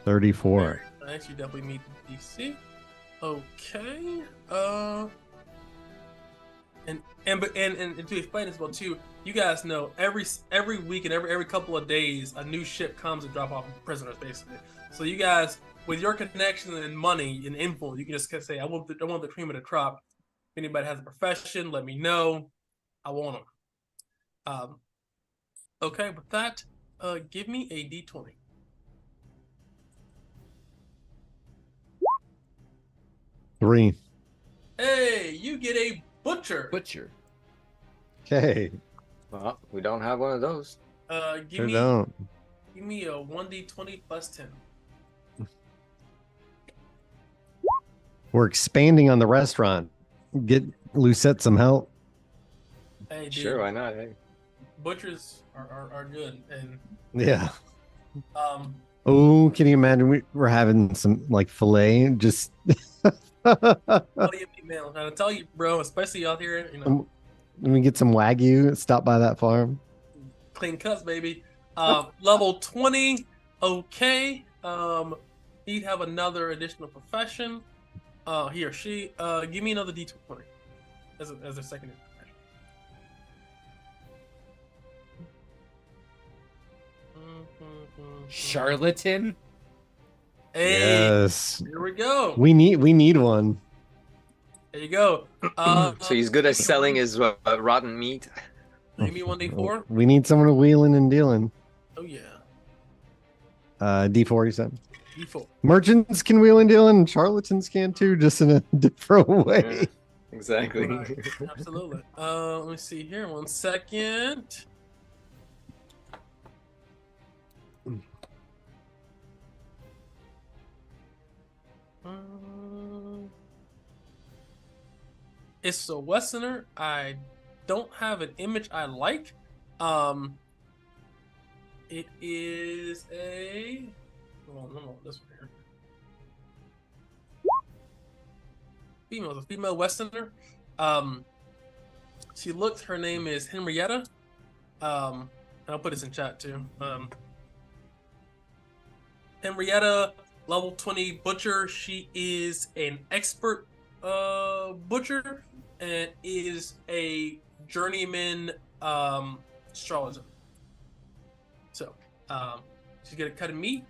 34. Very nice. You definitely meet the DC. Okay. And to explain this well too, you guys know every week and every couple of days a new ship comes and drop off prisoners basically. So you guys, with your connection and money and influence, you can just say, I want the cream of the crop. If anybody has a profession, let me know. I want them. Okay, with that, give me a D20. Three. Hey, you get a butcher. Butcher. Okay. Well, we don't have one of those. Give me Don't. give me a 1D20 plus 10. We're expanding on the restaurant. Get Lucette some help. Hey, dude, Sure, why not? Hey. butchers are good, and Yeah. um, Oh, can you imagine we're having some like filet? Just. what do you mean, man? I'm trying to tell you, bro, especially out here, Let me get some Wagyu. Stop by that farm. clean cuts, baby. Level 20, okay. He'd have another additional profession. He or she. Give me another D20 as a second profession. Charlatan. Hey, Yes. here we go. We need one. There you go. So he's good at selling his rotten meat. Give me 1D4. We need someone to wheeling and dealing. Oh yeah, D4, you said. D4. Merchants can wheel and deal, and charlatans can too, just in a different way. Yeah, exactly. Right, absolutely. Let me see here. 1 second. It's a Westerner. I don't have an image I like. It is a. Hold on, this one here. Female, a female Westerner. She looks. Her name is Henrietta. And I'll put this in chat too. Henrietta, level 20 butcher. She is an expert butcher and is a journeyman charlatan. So she's good at cutting meat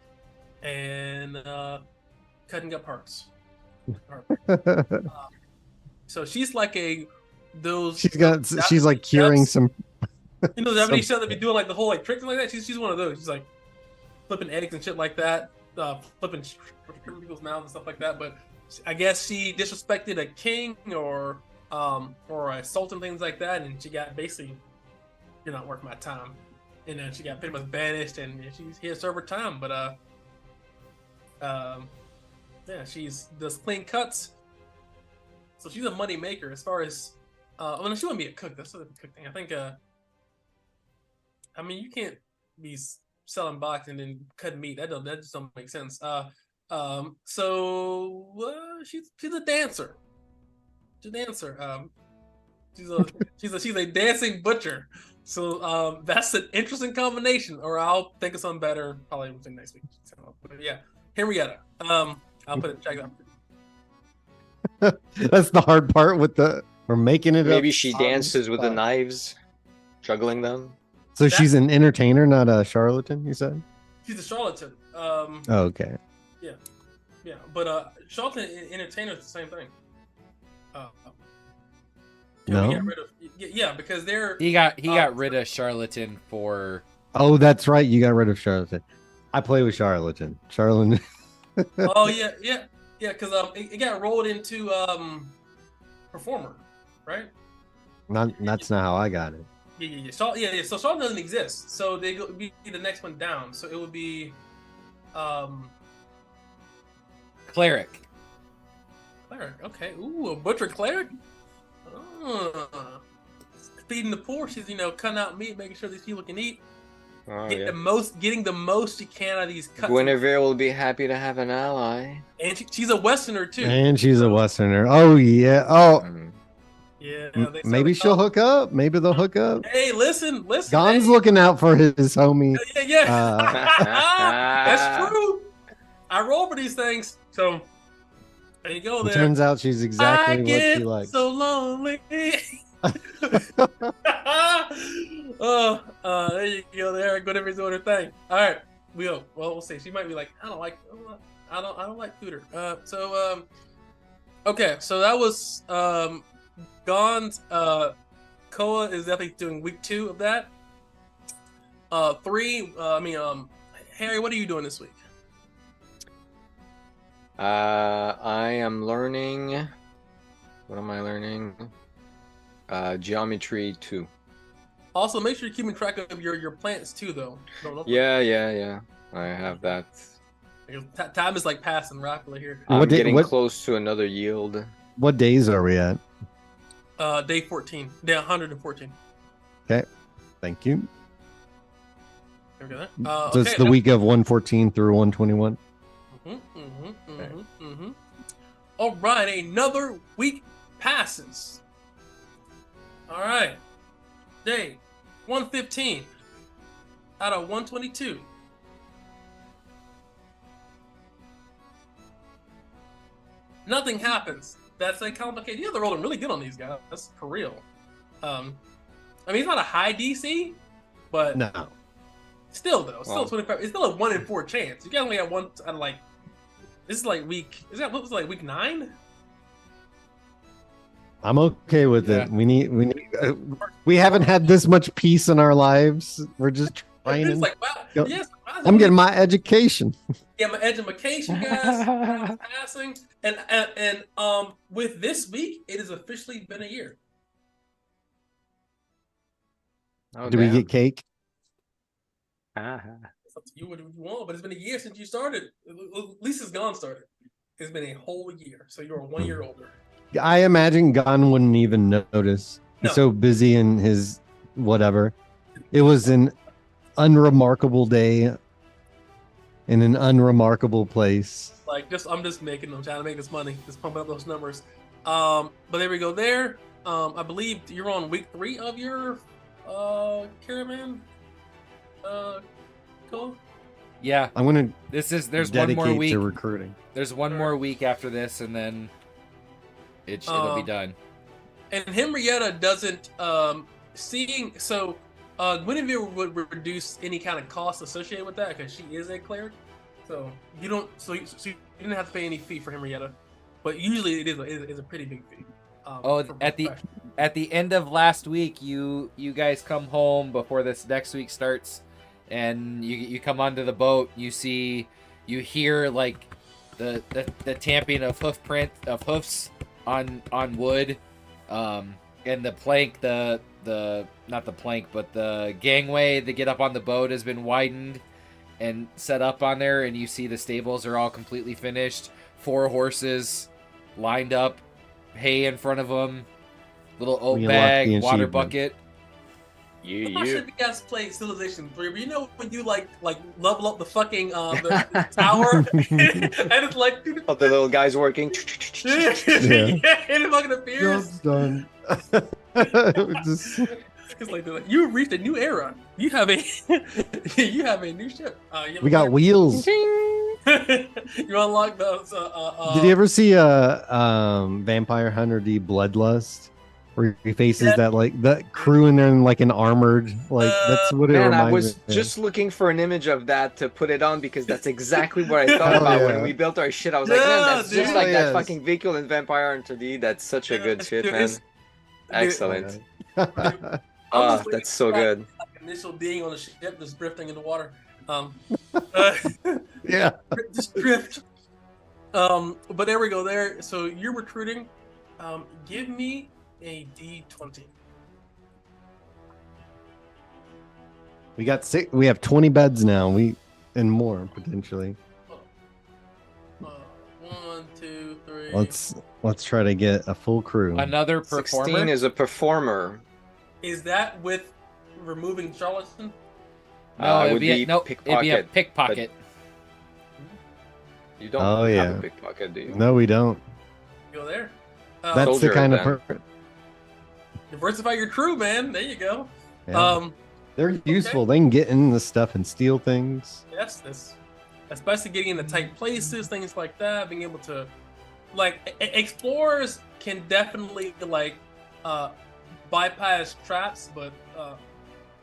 and cutting up hearts. So she's like those. She's like curing some. You know, the Japanese show that be doing like the whole like tricks and like that. She's one of those. She's like flipping eggs and shit like that, flipping people's mouths and stuff like that. But I guess she disrespected a king or a sultan, things like that, and she got basically, you're not worth my time, and then she got pretty much banished, and she's here to serve her time. But yeah, she's does clean cuts, so she's a money maker as far as. Well, she wouldn't be a cook. That's not a cook thing. I think. I mean, you can't be selling box and then cutting meat. That just don't make sense. So she's a dancer. She's a dancer. She's a dancing butcher. So that's an interesting combination. Or I'll think of something better probably within next week. So, but yeah, Henrietta. I'll put it. Check it out. That's the hard part with we're making it. Maybe up she on dances with the spot. knives, juggling them. So she's an entertainer, not a charlatan. You said. She's a charlatan. Oh, okay. Yeah, but charlatan and entertainer is the same thing. No? We got rid of, yeah, because they're He got rid of charlatan for. Oh, that's right. You got rid of charlatan. I play with charlatan. Charlatan. oh yeah, because it got rolled into performer, right? That's not how I got it. Yeah. So charlatan doesn't exist. So they go be the next one down. So it would be Cleric. cleric. Okay. Ooh, a butcher cleric. Feeding the poor. She's cutting out meat, making sure these people can eat. Oh, Getting yeah. the most she can out of these cuts. Guinevere will be happy to have an ally. And she's a Westerner too. And she's a Westerner. Oh yeah. Oh, Mm. Yeah, Maybe she'll hook up. Maybe they'll hook up. Hey, listen. Gon's hey. looking out for his homie. Yeah. That's true. I roll for these things. So there you go. It There. turns out she's exactly I what get she likes. so lonely. There you go. There, whatever's doing her thing. All right, we'll see. She might be like, I don't like Cooter. Okay, so that was Gon's. Koa is definitely doing week 2 of that. 3. Harry, what are you doing this week? I am learning. What am I learning? Geometry 2. Also, make sure you're keeping track of your plants too, though. Yeah. I have that. Time is like passing rapidly here. I'm getting close to another yield. What days are we at? Day 14. Day 114. Okay. Thank you. There we go. So it's the week of 114 through 121. All right, another week passes. All right, day 115 out of 122. Nothing happens. That's like complicated. You have to roll really good on these guys. That's for real. He's not a high DC, but no. Still 25. It's still a 1 in 4 chance. You guys only have one out of like. This is like week. Is that what was it, like week 9? I'm okay with it. We haven't had this much peace in our lives. We're just trying. It's like, wow. Yes, I'm getting my education. Yeah, my education, guys. Passing, and with this week, it has officially been a year. Oh, Do we get cake? It's up to you what you want, but it's been a year since you started. At least it's Gone started. It's been a whole year, so you're 1 year older. I imagine Gon wouldn't even notice. He's so busy in his whatever. It was an unremarkable day in an unremarkable place. Like I'm just making them, trying to make this money, just pumping up those numbers. But there we go. There, I believe you're on week 3 of your caravan. Cool. Yeah, I'm gonna. There's one more week to recruiting. There's one more week after this, and then it'll be done. And Henrietta doesn't seeing so. Guinevere would reduce any kind of cost associated with that because she is a cleric. So you don't. So you didn't have to pay any fee for Henrietta, but usually it is a pretty big fee. At the end of last week, you guys come home before this next week starts, and you come onto the boat. You hear like the tamping of hoofs on wood, and the plank not the plank but the gangway to get up on the boat has been widened and set up on there, and you see the stables are all completely finished. 4 horses lined up, hay in front of them, little oat bag, water bucket. I'm not sure if you guys played Civilization 3, but you know when you like level up the fucking the tower, and it's like the little guys working. Yeah, and it fucking appears. Job's done. It's like you reached a new era. You have a new ship. We got wheels. You unlock those. Did you ever see Vampire Hunter D Bloodlust? Where he faces that crew and then like an armored that's what it reminds me. I was just looking for an image of that to put it on because that's exactly what I thought about when we built our shit. I was like, man, that's just like that fucking vehicle in Vampire Hunter D. That's such a good shit, man. Excellent. That's so good. Initial being on the ship, just drifting in the water. Yeah. Just drift. But there we go. There. So you're recruiting. Give me a D20. We got 6. We have 20 beds now. And more potentially. 1, 2, 3. Let's try to get a full crew. Another performer. 16 is a performer. Is that with removing charlatan? No, it'd be a pickpocket. You don't have a pickpocket, do you? No, we don't. Go there. That's the kind of Diversify your crew, man. There you go. Yeah. They're useful. They can get in the stuff and steal things. Yes, this, especially getting into tight places, things like that. Being able to, like, explorers can definitely like bypass traps, but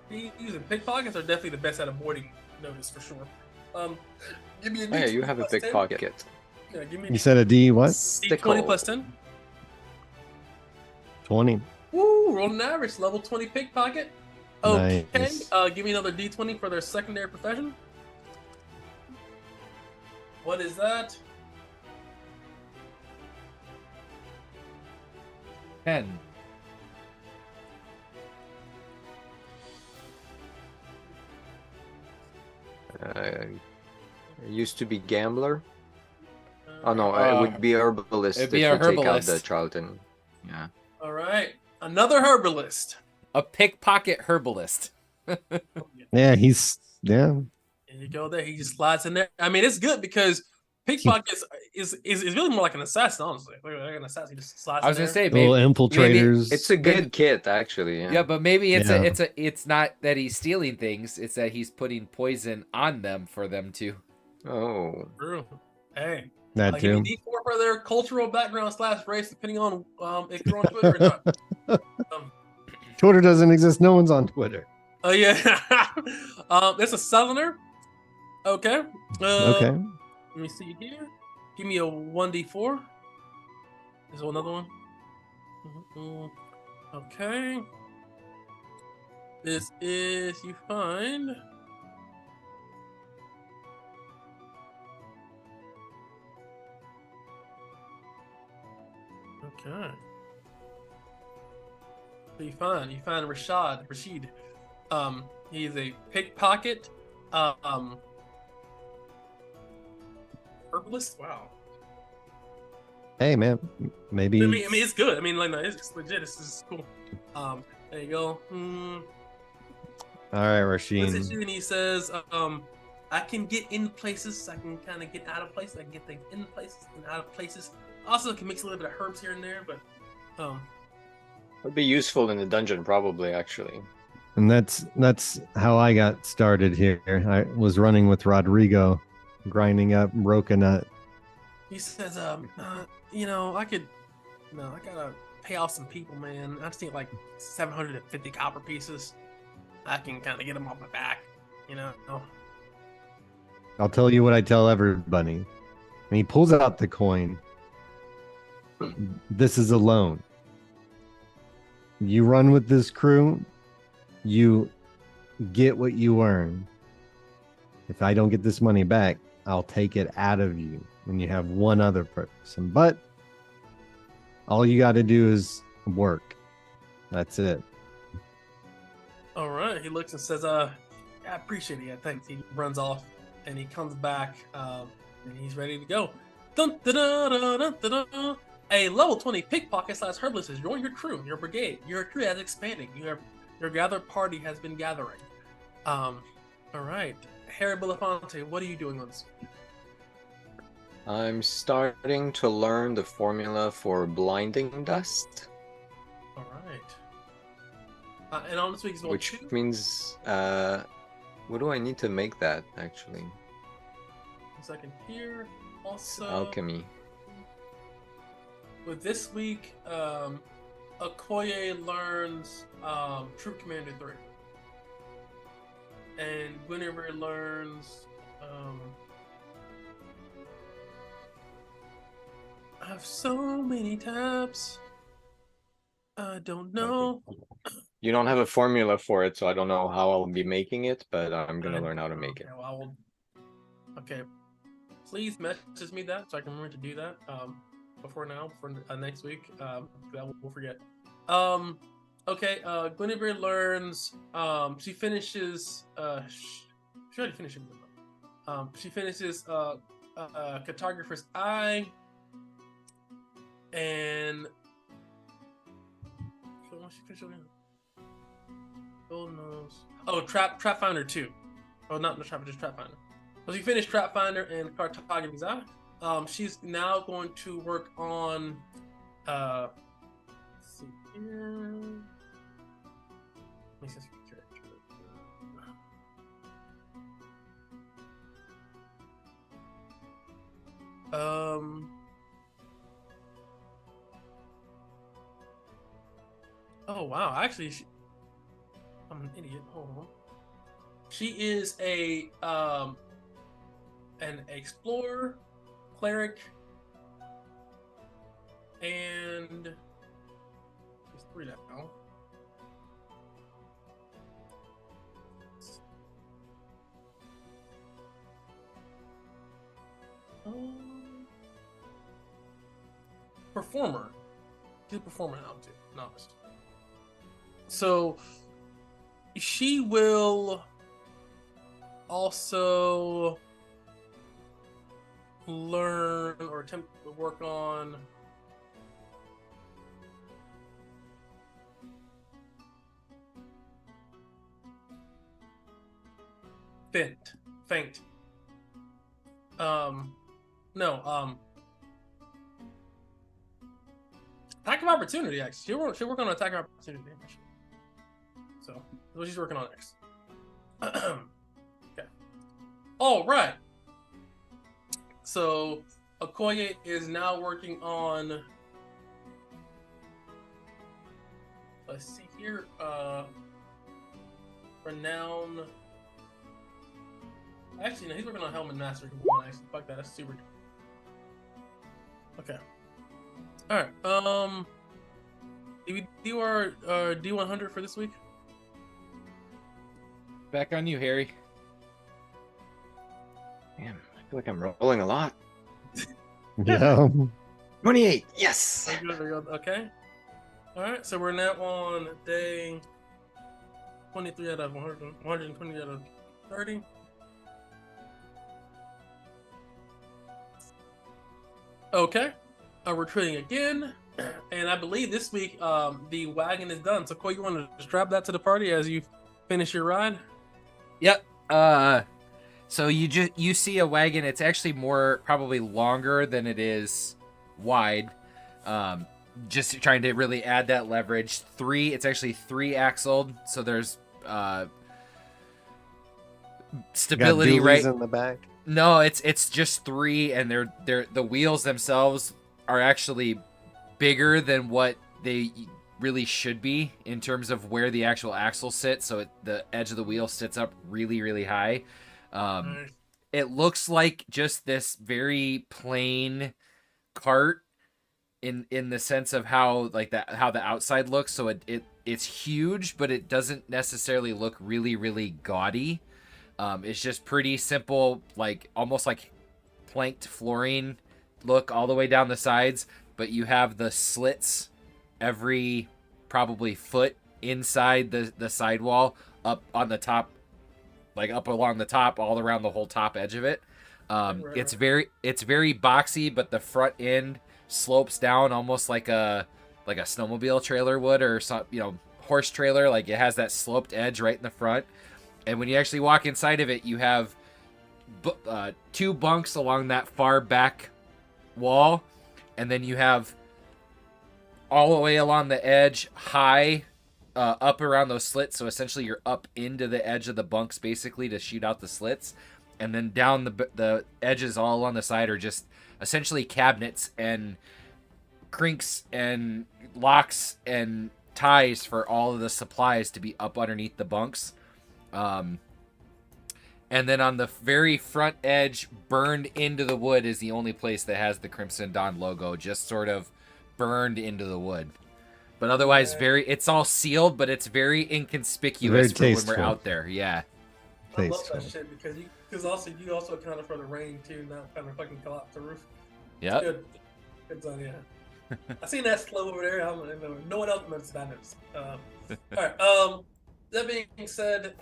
using pickpockets are definitely the best at avoiding notice for sure. Give me a Oh, yeah, you have a pickpocket. Yeah, give me You said a D what? D20 plus 10. 20. Woo, roll an average, level 20 pickpocket. Okay, Nice. give me another D20 for their secondary profession. What is that? 10. Used to be gambler. Oh no, it would be herbalist it'd if be you a take out the herbalist. Charlton. Yeah. All right, another herbalist. A pickpocket herbalist. Yeah, he's There you go. There, he just slides in there. I mean, it's good because pickpockets is really more like an assassin, honestly. Like an assassin, he just slides. I was in gonna there. say maybe little infiltrators. It's a good kit, actually. yeah, but maybe Yeah. it's not that he's stealing things, it's that he's putting poison on them for them to. Oh. True. Hey, that give too. me D4 for their cultural background / race, depending on if you're on Twitter or not. Twitter doesn't exist. No one's on Twitter. Oh yeah, it's a southerner. Okay. Okay. Let me see here. Give me a 1d4. Is there another one? Okay. This is you find. Okay. So you find Rashid. He's a pickpocket. Herbalist. Wow. Hey, man. Maybe. I mean, it's good. I mean, like, no, it's legit. This is cool. There you go. All right, Looks at Rasheen. you and he says, I can get in places. I can kind of get out of places. I can get things in places and out of places. Also, can mix a little bit of herbs here and there, but Would be useful in the dungeon, probably, actually. And that's how I got started here. I was running with Rodrigo, grinding up Rocanut. he says, you know, I gotta pay off some people, man. I just need like 750 copper pieces. I can kind of get them off my back, you know. I'll tell you what I tell everybody. And he pulls out the coin. This is a loan. You run with this crew, you get what you earn. If I don't get this money back, I'll take it out of you when you have one other person. But all you got to do is work. That's it. All right. He looks and says, I appreciate it. Yeah, thanks. He runs off and he comes back and he's ready to go. Dun, da, da, da, da, da, da. A level 20 pickpocket / herbalist has joined your crew, your brigade. Your crew has expanded. Your gathered party has been gathering. All right. Harry Belafonte, what are you doing on this? I'm starting to learn the formula for blinding dust, All right. And on this week's level which 2. means, what do I need to make that, actually? 1 second here. Also, Alchemy. with this week, Okoye learns Troop Commander 3. And Guinevere learns I have so many tabs. I don't know. You don't have a formula for it, so I don't know how I'll be making it, but I'm gonna learn how to make it. Okay, well, I will... Okay. Please message me that so I can remember to do that before next week. We'll forget. Okay, Guinevere learns, she finishes, she already finished it. She finishes Cartographer's Eye, and she finished it. Gold Nose. Oh, Trap Finder 2. Oh, not Trap, just Trap Finder. So she finished Trap Finder and Cartographer's Eye. She's now going to work on, let's see here. Let me see your character. Oh wow! Actually, I'm an idiot. Hold on. She is an explorer, cleric, and there's 3 now. Performer. She's a performer now too. Novice. So she will also learn or attempt to work on faint. No, attack of opportunity, actually. She'll work on an attack of opportunity. So, that's what she's working on next. Okay. All right. So, Okoye is now working on. Let's see here. Renown. Actually, no, he's working on Helmet Mastery. Actually, fuck that. That's super. Okay. All right. Did we do our D100 for this week? Back on you, Harry. Damn, I feel like I'm rolling a lot. Yeah. 28. Yes. Okay. All right. So we're now on day 23 out of 100, 120 out of 30. Okay. We're trading again. And I believe this week the wagon is done. So, Coy, you want to strap that to the party as you finish your ride? Yep. So you see a wagon. It's actually probably longer than it is wide. Just trying to really add that leverage. It's actually 3-axled. So there's stability, got right? in the back. No, it's just 3, and they're the wheels themselves are actually bigger than what they really should be in terms of where the actual axle sits. So the edge of the wheel sits up really, really high. Nice. It looks like just this very plain cart in the sense of how the outside looks. So it's huge, but it doesn't necessarily look really, really gaudy. It's just pretty simple, like almost like planked flooring look all the way down the sides, but you have the slits every probably foot inside the sidewall up on the top, like up along the top, all around the whole top edge of it. It's very boxy, but the front end slopes down almost like a snowmobile trailer would, or some, horse trailer. Like it has that sloped edge right in the front. And when you actually walk inside of it, you have 2 bunks along that far back wall, and then you have all the way along the edge, high, up around those slits. So essentially, you're up into the edge of the bunks, basically, to shoot out the slits, and then down the edges all along the side are just essentially cabinets and crinks and locks and ties for all of the supplies to be up underneath the bunks. And then on the very front edge, burned into the wood, is the only place that has the Crimson Dawn logo, just sort of burned into the wood. But otherwise, it's all sealed, but it's very inconspicuous Very for when we're out there. Yeah. I love that shit because you also accounted for the rain too, not kind of fucking collapse the roof. Yeah. Good on, yeah. I seen that slow over there. No one else noticed that. All right. That being said,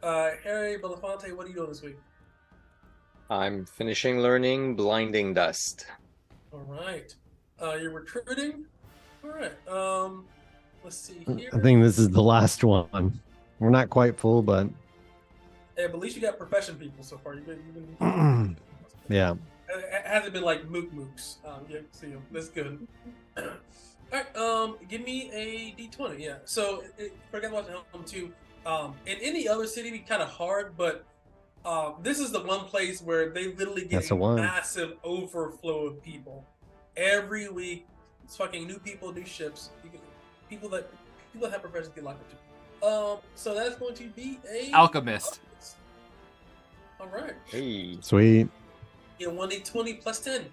Harry Belafonte, what are you doing this week? I'm finishing learning Blinding Dust. All right. You're recruiting. All right. Let's see here. I think this is the last one. We're not quite full, but Hey, but at least you got profession people so far. You've been yeah. It hasn't been like mooks. Yeah, see, that's good. All right. Give me a D20. Yeah. So forget about the helm too. In any other city, it'd be kind of hard, but this is the one place where they literally get That's a a one. massive overflow of people every week. It's fucking new people, new ships. People that have professions get locked into. So that's going to be a Alchemist. All right. Hey. Sweet. You 1d20 plus 10.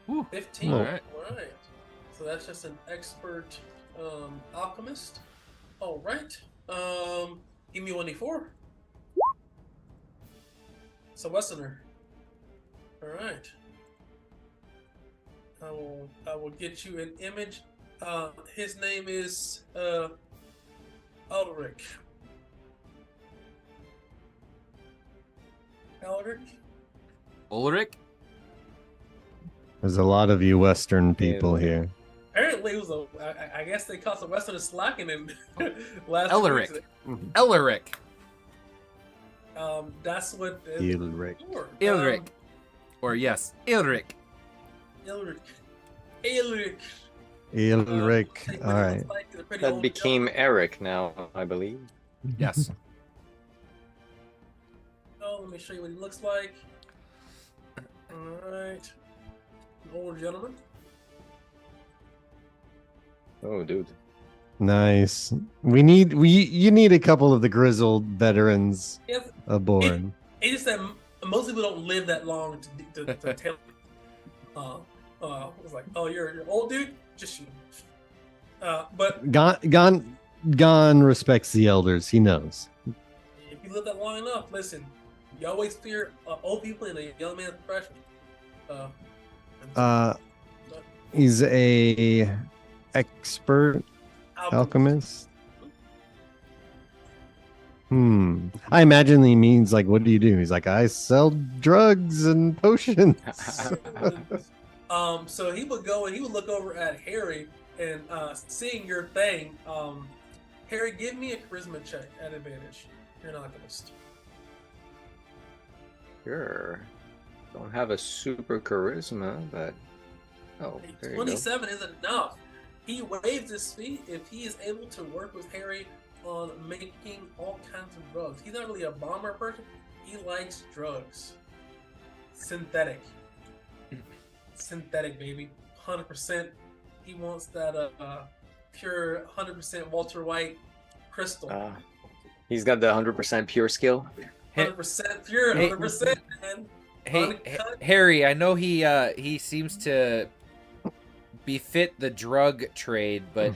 Whew. 15. All right. All right. So that's just an expert alchemist. All right. Give me 1d4. It's a Westerner. All right. I will get you an image. His name is Ulrich. Ulrich? There's a lot of you Western people here. Apparently, it was I guess they caught the Westerner slacking in last Elric. week. Elric. That's what. Ulrich. Ilric. Or yes, Ilric. Ulrich. Ulrich. Ulrich. All right. That became Eric now, I believe. Yes. Oh, let me show you what he looks like. All right. An older gentleman. Oh, dude. Nice. You need a couple of the grizzled veterans Yes. aboard. It's just that most people don't live that long to tell. It's like, oh, you're old, dude. Just shoot him. But Gon respects the elders. He knows. if you live that long enough, listen, you always fear old people in a young man's profession. He's a expert alchemist. I imagine he means like, what do you do? He's like, I sell drugs and potions. So he would go and he would look over at Harry and seeing your thing. Harry, give me a charisma check at advantage. You're an alchemist. Sure. Don't have a super charisma, but oh, there you go. 27 is enough. He waives his fee if he is able to work with Harry on making all kinds of drugs. He's not really a bomber person. He likes drugs. Synthetic, baby. 100%. He wants that pure 100% Walter White crystal. He's got the 100% pure skill. 100% pure, 100%. Man. Hey, Harry, I know he seems to befit the drug trade, but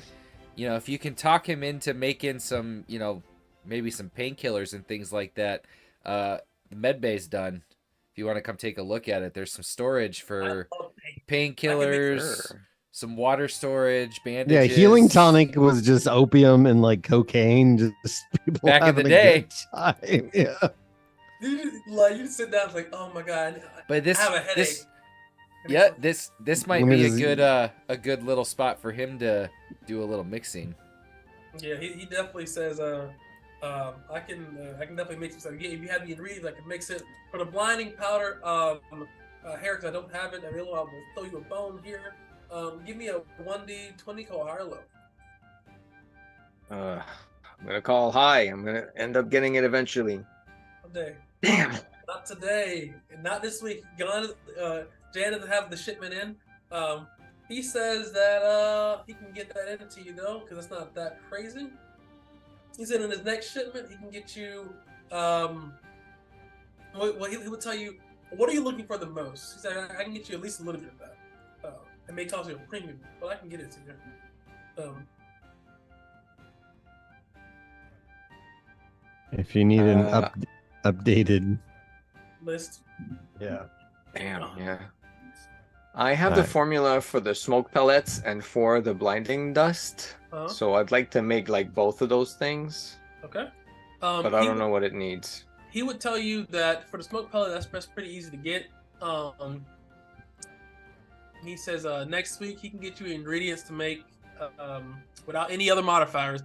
you know, if you can talk him into making some, you know, maybe some painkillers and things like that, the med bay's done. If you want to come take a look at it, there's some storage for painkillers, some water storage, bandages. Yeah, healing tonic was just opium and like cocaine. Just people back in the having a day. good time. Yeah. You sit down and like, oh my god, But this, I have a headache. this might be a good little spot for him to do a little mixing. Yeah, he definitely says, I can definitely mix this. If you have the ingredients, I can mix it. For the blinding powder, Harry, 'cause I don't have it. I will throw you a bone here. Give me a 1d20 call high or low. I'm gonna call high. I'm gonna end up getting it eventually. Someday. Damn. Not today. Not this week. Jan doesn't have the shipment in. He says that he can get that into you though, because it's not that crazy. He said in his next shipment he can get you. Well, he would tell you, what are you looking for the most? He said I can get you at least a little bit of that. It may cost you a premium, but I can get it to you. If you need an updated List. Yeah. Damn, yeah. I have the formula for the smoke pellets and for the blinding dust. So I'd like to make like both of those things. Okay. But I don't know what it needs. He would tell you that for the smoke pellet, that's pretty easy to get. He says next week he can get you ingredients to make without any other modifiers.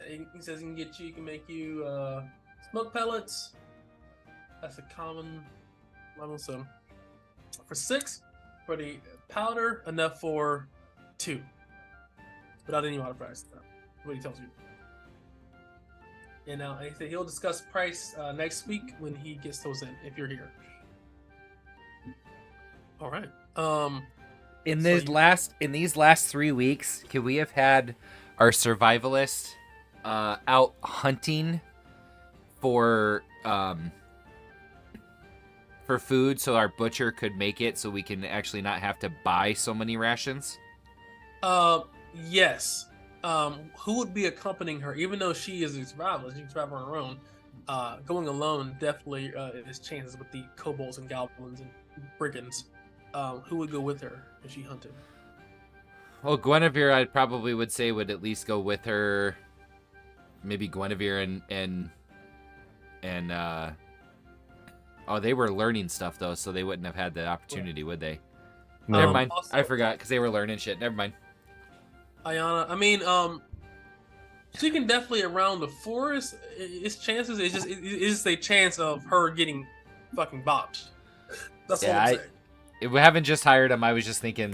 He says he can make you smoke pellets. That's a common level. So for 6, For the powder, enough for 2. Without any modifiers. What he tells you. And now he said he'll discuss price next week when he gets those in, if you're here. All right. In So these last 3 weeks, could we have had our survivalist out hunting for food so our butcher could make it so we can actually not have to buy so many rations? Yes. Who would be accompanying her? Even though she is a survivalist, she can survive on her own. Going alone definitely is chances with the kobolds and goblins and brigands. Who would go with her if she hunted? Well, Guinevere, I probably would say would at least go with her. Maybe Guinevere and oh, they were learning stuff though, so they wouldn't have had the opportunity, would they? No. Never mind. Also, I forgot because they were learning shit. Never mind. Ayana, I mean, she can definitely around the forest. It's chances. It's just a chance of her getting fucking bopped. That's all I'm saying. If we haven't just hired him, I was just thinking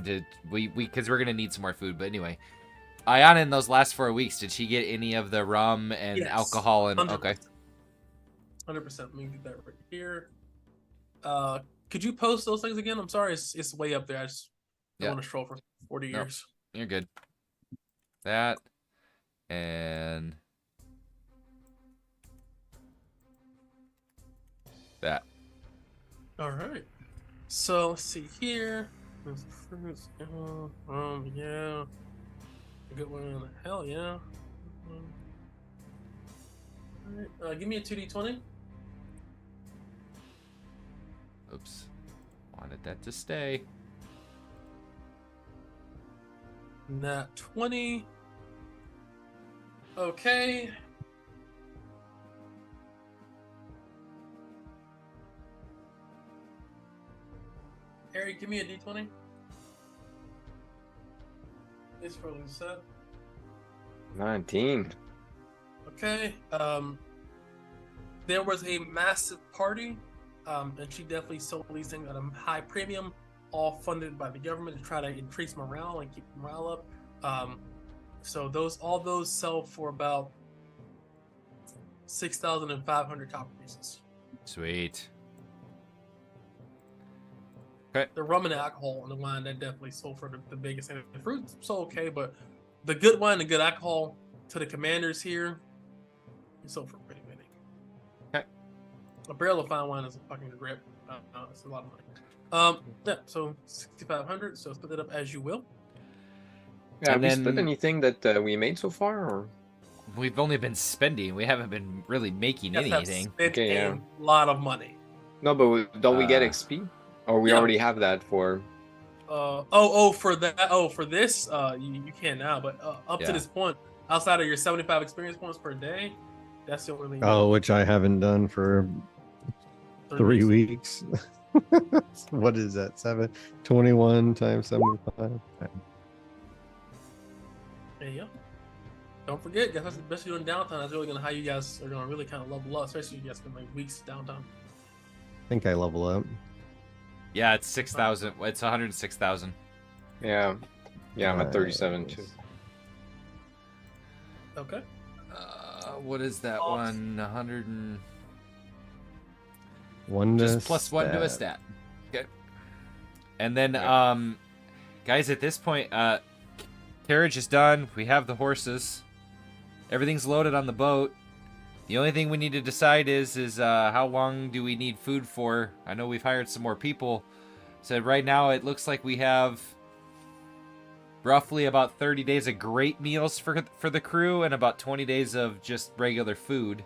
because we're gonna need some more food. But anyway, Ayana, in those last 4 weeks, did she get any of the rum and Yes. alcohol and 100%. okay? 100%. Let me get that right here. Could you post those things again? I'm sorry, it's way up there. I just don't want to stroll for 40 Nope. years. You're good. That and that. All right. So let's see here. Yeah. A good one. Hell yeah. All right. Give me a 2d20. Oops. Wanted that to stay. Nat 20. Okay. Harry, give me a d20. It's for Lucette. 19. Okay. There was a massive party, and she definitely sold these things at a high premium, all funded by the government to try to increase morale and keep morale up. So all those sell for about 6,500 copper pieces. Sweet. The rum and alcohol and the wine that definitely sold for the biggest. And the fruit's so okay, but the good wine, the good alcohol to the commanders here, it sold for pretty penny. Okay. A barrel of fine wine is a fucking grip. It's a lot of money. Yeah. So 6,500. So split it up as you will. Yeah, have And we then- split anything that we made so far? Or? We've only been spending. We haven't been really making Yes, I've anything. spent Okay, yeah. a lot of money. No, but don't we get Uh, XP? Or we yeah. already have that for... For that. For this, you can now. But up Yeah. to this point, outside of your 75 experience points per day, that's the only thing. Oh, which I haven't done for 3 weeks. What is that? 21 times 75. There you go. Don't forget, guys, especially during downtime, that's really gonna how you guys are gonna really kind of level up, especially if you guys spend like weeks downtime. I think I level up. Yeah, it's 6,000. It's 106,000. Yeah. Yeah, I'm at 37 too. Nice. Okay. What is that Awesome. one? 100 and One just to plus 1 to a stat. stat. Okay. And then, Yeah. guys, at this point, carriage is done. We have the horses. Everything's loaded on the boat. The only thing we need to decide is how long do we need food for? I know we've hired some more people. So right now it looks like we have roughly about 30 days of great meals for the crew and about 20 days of just regular food.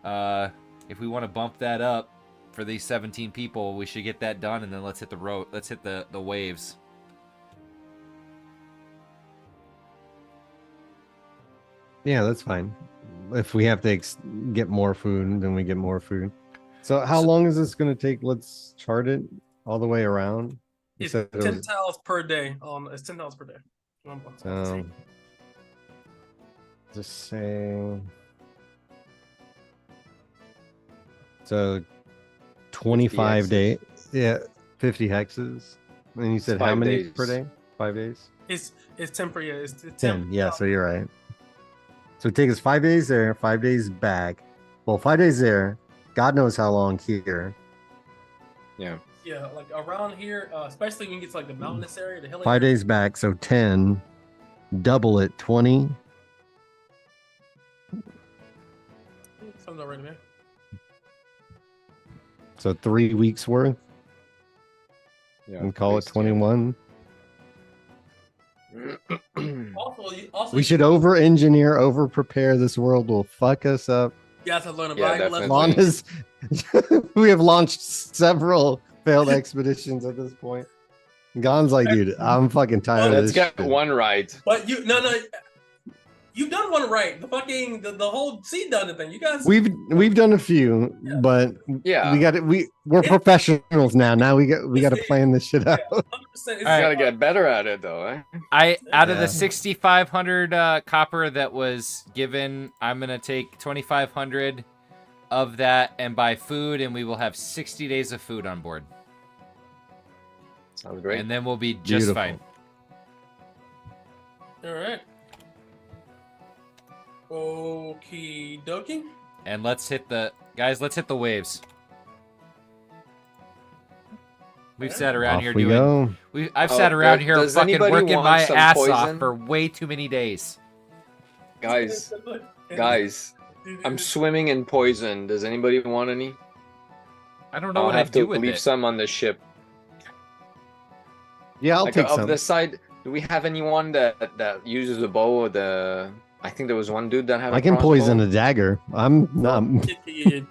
If we want to bump that up for these 17 people, we should get that done, and then let's hit the road. Let's hit the waves. Yeah, that's fine. If we have to get more food, then we get more food. So how long is this going to take? Let's chart it all the way around. You It's said it 10 was- tiles per day. It's 10 tiles per day. Just say. So 25 hexes. days. Yeah, 50 hexes. And you said how 5 many days. per day? 5 days? It's temporary. Yeah, it's 10. Yeah, so you're right. So it takes us 5 days there, 5 days back. Well, 5 days there. God knows how long here. Yeah. Yeah, like around here, especially when you get to like the mountainous area, the hilly 5 area. days back, so 10. Double it, 20. Sounds alright, man. So 3 weeks worth. Yeah. And call it 3 days, 21. Also, We should over engineer, over prepare. This world will fuck us up. You have to learn a Yeah, valuable lesson. definitely. Lana's, we have launched several failed expeditions at this point. Gon's like, dude, I'm fucking tired of Let's this get shit. one right. But no, you've done one right. The whole seed done the thing. You guys, We've done a few, but Yeah. we got it. We're professionals now. Now we got to plan this shit out. 100%. You gotta get better at it, though. Eh? Out of Yeah. the 6,500 copper that was given, I'm gonna take 2,500 of that and buy food, and we will have 60 days of food on board, Sounds great. and then we'll be just Beautiful. fine. All right. Okie dokie. And let's hit the waves. We've sat around Off here we doing. go. I've sat around here does fucking anybody working want my some ass poison? off for way too many days. Guys, I'm swimming in poison. Does anybody want any? I don't know I'll what I have do to with leave it. some on the ship. Yeah, I'll Like take of some. the side, do we have anyone that uses the bow? Or I think there was one dude that had. I a can poison crossbow. a dagger. I'm not. Chulin,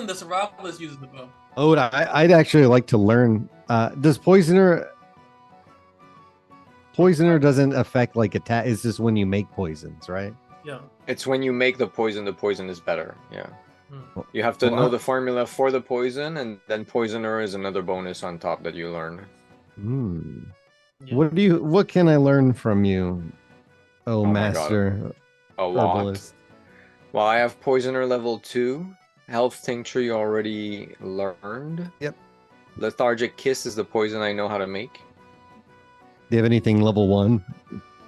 the survivalist, uses the bow. Oh, I'd actually like to learn. Does poisoner doesn't affect like attack? It's just when you make poisons, right? Yeah. It's when you make the poison is better. Yeah. Hmm. You have to Well, know the formula for the poison, and then poisoner is another bonus on top that you learn. Yeah. What can I learn from you, oh my God. master A lot. herbalist? Well, I have poisoner level 2. Health tincture you already learned. Yep. Lethargic kiss is the poison I know how to make. Do you have anything level 1?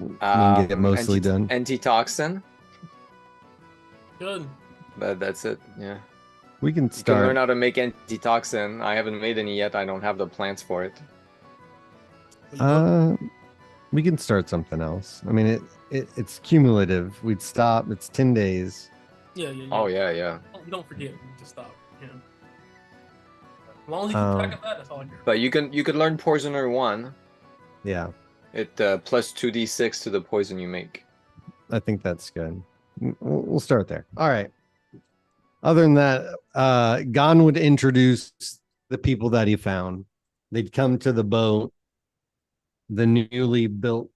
We can get mostly done. Antitoxin, Good. but that's it. Yeah. We can You can start. learn how to make antitoxin. I haven't made any yet. I don't have the plants for it. We can start something else. I mean, it's cumulative. We'd stop. It's 10 days. Yeah. Oh yeah, yeah. Don't forget to stop. Yeah. As long as you keep track of that, that's all I care. But you could learn poisoner 1. Yeah, It plus 2d6 to the poison you make. I think that's good. We'll start there. All right. Other than that, Gon would introduce the people that he found. They'd come to the boat. The newly built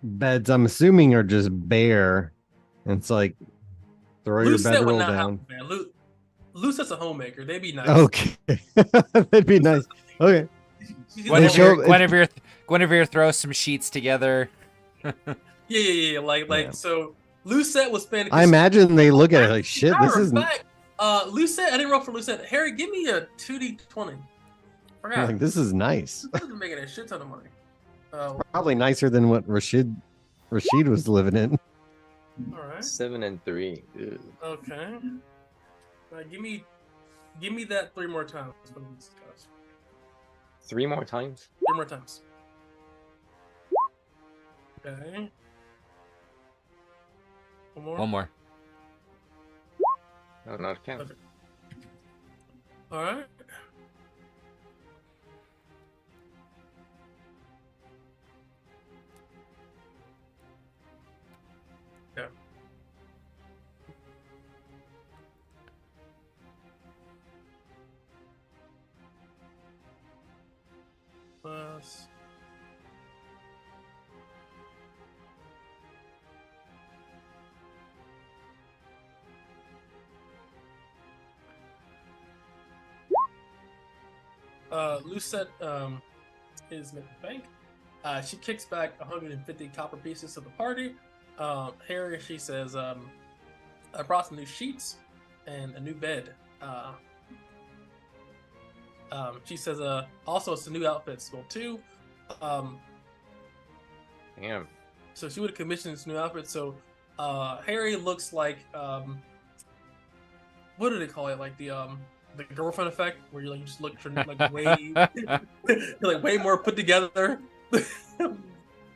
beds, I'm assuming, are just bare. And it's like, throw your bedroll down. Man. Luce's a homemaker. They'd be nice. Okay. That'd be nice. Okay. Guinevere throws some sheets together. Yeah. Yeah. So Lucette was spending. I imagine they look at it like, shit, this is Lucette. I didn't roll for Lucette. Harry, give me a 2d20. Forgot. like, this is nice. This is making a shit ton of money. Probably nicer than what Rashid was living in. All right. 7 and 3. Ew. Okay. Give me that 3 more times. Please, guys. 3 more times. 3 more times. Okay. One more. No, not count. Perfect. All right. Yeah. Plus. Lucette is making bank. She kicks back 150 copper pieces to the party. Harry, she says, I brought some new sheets and a new bed. She says, also it's a new outfit school too. Damn. So she would have commissioned this new outfit. So Harry looks like what do they call it? Like the girlfriend effect, where you just look like way like way more put together.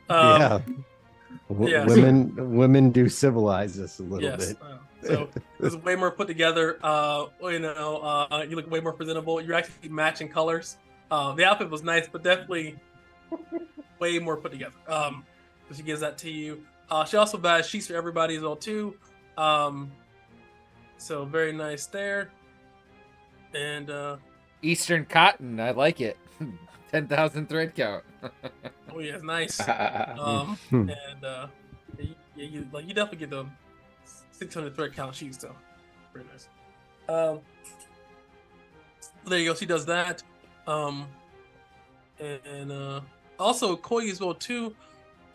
Yeah. yeah. Women do civilize us a little bit. So it's way more put together. You look way more presentable. You're actually matching colors. The outfit was nice, but definitely way more put together. So she gives that to you. She also buys sheets for everybody as well too. So very nice there. And Eastern cotton, I like it. 10,000 thread count. oh yeah, it's nice. Hmm. And you definitely get the 600 thread count sheets though. Very nice. There you go. She does that. And also Koi as well too.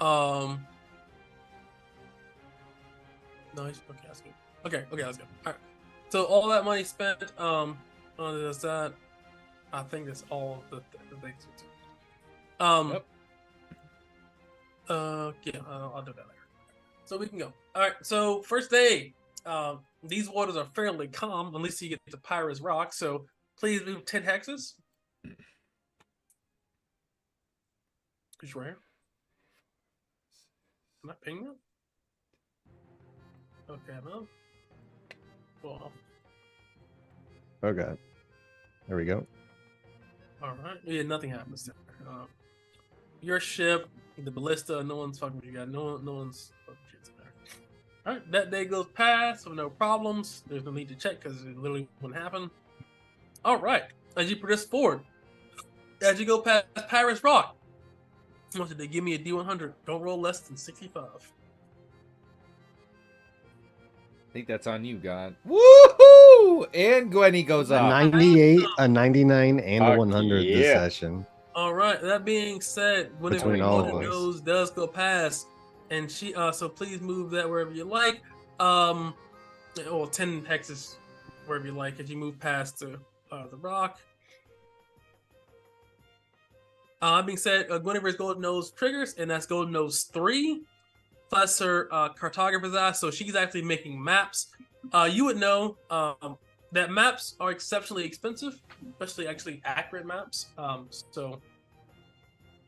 No, okay, that's good. Okay, that's good. All right. So all that money spent. Does that? I think that's all the things. Yep. Yeah, I'll do that later. So we can go. All right. So first day. These waters are fairly calm unless you get to Pyrus Rock. So please move 10 hexes. Cause you're right. Am I pinging you? Okay, no. Well, Okay. There we go. all right. Yeah, nothing happens there. Your ship, the ballista, no one's fucking with you guys. No one's fucking shit in there. All right, that day goes past with no problems. There's no need to check because it literally wouldn't happen. All right, as you progress forward, as you go past Paris Rock, I want you to give me a D100. Don't roll less than 65. I think that's on you, God. Woohoo! And Gwenny goes A off. 98, a 99, and a Fuck 100 this yeah. session. All right. That being said, whenever Between all of us. goes does go past, and she so please move that wherever you like. Well, 10 hexes wherever you like as you move past the rock. That being said, Guinevere's Golden Nose triggers, and that's Golden Nose 3 plus her cartographer's eye. So she's actually making maps. You would know that maps are exceptionally expensive, especially actually accurate maps. So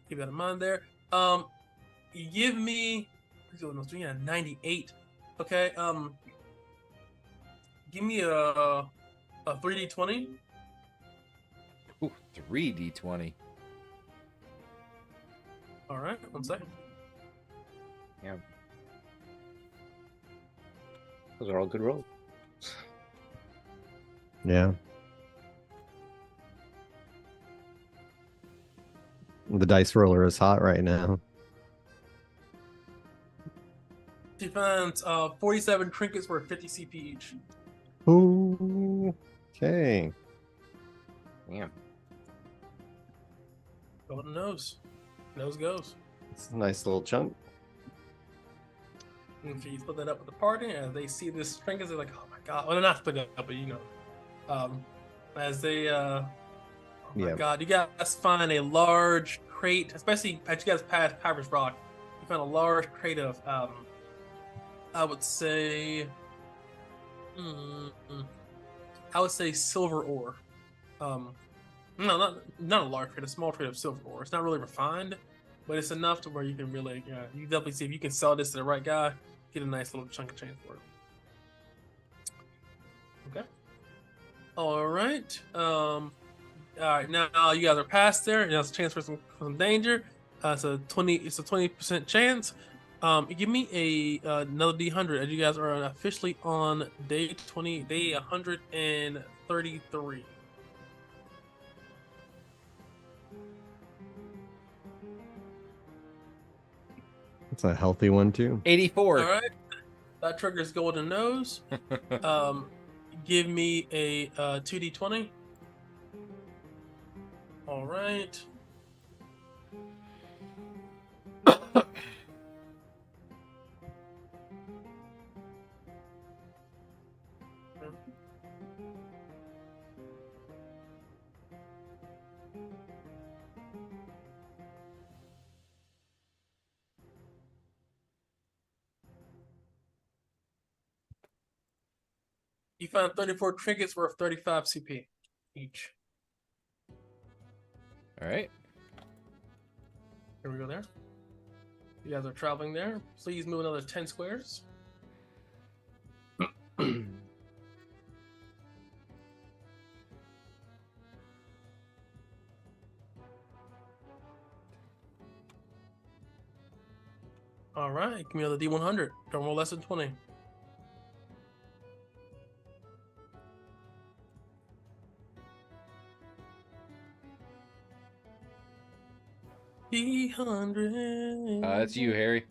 keep that in mind there. You give me 98. Okay. Give me a 3d20. Ooh, 3d20. All right, 1 second. Yeah. Those are all good rolls. Yeah. The dice roller is hot right now. She finds 47 trinkets worth 50 CP each. Ooh. Okay. Damn. Golden Nose. Nose goes. It's a nice little chunk. And she split that up with the party, and they see this trinkets, they're like, "Oh my god!" Well, they're not split it up, but you know, as they, oh my god, you guys find a large crate, especially as you guys pass Pirate's Rock. You find a large crate of, I would say, silver ore. No, not a large crate, a small crate of silver ore. It's not really refined, but it's enough to where you can really, you definitely see if you can sell this to the right guy, get a nice little chunk of change for it. Okay. All right. All right. Now you guys are past there. Now it's a chance for some danger. It's a 20% chance. Give me another D100 as you guys are officially on day 133. It's a healthy one too. 84. All right. That triggers Golden Nose. Give me a 2d20. All right. You found 34 trinkets worth 35 CP each. All right. Here we go there. You guys are traveling there. Please move another 10 squares. All right, give me another D100. Don't roll less than 20. D100. That's you, Harry.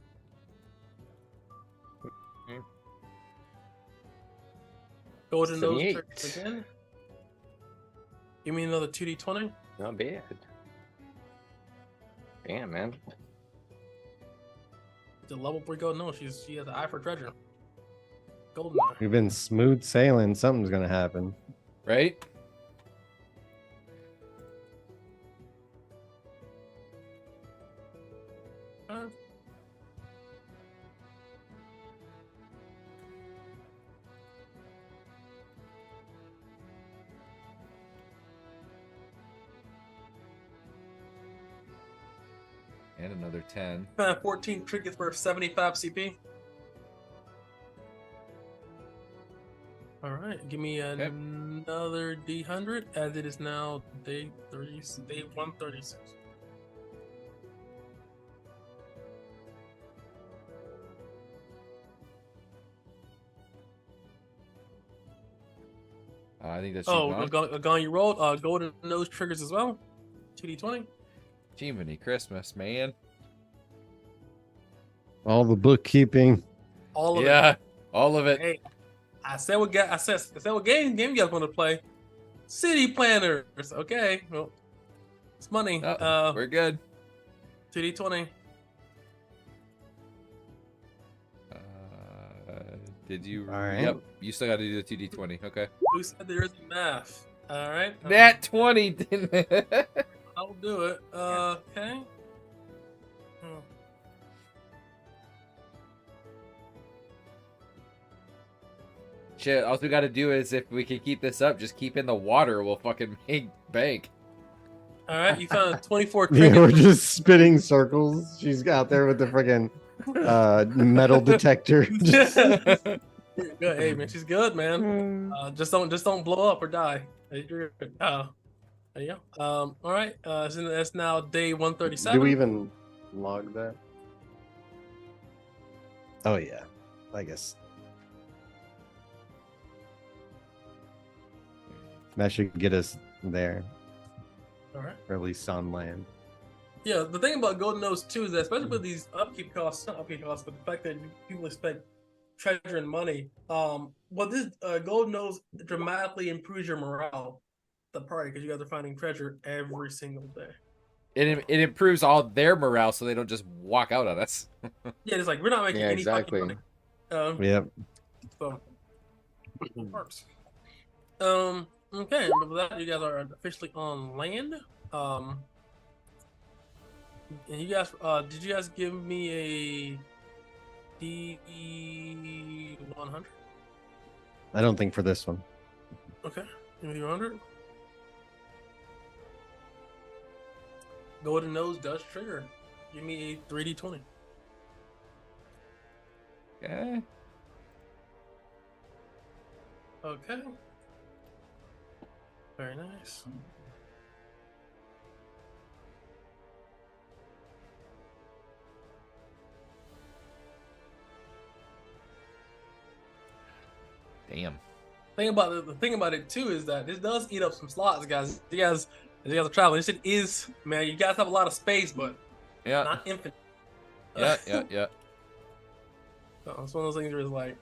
Golden nose 78. tricks again. Give me another 2D20. Not bad. Damn, man. The level 3 golden nose. She has an eye for treasure. Golden eye. We've been smooth sailing. Something's gonna happen. Right? And another 10. 14 trinkets worth 75 CP. All right, give me another D100 as it is now day 136. I think that's Gone you rolled. Golden nose triggers as well. 2D20. Jiminy Christmas, man. All the bookkeeping. All of it. Yeah, all of it. Hey, I said what game you guys want to play. City planners. Okay. Well, it's money. Oh, we're good. 2D20. Did you? All right. Yep. You still got to do the 2D20. Okay. Who said there isn't math? All right. That 20 didn't. I'll do it. Okay. Shit, all we gotta do is if we can keep this up, just keep in the water, we'll fucking make bank. All right, you found 24 Yeah, trinkets. we're just spinning circles. She's out there with the friggin' metal detector. Good. Hey man, she's good, man. Just don't blow up or die. You're good. There you go. All right. So that's now day 137. Do we even log that? Oh yeah, I guess that should get us there, All right. or at least on land. Yeah, the thing about Golden Nose too is that especially with these upkeep costs, not upkeep costs, but the fact that people expect treasure and money. What this Golden Nose dramatically improves your morale, the party, because you guys are finding treasure every single day. It improves all their morale so they don't just walk out on us. Yeah, it's like we're not making any exactly. fucking money. Yep. So it works. Okay, but with that, you guys are officially on land. And you guys, did you guys give me a D100? I don't think for this one. Okay, give me 100. Golden Nose does trigger. Give me a 3D20. Okay. Okay. Very nice. Damn. The thing about it too is that this does eat up some slots, guys. You guys are traveling. This shit is, man. You guys have a lot of space, but Yeah. not infinite. Yeah. So it's one of those things where it's like,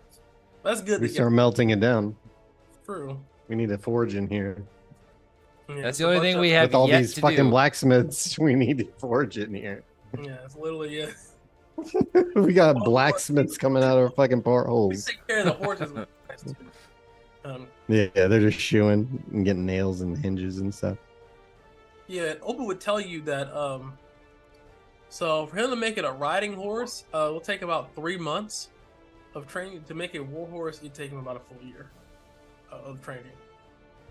that's good. We to start get melting it down. through. We need a forge in here. Yeah, That's it's the a only bunch thing of- we have With all yet these to fucking do. blacksmiths, we need a forge in here. Yeah, it's literally yeah. We got blacksmiths coming out of our fucking We portholes. take care of the horses. Yeah, they're just shoeing and getting nails and hinges and stuff. Yeah, Opa would tell you that. So for him to make it a riding horse, will take about 3 months of training. To make a war horse, it'd take him about a full year. of training.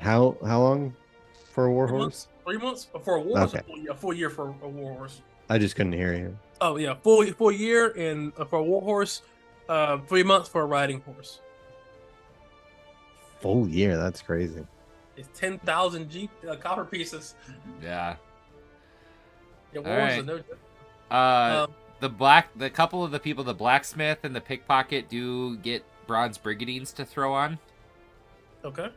How long for a warhorse? 3 months for a warhorse. Okay. A full year for a warhorse. I just couldn't hear you. Oh yeah, full year and for a warhorse, 3 months for a riding horse. Full year, that's crazy. It's 10,000 copper pieces. Yeah. Yeah, All warhorses right. are no. The couple of the people, the blacksmith and the pickpocket, do get bronze brigadines to throw on. Okay.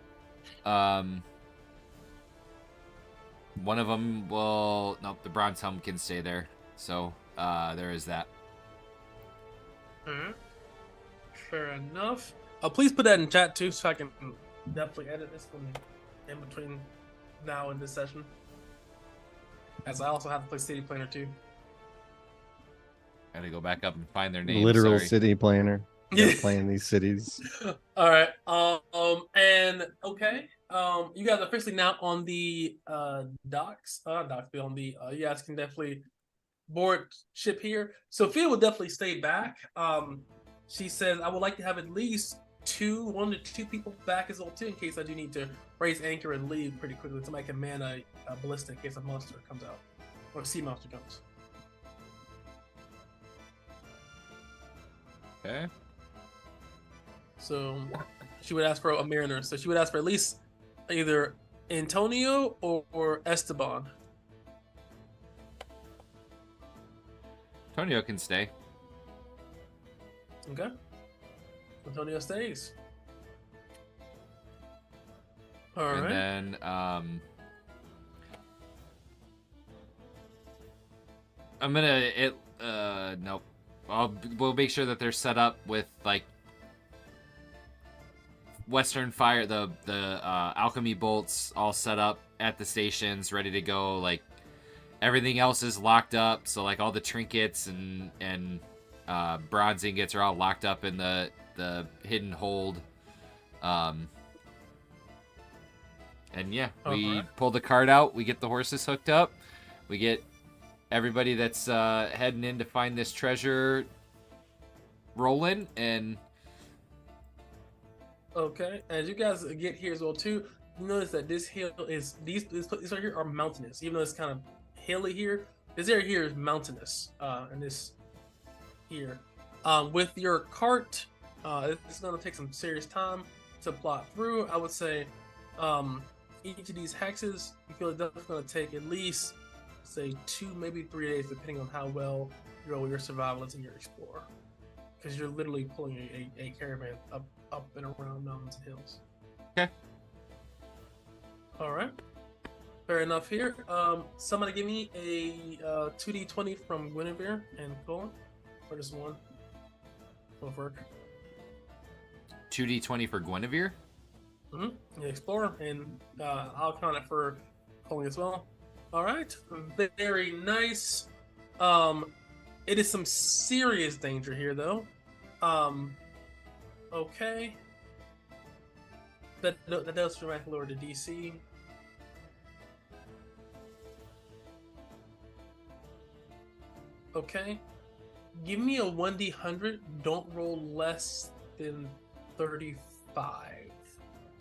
One of them will. Nope, the bronze helm can stay there. So there is that. Alright. Fair enough. Please put that in chat too, so I can definitely edit this one in between now and this session. As I also have to play City Planner too. Gotta go back up and find their names. Literal sorry. city planner. Yeah. Playing these cities. All right. And okay. You guys are officially now on the docks. Docks, but on the you guys can definitely board ship here. Sophia will definitely stay back. She says I would like to have at least 1 to 2 people back as well too, in case I do need to raise anchor and leave pretty quickly. Somebody can man a ballista in case a monster comes out or a sea monster comes. Okay. So she would ask for a mariner. So she would ask for at least either Antonio or Esteban. Antonio can stay. Okay. Antonio stays. All right. And then I'm gonna nope. We'll make sure that they're set up with like Western Fire, the alchemy bolts all set up at the stations, ready to go. Like everything else is locked up, so like all the trinkets and bronze ingots are all locked up in the hidden hold. And yeah, we pull the cart out, we get the horses hooked up, we get everybody that's heading in to find this treasure rolling, and okay. As you guys get here as well too, you notice that this hill is these right here are mountainous. Even though it's kind of hilly here, this area here is mountainous. And this here, with your cart, it's going to take some serious time to plot through. I would say, each of these hexes, you feel that's going to take at least, say, 2, maybe 3 days, depending on how well your survival is in your explorer, because you're literally pulling a caravan up and around mountains and hills. Okay. All right. Fair enough here. Somebody give me a 2d20 from Guinevere and Colin, or just one. Both work. 2d20 for Guinevere. The explorer, and I'll count it for Colin as well. All right. Very nice. It is some serious danger here, though. Okay. That does rank lower to DC. Okay. Give me a 1d100. Don't roll less than 35.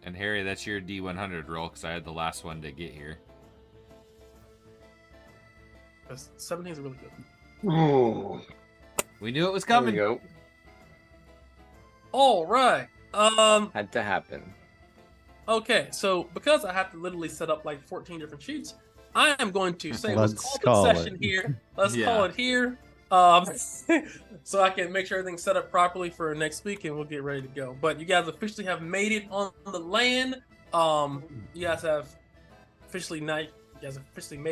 And Harry, that's your D100 roll, because I had the last one to get here. 17 is really good. Oh, We knew it was there we coming. go. All right. Had to happen. Okay, so because I have to literally set up like 14 different sheets, I am going to say let's Let's call call the session it. here. Let's Yeah. call it here. So I can make sure everything's set up properly for next week, and we'll get ready to go. But you guys officially have made it on the land. You guys have officially made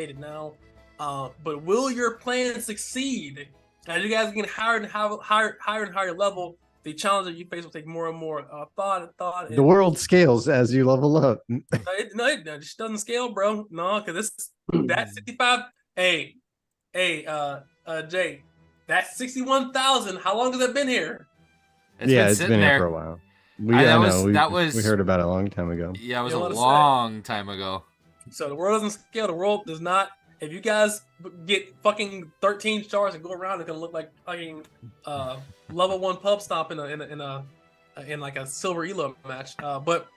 it now. But will your plan succeed? As you guys get higher and higher level, the challenge that you face will take more and more thought. And The world scales as you level up. it just doesn't scale, bro. No, because that 65. Hey, Jay, that's 61,000. How long has that been here? It's Yeah, been it's sitting been there. here for a while. We heard about it a long time ago. Yeah, it was You know a what I'm long time ago. So the world doesn't scale. The world does not. If you guys get fucking 13 stars and go around, it's gonna look like fucking level 1 pub stop in like a silver elo match. But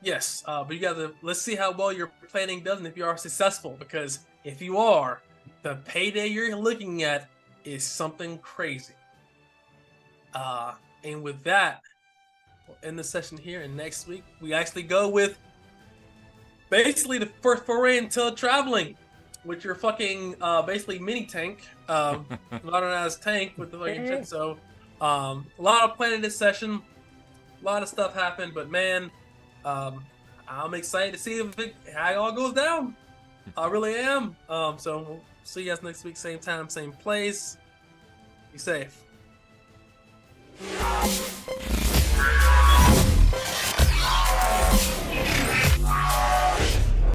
Yes, but you got to let's see how well your planning does, and if you are successful. Because if you are, the payday you're looking at is something crazy. And with that, we'll end the session here. And next week we actually go with basically the first foray into traveling with your fucking basically mini tank, modernized tank with the fucking shit. So a lot of planning this session, a lot of stuff happened, but man. I'm excited to see how it all goes down. I really am. So we'll see you guys next week, same time, same place. Be safe.